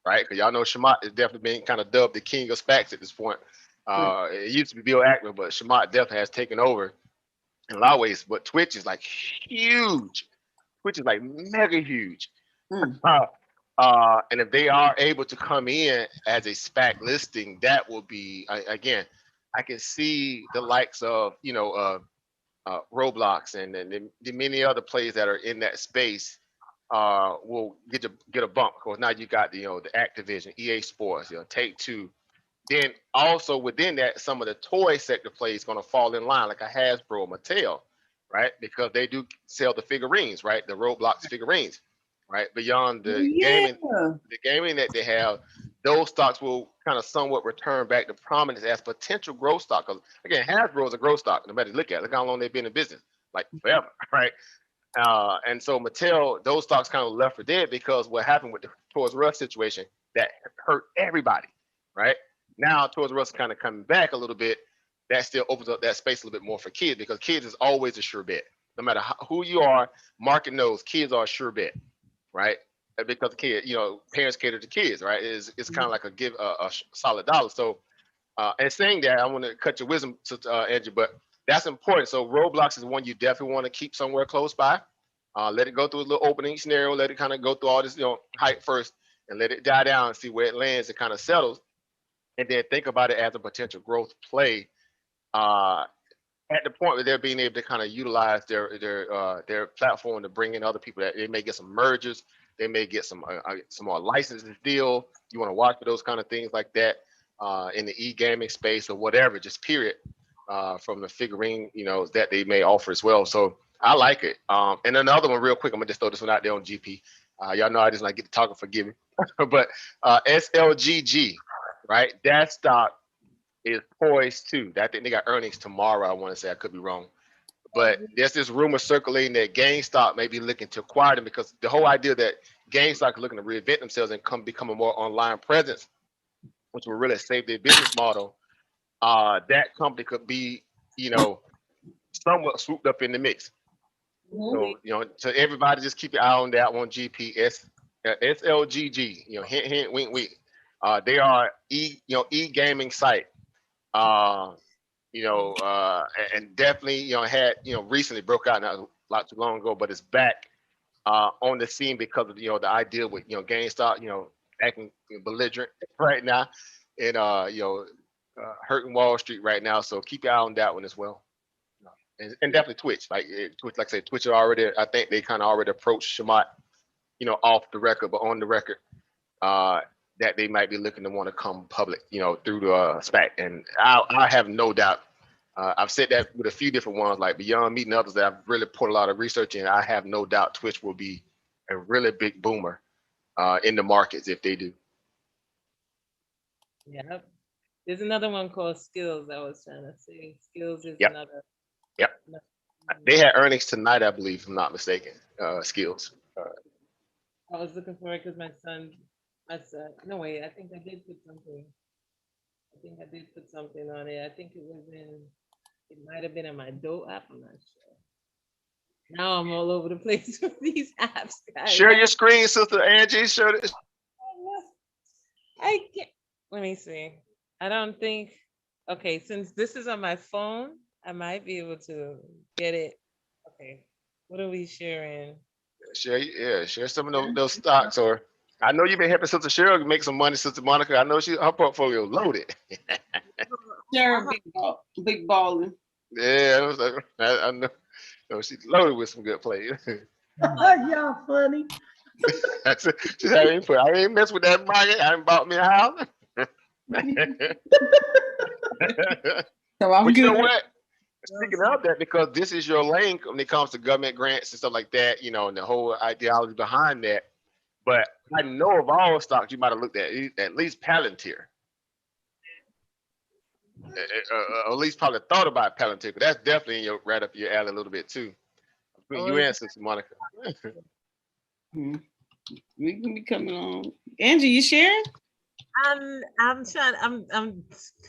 right? Because y'all know Shamat is definitely being kind of dubbed the king of SPACs at this point. It used to be Bill Ackman, but Shamat definitely has taken over in a lot of ways. But Twitch is like huge. Twitch is like mega huge. And if they are able to come in as a SPAC listing, that will be again. I can see the likes of Roblox and the many other players that are in that space will get a bump. Of course, now you got the Activision, EA Sports, Take Two. Then also within that, some of the toy sector plays going to fall in line, like a Hasbro, Mattel, right? Because they do sell the figurines, right? The Roblox figurines, right? Beyond the gaming that they have, those stocks will kind of somewhat return back to prominence as potential growth stock. Because again, Hasbro is a growth stock. No matter look at, look how long they've been in business, like forever, right? And so Mattel, those stocks kind of left for dead because what happened with the Toys R Us situation that hurt everybody, right? Now Toys R Us is kind of coming back a little bit. That still opens up that space a little bit more for kids because kids is always a sure bet. No matter who you are, market knows kids are a sure bet, right? Because parents cater to kids, right? It's kind of like a solid dollar. So, and saying that, I want to cut your wisdom, Angie, but that's important. So Roblox is one you definitely want to keep somewhere close by. Let it go through a little opening scenario. Let it kind of go through all this, hype first, and let it die down and see where it lands and kind of settles, and then think about it as a potential growth play. At the point where they're being able to kind of utilize their platform to bring in other people, that they may get some mergers, they may get some more licenses deal. You want to watch for those kind of things like that in the e-gaming space or whatever, just period, from the figurine, that they may offer as well. So I like it. And another one real quick, I'm gonna just throw this one out there on GP. Y'all know I just like get to talking, forgive me. But SLGG, right? That stock is poised too. I think they got earnings tomorrow. I want to say, I could be wrong, but there's this rumor circulating that GameStop may be looking to acquire them because the whole idea that GameStop is looking to reinvent themselves and become a more online presence, which will really save their business model. That company could be, somewhat swooped up in the mix. So, so everybody just keep your eye on that one. GPS, SLGG. Hint, hint, wink, wink. They are e-gaming site. And definitely, had, recently broke out not too long ago, but it's back on the scene because of, the idea with, GameStop, acting belligerent right now and, hurting Wall Street right now. So keep your eye on that one as well. And definitely Twitch, like I said, Twitch already, I think they kind of already approached Shamat, off the record, but on the record, that they might be looking to want to come public, through the SPAC. And I have no doubt. I've said that with a few different ones, like Beyond Meat and others that I've really put a lot of research in. I have no doubt Twitch will be a really big boomer in the markets if they do. Yeah. There's another one called Skills I was trying to say. Skills is another. Yep. They had earnings tonight, I believe, if I'm not mistaken. Skills. I was looking for it because my son, no wait, I think I did put something. On it. I think it might have been in my Doe app. I'm not sure. Now I'm all over the place with these apps, guys. Share your screen, Sister Angie. Share it. I can't. Let me see. I don't think. Okay, since this is on my phone, I might be able to get it. Okay, what are we sharing? Share some of those stocks. Or I know you've been helping Sister Cheryl make some money, Sister Monica. I know her portfolio loaded. Cheryl, big balling. Yeah, I know. No, she's loaded with some good plays. Y'all funny. I ain't mess with that market. I ain't bought me a house. So I'm But you know good. what? Speaking of that, because this is your lane when it comes to government grants and stuff like that, you know, and the whole ideology behind that. But I know of all stocks you might have looked at least Palantir. Or at least probably thought about Palantir, but that's definitely in your, right up your alley a little bit too. Between you and Sister Monica. We can be coming on. Angie, you sharing? I'm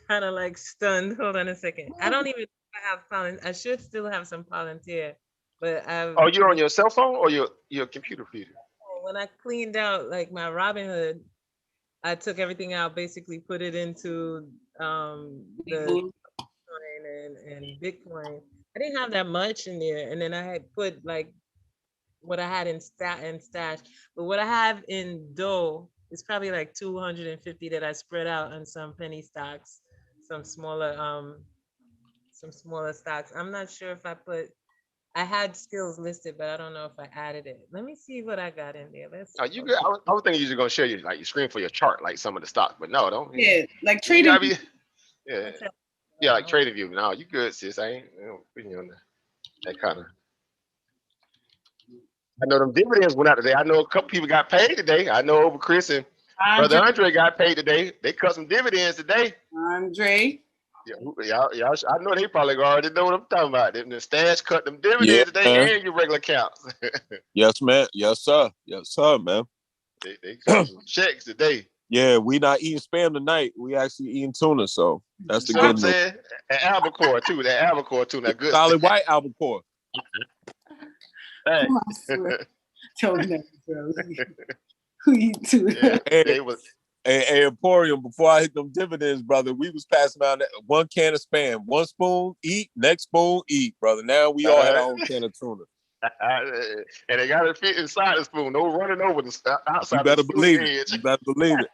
kind of like stunned. Hold on a second. I don't even have Palantir. I should still have some Palantir, but Oh, you're on your cell phone or your computer computer? When I cleaned out like my Robinhood, I took everything out, basically put it into the Bitcoin and Bitcoin. I didn't have that much in there, and then I had put like what I had in stash. But what I have in Doe is probably like 250 that I spread out on some penny stocks, some smaller stocks. I'm not sure if I had skills listed, but I don't know if I added it. Let me see what I got in there. Oh, you good? I was thinking you were gonna share your screen for your chart, like some of the stocks, but no, don't. Yeah, like trading. Yeah, like trading view. No, you good, sis. I ain't putting you on that kind of. I know them dividends went out today. I know a couple people got paid today. I know over Chris and Brother Andre got paid today. They cut some dividends today. Andre. Y'all, I know they probably already know what I'm talking about. The stash cut them dividends today and your regular accounts. Yes, man. Yes, sir. Yes, sir, man. They cut some checks today. Yeah, we not eating spam tonight. We actually eating tuna, so that's the good news. I'm news. saying an albacore too. That albacore too. That good. Solid white albacore. Hey. Who eat tuna? Hey, Emporium, before I hit them dividends, brother, we was passing out one can of spam. One spoon, eat. Next spoon, eat, brother. Now we all had our own can of tuna. And they got to fit inside the spoon. No running over the outside. You better the believe edge. it. You better believe it.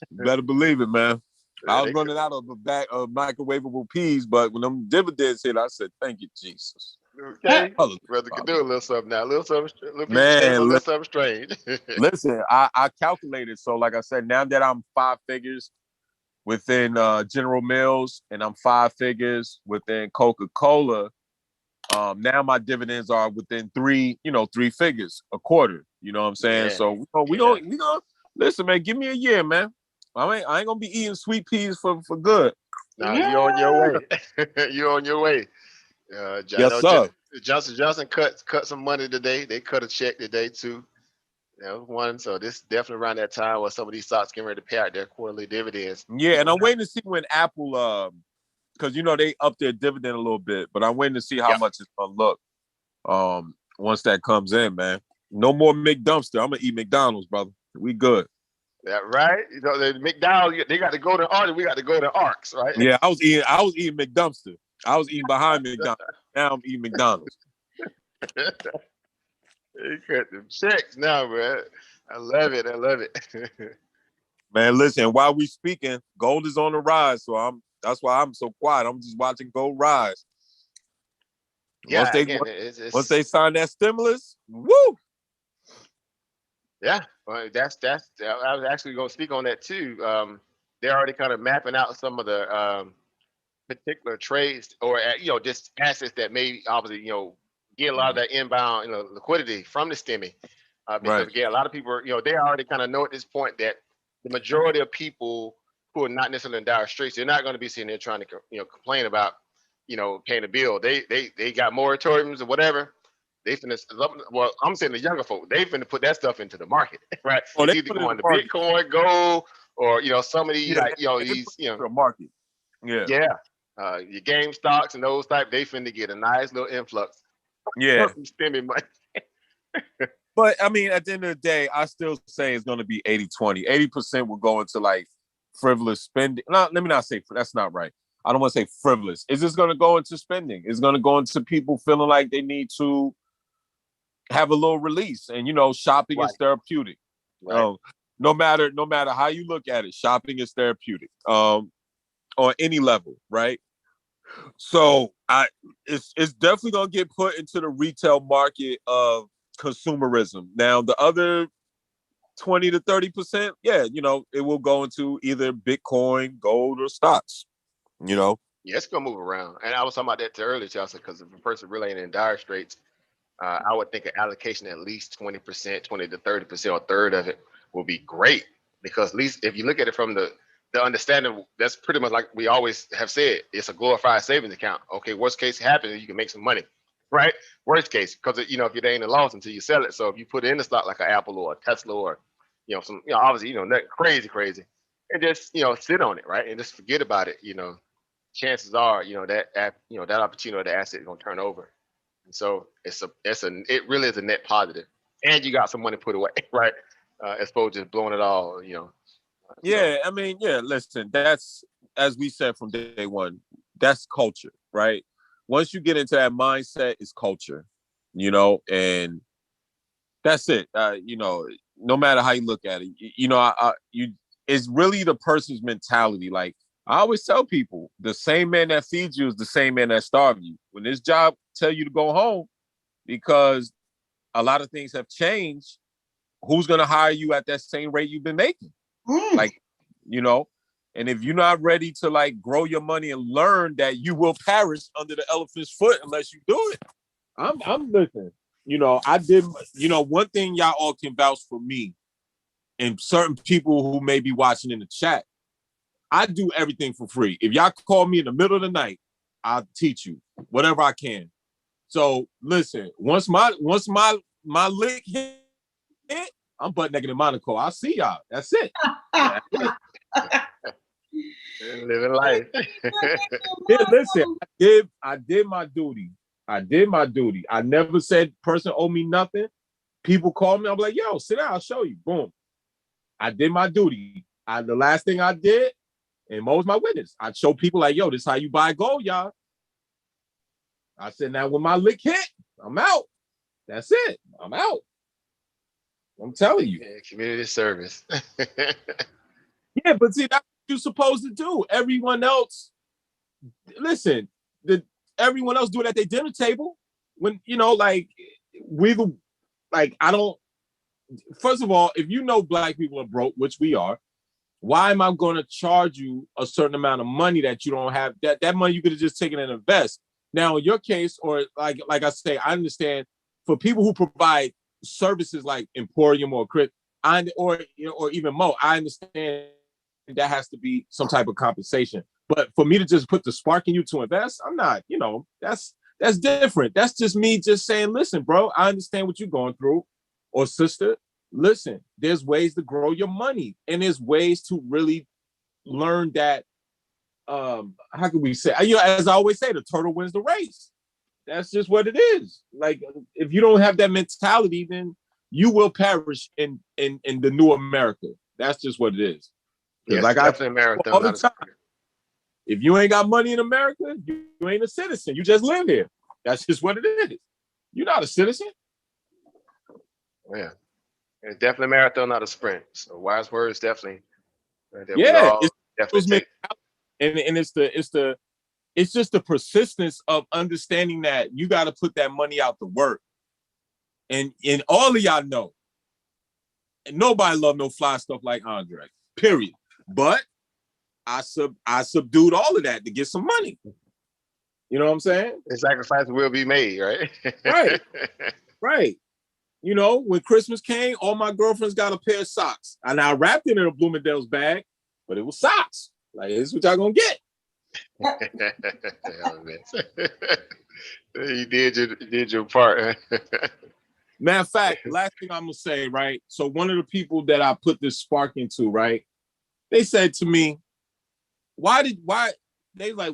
You better believe it, man. I was running out of a bag of microwavable peas, but when them dividends hit, I said, "Thank you, Jesus." Okay, brother, can do a little something now. A little something, a little man, a little something strange. Listen, I calculated. So, like I said, now that I'm 5 figures within General Mills and I'm 5 figures within Coca-Cola, now my dividends are within 3 figures a quarter. You know what I'm saying? Yeah. So we don't listen, man. Give me a year, man. I ain't gonna be eating sweet peas for good. No, you're on your way. You're on your way. Yes, sir. Johnson cut some money today. They cut a check today too. One. So this definitely around that time where some of these stocks getting ready to pay out their quarterly dividends. Yeah, and I'm waiting to see when Apple, because they up their dividend a little bit, but I'm waiting to see how much it's gonna look. Once that comes in, man. No more McDumpster. I'm gonna eat McDonald's, brother. We good. That right? The McDonald's, they got to go to Arc. We got to go to Arcs, right? Yeah, I was eating McDumpster. I was eating behind McDonald's. Now I'm eating McDonald's. They cut them checks now, man. I love it. Man, listen, while we speaking, gold is on the rise. So that's why I'm so quiet. I'm just watching gold rise. Yeah, once they sign that stimulus, woo! Yeah, well, that's. I was actually going to speak on that too. They're already kind of mapping out some of the particular trades or just assets that may obviously get a lot of that inbound liquidity from the stimmy. Because again, a lot of people they already kind of know at this point that the majority of people who are not necessarily in dire straits, they're not going to be sitting there trying to complain about paying a bill. They got moratoriums or whatever. They finna, well, I'm saying the younger folk, they finna put that stuff into the market, right? Oh, it's either going to Bitcoin, gold, or some of these the market. Yeah. Your game stocks and those type, they finna get a nice little influx. Yeah. Some spending money. But I mean, at the end of the day, I still say it's gonna be 80-20. 80% will go into like frivolous spending. No, let me not say that's not right. I don't want to say frivolous. It's just gonna go into spending. It's gonna go into people feeling like they need to have a little release, and shopping is therapeutic. Right. No matter how you look at it, shopping is therapeutic. On any level, right? So it's definitely gonna get put into the retail market of consumerism. Now the other 20 to 30%, yeah, you know, it will go into either Bitcoin, gold, or stocks. You know. Yeah, it's gonna move around. And I was talking about that earlier, Chelsea, because if a person really ain't in dire straits, I would think an allocation at least 20%, 20 to 30%, or a third of it will be great. Because at least if you look at it from the understanding, that's pretty much like we always have said, it's a glorified savings account. Okay, worst case happens, you can make some money, right? Worst case, because you know, if it ain't a loss until you sell it. So if you put it in a stock like an Apple or a Tesla or you know, some, you know, obviously, you know, not crazy, and just, you know, sit on it, right? And just forget about it, you know, chances are, you know, that opportunity or the asset is gonna turn over. And so it really is a net positive. And you got some money put away, right? As opposed to just blowing it all, you know. Yeah, I mean, yeah, listen, that's, as we said from day one, that's culture, right? Once you get into that mindset, it's culture, you know, and that's it. You know, no matter how you look at it, you know, it's really the person's mentality. Like I always tell people, the same man that feeds you is the same man that starves you. When this job tell you to go home because a lot of things have changed, who's going to hire you at that same rate you've been making? Like, you know, and if you're not ready to like grow your money and learn that you will perish under the elephant's foot unless you do it. I'm listening. You know, I did, you know, one thing y'all all can vouch for me and certain people who may be watching in the chat, I do everything for free. If y'all call me in the middle of the night, I'll teach you whatever I can. So listen, once my lick hit, I'm butt naked in Monaco. I'll see y'all. That's it. Living life. Yeah, listen, I did my duty. I never said person owe me nothing. People call me, I'm like, yo, sit down, I'll show you. Boom. I did my duty. The last thing I did, and Mo's my witness, I'd show people like, yo, this is how you buy gold, y'all. I said, now when my lick hit, I'm out. That's it. I'm out. I'm telling you. Yeah, community service. Yeah, but see, that's what you're supposed to do. Everyone else, listen, everyone else do it at their dinner table. When, you know, like, I don't, first of all, if you know black people are broke, which we are, why am I going to charge you a certain amount of money that you don't have? That money you could have just taken and invest. Now, in your case, or like I say, I understand for people who provide services like Emporium or Crit, or even Mo, I understand that has to be some type of compensation. But for me to just put the spark in you to invest, I'm not, you know, that's different. That's just me just saying, listen, bro, I understand what you're going through, or sister, listen, there's ways to grow your money, and there's ways to really learn that. How can we say? You know, as I always say, the turtle wins the race. That's just what it is. Like, if you don't have that mentality, then you will perish in the new America. That's just what it is. Yes, like definitely America. All the time, if you ain't got money in America, you ain't a citizen. You just live here. That's just what it is. You're not a citizen. Yeah. It's definitely a marathon, not a sprint. So wise words, definitely. Yeah, definitely and it's just the persistence of understanding that you got to put that money out to work. And all of y'all know, and nobody love no fly stuff like Andre. Period. But I subdued all of that to get some money. You know what I'm saying? The sacrifice will be made, right? Right. Right. You know, when Christmas came, all my girlfriends got a pair of socks. And I wrapped it in a Bloomingdale's bag, but it was socks. Like, this is what y'all gonna get. You did your part. Matter of fact, last thing I'm gonna say, right? So one of the people that I put this spark into, right? They said to me, why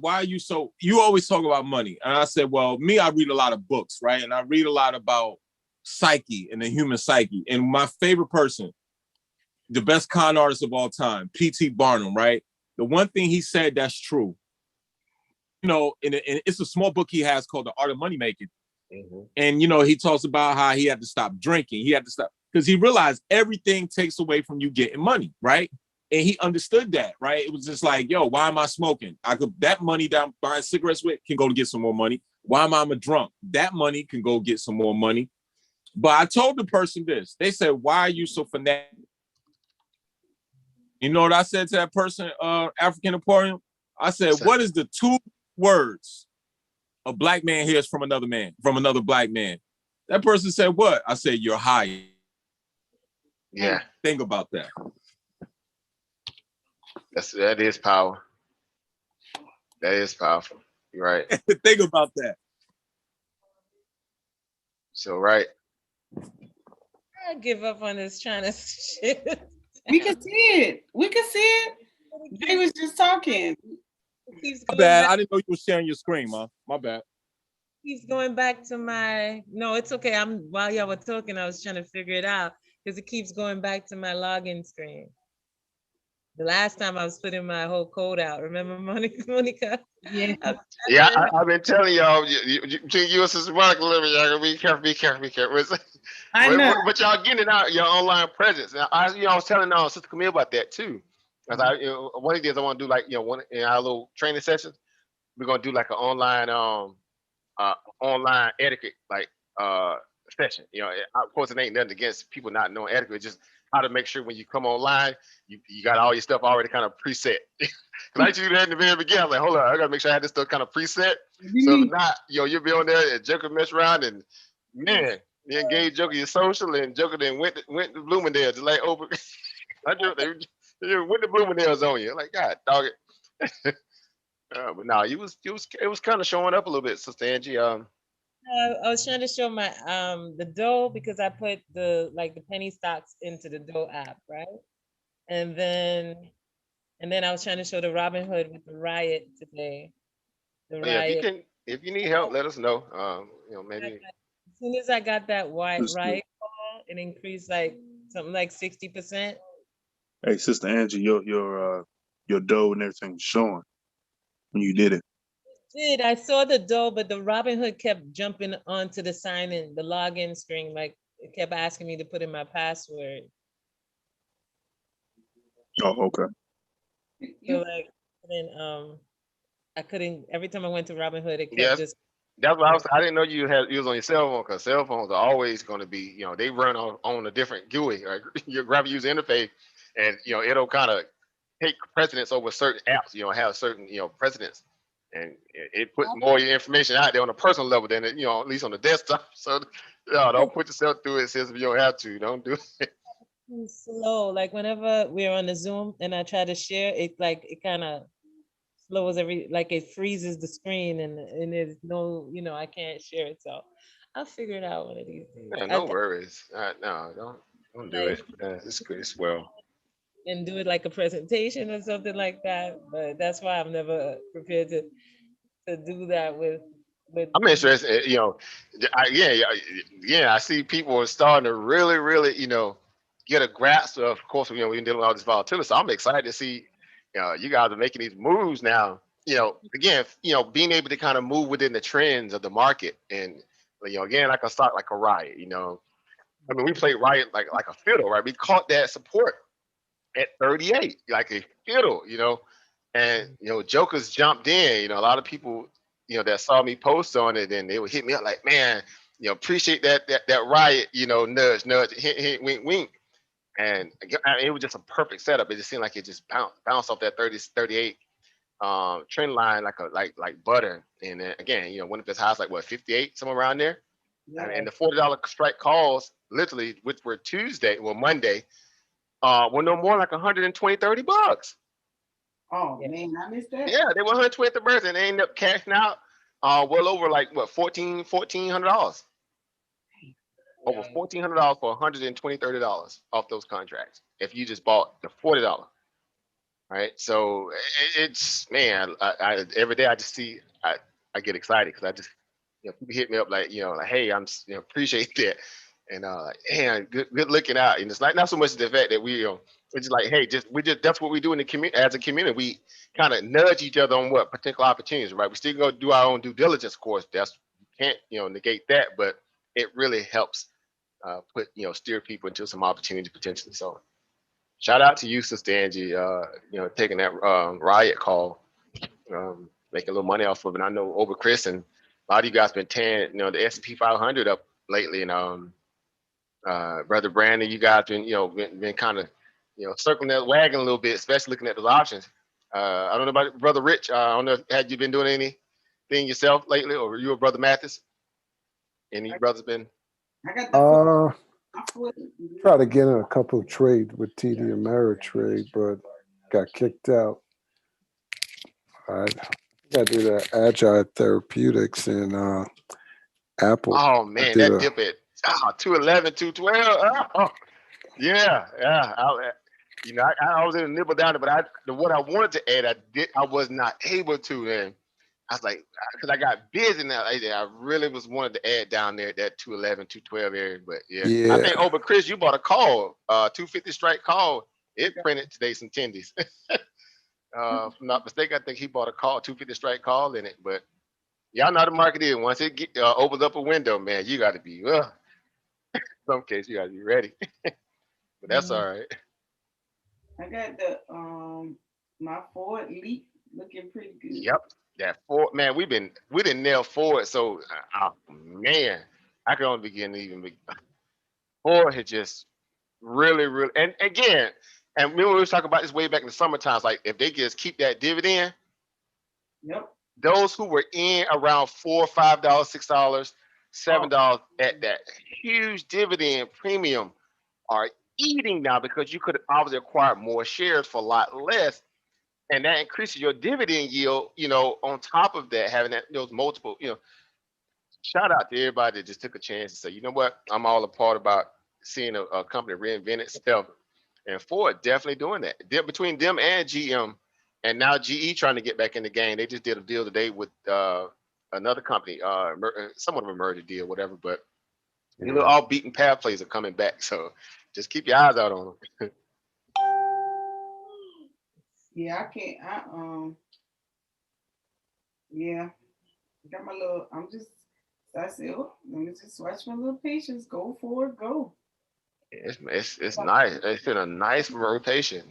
are you so, you always talk about money? And I said, well, me, I read a lot of books, right? And I read a lot about psyche and the human psyche. And my favorite person, the best con artist of all time, P.T. Barnum, right? The one thing he said that's true, you know, and it's a small book he has called The Art of Money Making. Mm-hmm. And, you know, he talks about how he had to stop drinking. He had to stop because he realized everything takes away from you getting money, right? And he understood that, right? It was just like, yo, why am I smoking? That money that I'm buying cigarettes with can go to get some more money. Why am I a drunk? That money can go get some more money. But I told the person this. They said, why are you so fanatic You know what I said to that person, African Emporium? I said, what is the 2 words a black man hears from another black man? That person said, what? I said, you're hired. Yeah. Think about that. That is power. That is powerful. You're right. Think about that. So right. I give up on this China shit. We can see it. We can see it. They was just talking. My bad. I didn't know you were sharing your screen, ma. My bad. Keeps going back to my. No, it's okay. While y'all were talking, I was trying to figure it out because it keeps going back to my login screen. The last time I was putting my whole code out. Remember, Monica? Yeah. I've been telling y'all, between you and Sister Monica, y'all gotta be careful. I know. But y'all getting out your online presence. Now, I was telling Sister Camille about that too. Cause one of the days I want to do like one in our little training session. We're gonna do like an online online etiquette session. Of course, it ain't nothing against people not knowing etiquette. Just how to make sure when you come online, you got all your stuff already kind of preset. Because I used to do that in the very beginning. I was like, hold on, I gotta make sure I had this stuff kind of preset. So if not, you'll be on there and Joker mess around and man, you engage Joker your social and Joker then went to Bloomingdale's just like over. They went to Bloomingdale's on you. Like, God, dog it. But no, it was kind of showing up a little bit, Sister Angie. I was trying to show my the dough because I put the penny stocks into the dough app, right? And then I was trying to show the Robin Hood with the riot today. The riot. If you need help, let us know. Maybe as soon as I got that riot call, it increased like something like 60%. Hey, Sister Angie, your dough and everything was showing when you did it. I saw the dough, but the Robin Hood kept jumping onto the the login screen. Like it kept asking me to put in my password. Oh, okay. So like, I couldn't. Every time I went to Robin Hood, it kept just. That's what I didn't know you was on your cell phone because cell phones are always going to be, they run on a different GUI, right? Your graphic user interface, and it'll kind of take precedence over certain apps. Have certain precedence. And it puts more information out there on a personal level than at least on the desktop. So don't put yourself through it. Says if you don't have to, don't do it. Slow. Like whenever we're on the Zoom and I try to share, it kind of slows it freezes the screen and there's no, I can't share it. So I'll figure it out one of these days. Yeah, no worries. No, don't do it. It's good. It's well. And do it like a presentation or something like that. But that's why I'm never prepared to do that with. I'm interested. I see people are starting to really, really, get a grasp of course, we're dealing with all this volatility. So I'm excited to see, you guys are making these moves now. Again, being able to kind of move within the trends of the market, and again, like a stock like a Riot. We played Riot like a fiddle, right? We caught that support at 38, like a fiddle, and Jokers jumped in. A lot of people, that saw me post on it, and they would hit me up like, man, appreciate that Riot, nudge, hint, hint, wink, wink. And it was just a perfect setup. It just seemed like it just bounced off that 38 trend line like butter. And then, again, went up as high as like 58, somewhere around there. Yeah. And the $40 strike calls, literally, which were Monday, were no more like 120, $30. Oh man, I missed that. Yeah, they were 120 at the burst, and they ended up cashing out well over like $1,400. Over $1,400 for $120, $30 off those contracts if you just bought the $40. Right, so it's man, I every day I just see I get excited because I just people hit me up like hey, I'm appreciate that, and man, good looking out. And it's like not so much the fact that we're just like hey, that's what we do in the community as a community. We kind of nudge each other on what particular opportunities, right? We still go do our own due diligence, of course. That's you can't negate that, but it really helps put steer people into some opportunities potentially. So shout out to you, Sister Angie, taking that Riot call, making a little money off of it. I know over Chris and a lot of you guys been tearing the S&P 500 up lately, and Brother Brandon, you guys been been kind of circling that wagon a little bit, especially looking at those options. I don't know about Brother Rich. I don't know, had you been doing anything yourself lately, or you or Brother Mathis? Any brothers been? Try to get in a couple of trades with TD Ameritrade, but got kicked out. I got to do that Agile Therapeutics and Apple. Oh man, that dip at 211, 212. Oh, yeah. I was in a nibble down there, but what I wanted to add, I was not able to. And I was like, because I got busy now. I really was wanted to add down there at that 211, 212 area. But I think over Chris, you bought a call, 250 strike call. It printed today some tendies. If I'm not mistaken, I think he bought a call, 250 strike call in it. But y'all know how the market is. Once it opens up a window, man, you got to be, some case you got to be ready. But that's all right. I got the my Ford Leap looking pretty good. Yep, that Ford, man. We didn't nail Ford, so man, I can only begin to even. Ford had just really, and again, and remember we was talking about this way back in the summer times. Like if they just keep that dividend, yep. Those who were in around $4, $5, $6, $7 at that huge dividend premium are eating now because you could obviously acquire more shares for a lot less. And that increases your dividend yield, on top of that, having those multiple, shout out to everybody that just took a chance and say, you know what, I'm all a part about seeing a company reinvent itself. And Ford definitely doing that. Between them and GM, and now GE trying to get back in the game. They just did a deal today with another company, somewhat of a merger deal, whatever. But all beaten path plays are coming back. So just keep your eyes out on them. Yeah, I can't. Yeah, got my little. I said, let me just watch my little patience. Go forward, go. It's nice. It's been a nice rotation,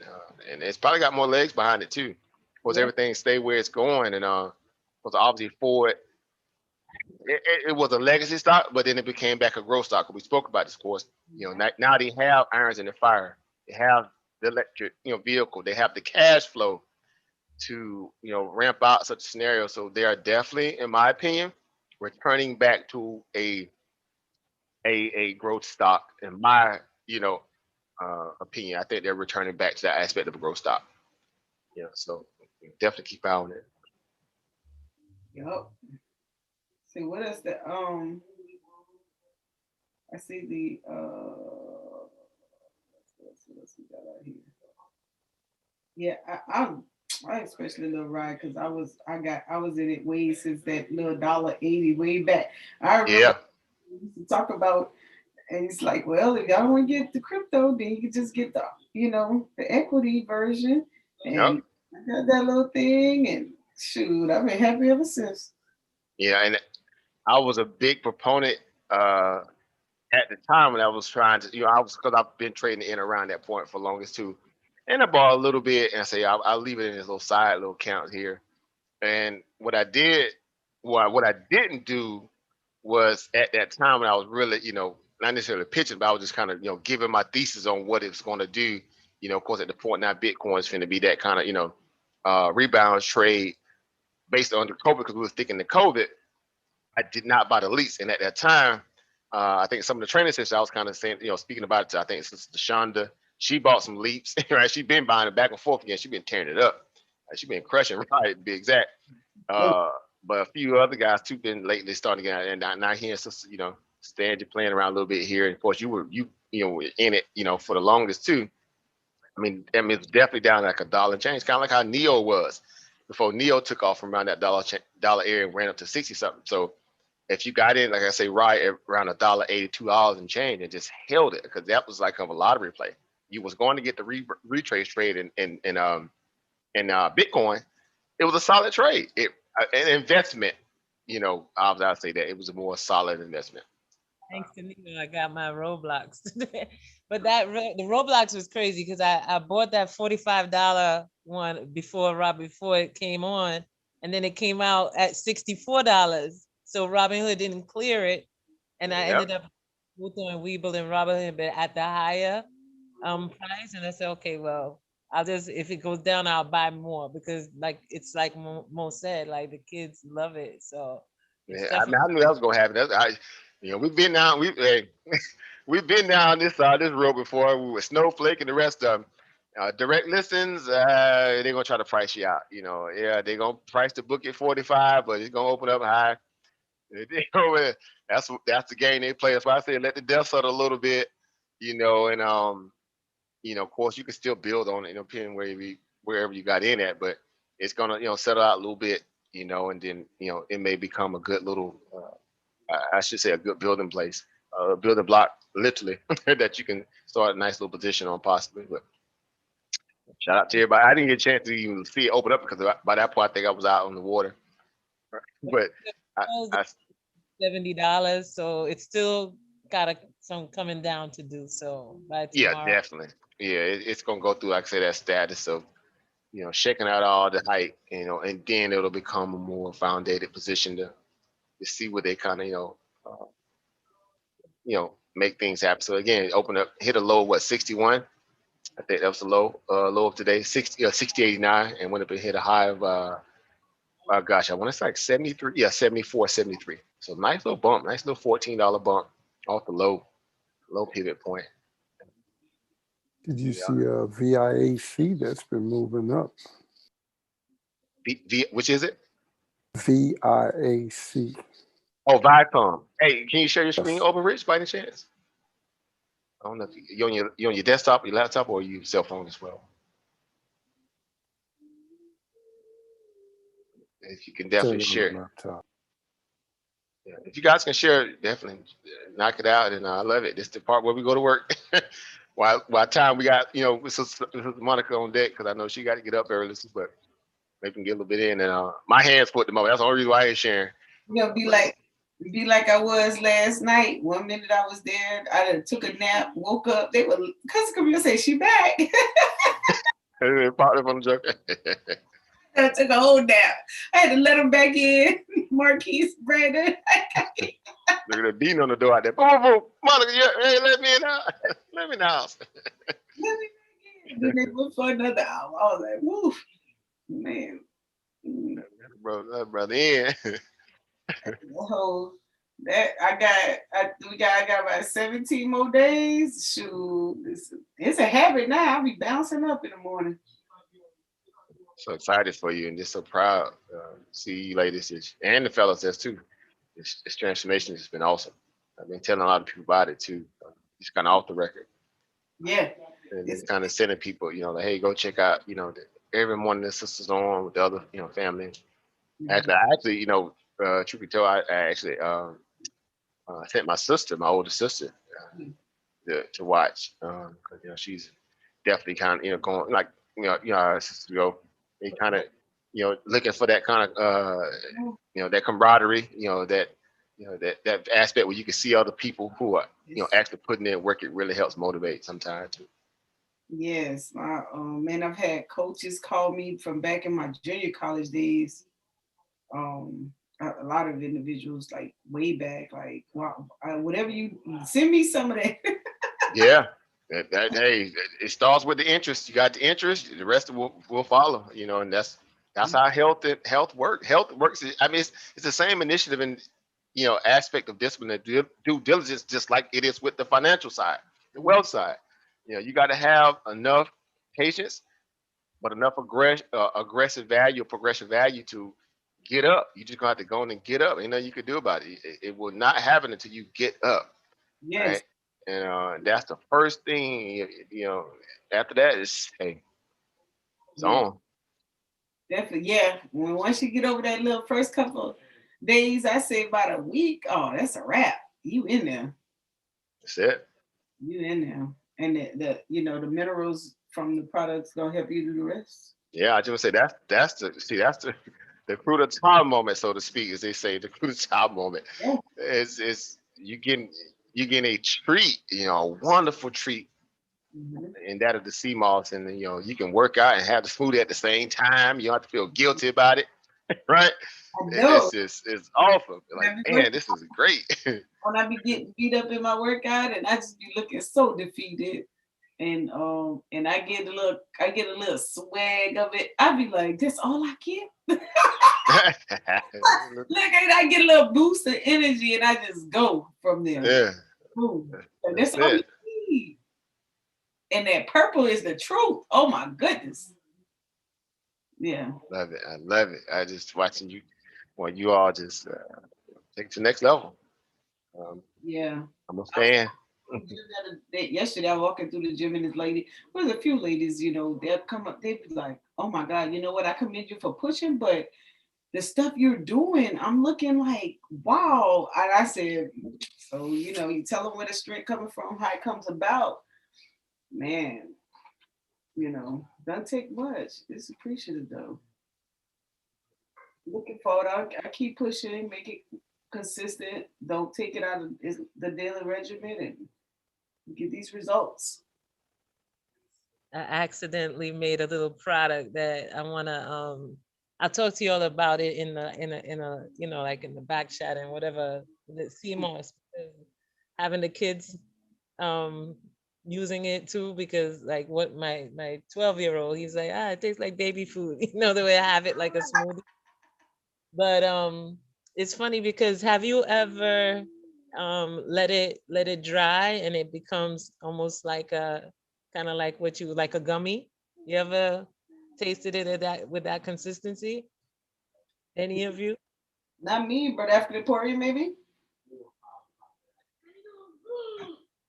and it's probably got more legs behind it too. Of course, everything stay where it's going, and was obviously Ford. It was a legacy stock, but then it became back a growth stock. We spoke about this, of course. Now they have irons in the fire. They have the electric, vehicle. They have the cash flow to, ramp out such a scenario. So they are definitely, in my opinion, returning back to a growth stock. In my, opinion, I think they're returning back to that aspect of a growth stock. So definitely keep eye on it. Yep. See what else that I see the what else we got out here. Yeah, I especially love ride because I was in it way since that little $1.80 way back. I remember we used to talk about, and it's like, well, if y'all want to get the crypto, then you can just get the the equity version. And I got that little thing, and shoot, I've been happy ever since. Yeah, and I was a big proponent at the time when I was trying to, because I've been trading in around that point for longest too. And I bought a little bit and I say, I'll leave it in this little side little account here. And what I didn't do was at that time when I was really, not necessarily pitching, but I was just kind of, giving my thesis on what it's going to do. Of course, at the point now, Bitcoin is going to be that kind of, rebound trade based on the COVID, because we were thinking the COVID. I did not buy the lease. And at that time, I think some of the training sessions I was kind of saying, speaking about it, I think since Deshonda, she bought some leaps, right? She's been buying it back and forth again. She's been tearing it up. She's been crushing, right? To be exact. But a few other guys too been lately starting to get, and now hearing sister, Stanley playing around a little bit here. And of course, you were in it, for the longest too. I mean, it's definitely down like $1 and change, kind of like how Neo was before Neo took off from around that dollar area and ran up to 60 something. So if you got in, like I say, right around $1.80, $2 and change, and just held it, because that was like a lottery play. You was going to get the retrace trade in Bitcoin. It was a solid trade. An investment. I'll say that it was a more solid investment. Thanks to Neo, I got my Roblox. But the Roblox was crazy because I bought that $45 one before it came on, and then it came out at $64. So Robinhood didn't clear it, and I ended up doing Webull and Robinhood, but at the higher. price, and I said, okay, well, I'll just, if it goes down, I'll buy more, because like it's like Mo said, like the kids love it, so it's Yeah, definitely. I knew that was gonna happen. We've been down, we've been down this road before. We were Snowflake and the rest of them. Direct listens, they're gonna try to price you out. Yeah, they're gonna price the book at 45, but it's gonna open up high. That's the game they play. That's why I say let the dust settle a little bit. And of course, you can still build on it, depending wherever you got in at, but it's gonna, settle out a little bit, and then, it may become a good little, I should say, a good building place, building block, literally, that you can start a nice little position on possibly. But shout out to everybody. I didn't get a chance to even see it open up because by that point, I think I was out on the water. But I $70, so it's still got some coming down to do. So by yeah, tomorrow. definitely. Yeah, it's gonna go through, like I say, that status of, shaking out all the hype, and then it'll become a more founded position to see where they kind of, make things happen. So again, open up, hit a low, what, 61? I think that was the low of today, 60.89, and went up and hit a high of, oh gosh, I want to say like 73, yeah, 74.73. So nice little bump, nice little $14 bump off the low pivot point. Did you Yeah. see VIAC that's been moving up? Which is it? VIAC. Oh, Viacom. Hey, can you share your screen Yes. over, Rich, by any chance? I don't know if you on your desktop, your laptop, or your cell phone as well. If you can definitely Turn on share the it. laptop. Yeah. If you guys can share it, definitely knock it out. And I love it. This is the part where we go to work. while time we got, this is Monica on deck, because I know she got to get up early, but maybe we can get a little bit in. And my hands put them up. That's the only reason why I ain't sharing. Be like I was last night. 1 minute I was there, I took a nap, woke up. They were customer come say she back. Part of them joke. I took a whole nap. I had to let them back in. Marquise, Brandon. Look at the beating on the door out there. Boom, boom. Monica, hey, let me in now. Let me in the house. Then they went for another hour. I was like, woof, man. Brother in. I got about 17 more days. Shoot, it's a habit now. I'll be bouncing up in the morning. So excited for you and just so proud to see you ladies and the fellas there too. This transformation has been awesome. I've been telling a lot of people about it too. Just kind of off the record. Yeah. And it's kind of sending people, like, hey, go check out, every morning the sisters on with the other, family. Mm-hmm. Actually, truth be told, I actually sent my sister, my older sister, to watch, because she's definitely kind of going like our sisters go. They kind of looking for that kind of that camaraderie, that aspect where you can see other people who are actually putting in work. It really helps motivate sometimes too. Yes, man, I've had coaches call me from back in my junior college days. A lot of individuals like way back, like wow, whatever you send me some of that. Yeah, hey, it starts with the interest. You got the interest, the rest will follow. And that's how health works. Health works. I mean, it's the same initiative and aspect of discipline and due diligence, just like it is with the financial side, the wealth side. You got to have enough patience, but enough aggressive value, progressive value to get up. You just gonna have to go in and get up. Ain't nothing you can do about it. It will not happen until you get up. Yes. Right? And that's the first thing. After that is, hey, it's on. Definitely, yeah. Once you get over that little first couple of days, I say about a week. Oh, that's a wrap. You in there? That's it. You in there? And the minerals from the products gonna help you do the rest. Yeah, I just say that's the fruit of time moment, so to speak, as they say, the fruit of time moment. Yeah. Is you getting a treat, a wonderful treat, and that of the sea moss, and you can work out and have the smoothie at the same time. You don't have to feel guilty about it, right? It's awesome. Like, man, this is great. When I be getting beat up in my workout, and I just be looking so defeated. and I get a little swag of it. I be like, that's all I get. Look, I get a little boost of energy, and I just go from there. Yeah, Boom. So that's that's all you it. need. And that purple is the truth. Oh my goodness. Yeah. Love it. I love it. I just watching you, well, you all just take it to the next level. Um, Yeah. I'm a I was fan. at the gym the other day, yesterday. I walking through the gym and this lady, there's a few ladies, they'll come up, they be like, oh my God, you know what? I commend you for pushing, but the stuff you're doing, I'm looking like, wow. And I said, so, you tell them where the strength coming from, how it comes about. Man, don't take much. It's appreciative though. Looking forward. I keep pushing, make it consistent. Don't take it out of the daily regimen and get these results. I accidentally made a little product that I want to I'll talk to you all about it in a like in the back chat and whatever, the CMOS, having the kids um using it too, because like what my 12-year-old, he's like, it tastes like baby food. The way I have it like a smoothie. But it's funny because have you ever let it dry and it becomes almost like a kind of like what you like a gummy? You ever tasted it at that with that consistency? Any of you? Not me, but after the pouring, maybe.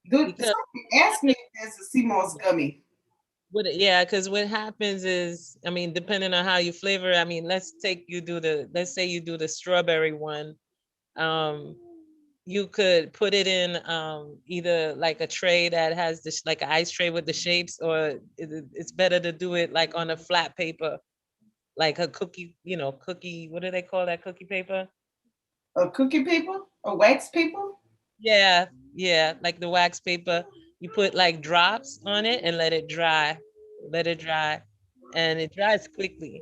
Dude, Because somebody asked me if there's a sea moss gummy. yeah, because what happens is, I mean, depending on how you flavor it, I mean, let's say you do the strawberry one. Um, you could put it in either like a tray that has this like an ice tray with the shapes, or it's better to do it like on a flat paper, like a cookie, cookie, what do they call that cookie paper? A cookie paper? A wax paper? Yeah, yeah, like the wax paper. You put like drops on it and let it dry. Let it dry. And it dries quickly,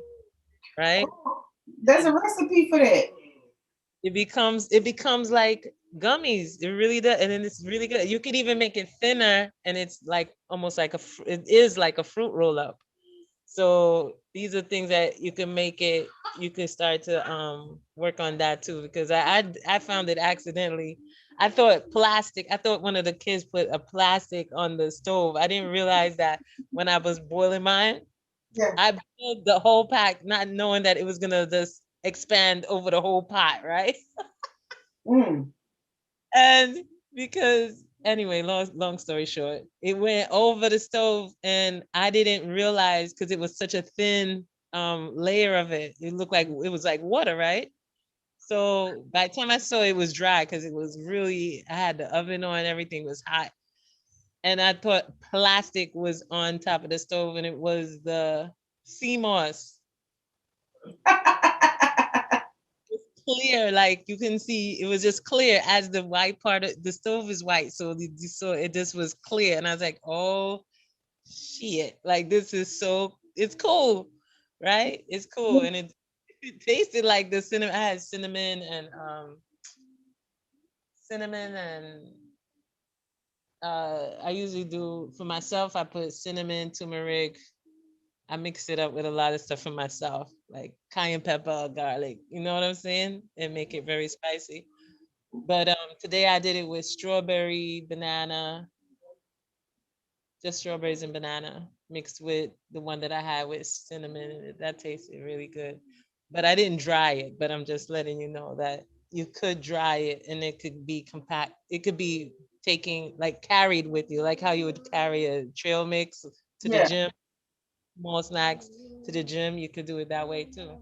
right? Oh, there's a And recipe for that. it becomes like gummies. It really does, and then it's really good. You could even make it thinner, and it's like almost like it is like a fruit roll up. So these are things that you can make it. You can start to work on that too, because I found it accidentally. I thought plastic. I thought one of the kids put a plastic on the stove. I didn't realize that when I was boiling mine. Yeah. I boiled the whole pack, not knowing that it was gonna just expand over the whole pot, right? Mm. And because anyway, long story short, it went over the stove and I didn't realize because it was such a thin layer of it. It looked like it was like water, right? So by the time I saw it, it was dry because it was really, I had the oven on, everything was hot. And I thought plastic was on top of the stove and it was the sea moss. Clear, like you can see it was just clear as the white part of the stove is white, so so it just was clear, and I was like, oh shit, like this is so, it's cool, right? It's cool, and it tasted like the cinnamon. I had cinnamon and I usually do for myself. I put cinnamon, turmeric. I mix it up with a lot of stuff for myself, like cayenne pepper, garlic. You know what I'm saying? And make it very spicy. But today I did it with strawberry, banana, just strawberries and banana mixed with the one that I had with cinnamon. And that tasted really good. But I didn't dry it, but I'm just letting you know that you could dry it and it could be compact. It could be taking like carried with you, like how you would carry a trail mix to the Yeah. gym, small snacks to the gym. You could do it that way too.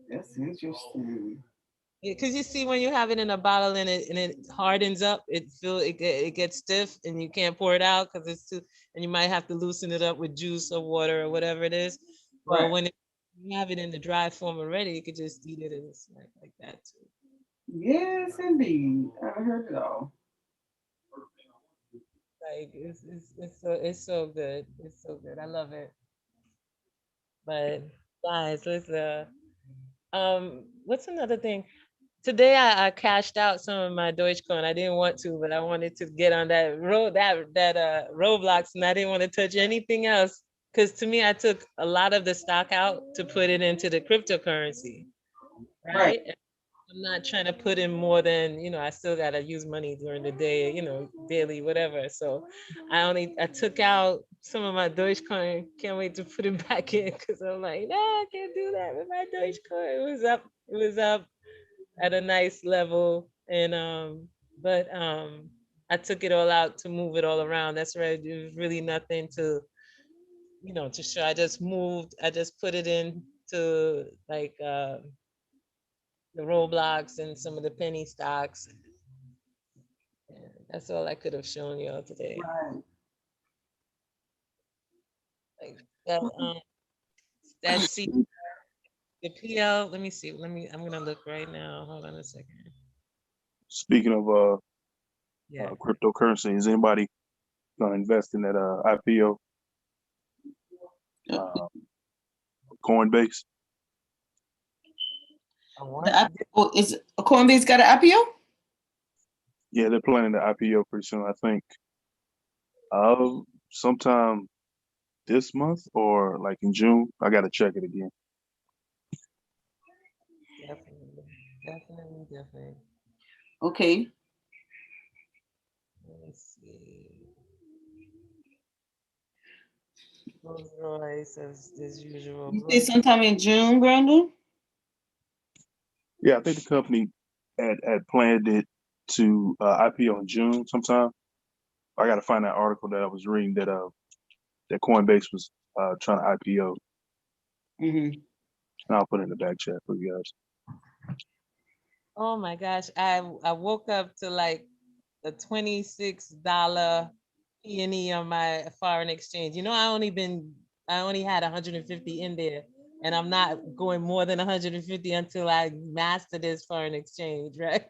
That's interesting. Because you see when you have it in a bottle and it hardens up, it gets stiff and you can't pour it out because it's too, and you might have to loosen it up with juice or water or whatever it is. But Right. when you have it in the dry form already, you could just eat it as a snack like that too. Yes, indeed. I've heard it all. Like it's so good. It's so good. I love it. But guys, let's what's another thing? today I cashed out some of my Dogecoin. I didn't want to, but I wanted to get on that Roblox, and I didn't want to touch anything else. Because to me, I took a lot of the stock out to put it into the cryptocurrency, right? I'm not trying to put in more than, I still got to use money during the day, daily, whatever. So I took out some of my Dogecoin. Can't wait to put it back in because I'm like, no, I can't do that with my Dogecoin. It was up at a nice level. And, I took it all out to move it all around. That's right. There's really nothing to, to show. I just put it in to like, the Roblox and some of the penny stocks. Yeah, that's all I could have shown y'all today. Right. Like that C, the PL. Let me see. I'm gonna look right now. Hold on a second. Speaking of cryptocurrency, is anybody gonna invest in that IPO? Coinbase. Is Coinbase got an IPO? Yeah, they're planning the IPO pretty soon. I think sometime this month or like in June. I gotta check it again. Definitely. Okay. Let me see. Rolls Royce as usual. You say sometime in June, Brandon? Yeah, I think the company had planned it to IPO in June sometime. I got to find that article that I was reading that that Coinbase was trying to IPO. Mm-hmm. And I'll put it in the back chat for you guys. Oh my gosh, I woke up to like the $26 P&E on my foreign exchange. I only had 150 in there, and I'm not going more than 150 until I master this foreign exchange, right?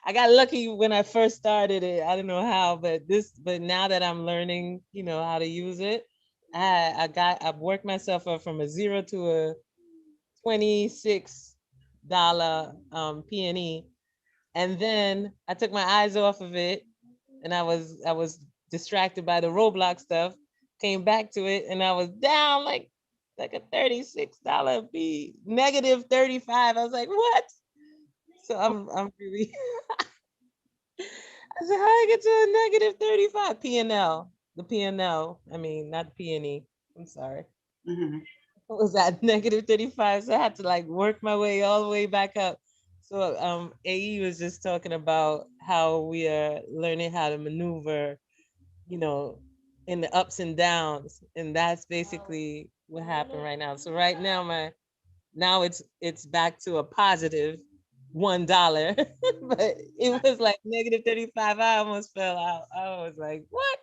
I got lucky when I first started it. I don't know how, but now that I'm learning, how to use it, I've worked myself up from a 0 to a $26 P&E. And then I took my eyes off of it, and I was distracted by the Roblox stuff, came back to it, and I was down like a $36 fee, negative 35. I was like, what? So I'm really I said, how I get to a negative 35? P&L. The P&L. I mean, not P&E. I'm sorry. Mm-hmm. What was that? Negative 35. So I had to like work my way all the way back up. So AE was just talking about how we are learning how to maneuver, in the ups and downs. And that's basically what happened right now. So right now now it's back to a positive $1. But it was like negative 35. I almost fell out. I was like, what?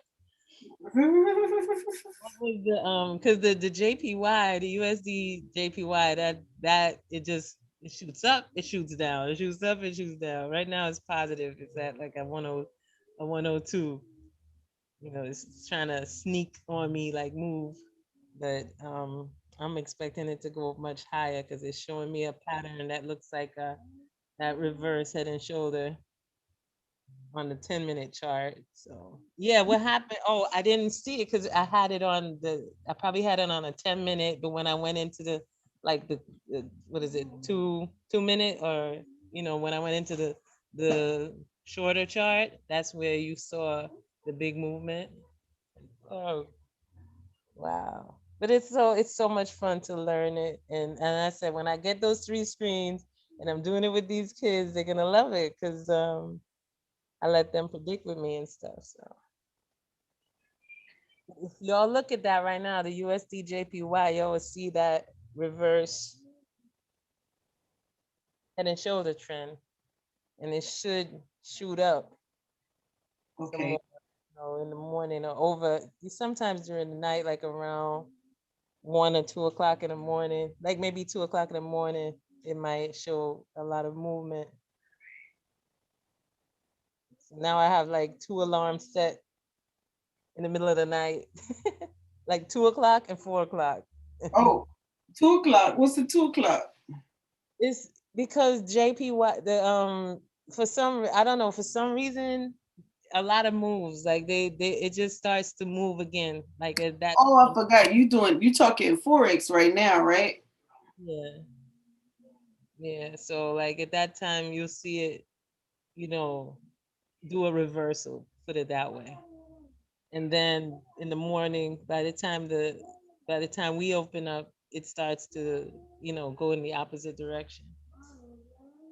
What was because the JPY, the USD JPY, that it shoots up, it shoots down, it shoots up, it shoots down. Right now it's positive. It's at like a 102. It's trying to sneak on me, like move. But I'm expecting it to go much higher because it's showing me a pattern that looks like that reverse head and shoulder on the 10-minute chart. So yeah, what happened? Oh, I didn't see it because I probably had it on a 10-minute, but when I went into the what is it, 2 minute, or when I went into the shorter chart, that's where you saw the big movement. Oh, wow. But it's so much fun to learn it. And I said, when I get those 3 screens and I'm doing it with these kids, they're gonna love it because I let them predict with me and stuff. So if y'all look at that right now, the USD JPY, y'all will see that reverse head and shoulder trend, and it should shoot up some Okay. more, in the morning or over sometimes during the night, like around 1 or 2 o'clock in the morning, like maybe 2 o'clock in the morning, it might show a lot of movement. So now I have like 2 alarms set in the middle of the night, like 2 o'clock and 4 o'clock. Oh, 2 o'clock. What's the 2 o'clock? It's Because for some, I don't know, for some reason, a lot of moves, like they it just starts to move again, like at that. Oh, I forgot you talking Forex right now, right? Yeah. Yeah. So like at that time you'll see it, do a reversal, put it that way. And then in the morning, by the time we open up, it starts to, go in the opposite direction.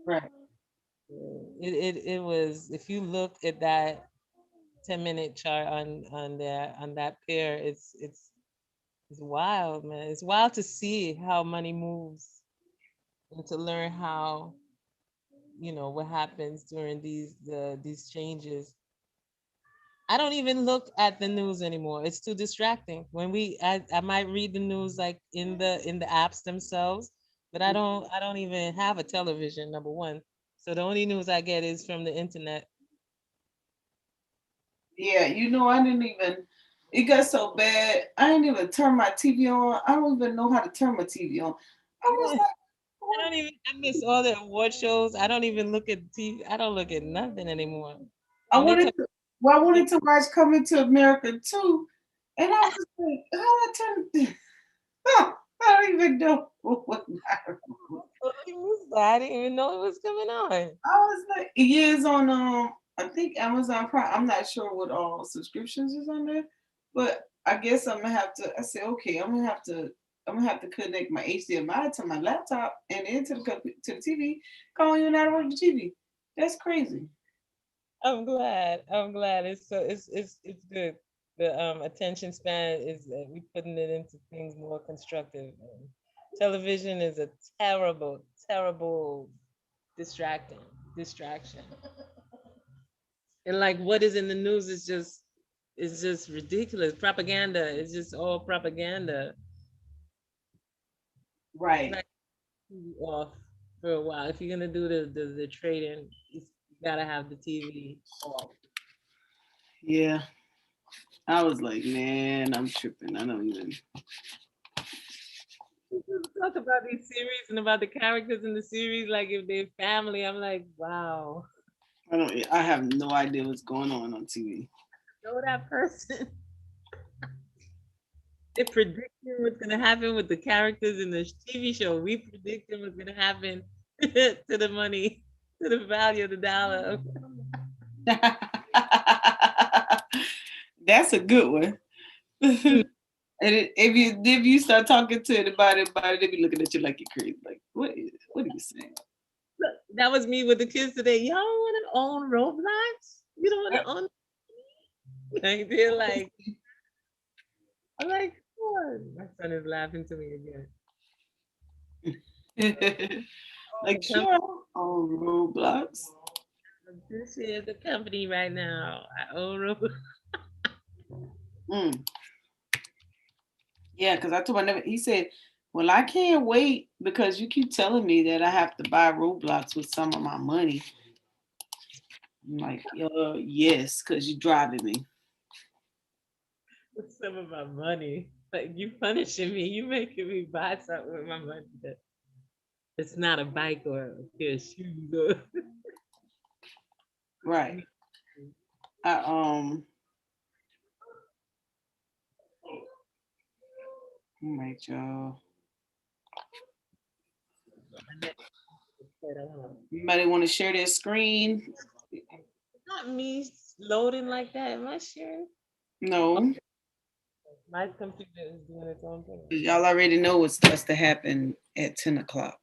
Right. It was, if you look at that 10-minute chart on that pair, it's wild, man. It's wild to see how money moves and to learn how, what happens during these changes. I don't even look at the news anymore. It's too distracting. I might read the news like in the apps themselves, but I don't even have a television, number one. So the only news I get is from the internet. Yeah, I didn't even. It got so bad. I didn't even turn my TV on. I don't even know how to turn my TV on. I was like, I miss all the award shows. I don't even look at TV. I don't look at nothing anymore. I And they wanted come, to. Well, I wanted to watch Coming to America too, and I was like, how do I turn? I don't even know what. I didn't even know it was coming on. I was like, it is on I think Amazon Prime. I'm not sure what all subscriptions is on there, but I guess I'm gonna have to. I said, okay, I'm gonna have to connect my HDMI to my laptop and into to the TV. Calling you not watch the TV. That's crazy. I'm glad. I'm glad. It's good. The attention span is we putting it into things more constructive. Television is a terrible, terrible distraction. And like what is in the news is just ridiculous. Propaganda. It's just all propaganda. Right. Like off for a while. If you're gonna do the trading, you gotta have the TV off. Yeah. I was like, man, I'm tripping. I don't even. Talk about these series and about the characters in the series, like if they're family. I'm like, wow. I have no idea what's going on TV. Know that person. They're predicting what's gonna happen with the characters in the TV show. We predicting what's gonna happen to the money, to the value of the dollar. That's a good one. And if you start talking to anybody about it, they be looking at you like you're crazy. Like, what are you saying? That was me with the kids today. Y'all want to own Roblox? You don't want to own? Like they're like, I'm like, what? My son is laughing to me again. Like, sure, on Roblox. This is the company right now. I own Roblox. Yeah, because I told my nephew, he said, well, I can't wait because you keep telling me that I have to buy Roblox with some of my money. I'm like, yes, because you're driving me. With some of my money. Like you punishing me. You making me buy something with my money. It's not a bike or a pair of shoes. Right. All right, y'all. Anybody want to share their screen? Not me loading like that. Am I sure? No. Okay. My computer is doing its own thing. Y'all already know what's supposed to happen at 10 o'clock.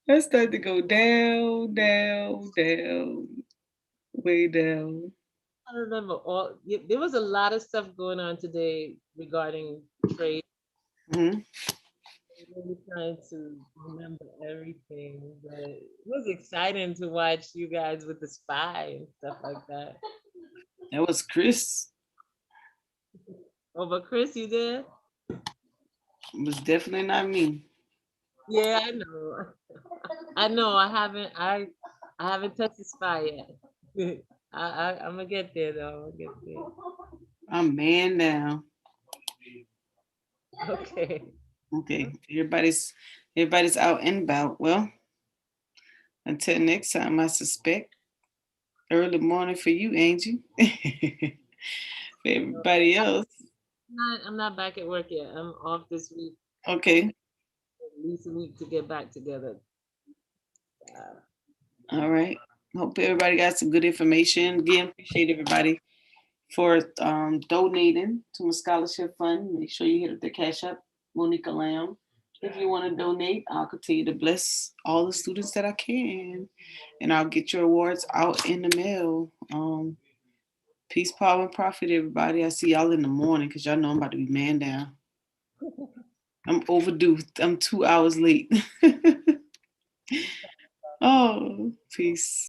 Let's start to go down, down, down, way down. I remember there was a lot of stuff going on today regarding trade. I'm really trying to remember everything, but it was exciting to watch you guys with the spy and stuff like that. That was Chris. Oh, but Chris, you did? It was definitely not me. Yeah, I know. I know. I haven't touched the spy yet. I'm gonna get there though. I'm man now. Okay. Okay, everybody's out and about. Well, until next time, I suspect early morning for you, Angie. For everybody else. I'm not back at work yet. I'm off this week. Okay. At least a week to get back together. All right. Hope everybody got some good information. Again, appreciate everybody for donating to my scholarship fund. Make sure you hit up the Cash App, Monica Lamb. If you want to donate, I'll continue to bless all the students that I can, and I'll get your awards out in the mail. Peace, power, and profit, everybody. I see y'all in the morning because y'all know I'm about to be man down. I'm overdue. I'm 2 hours late. Oh, peace.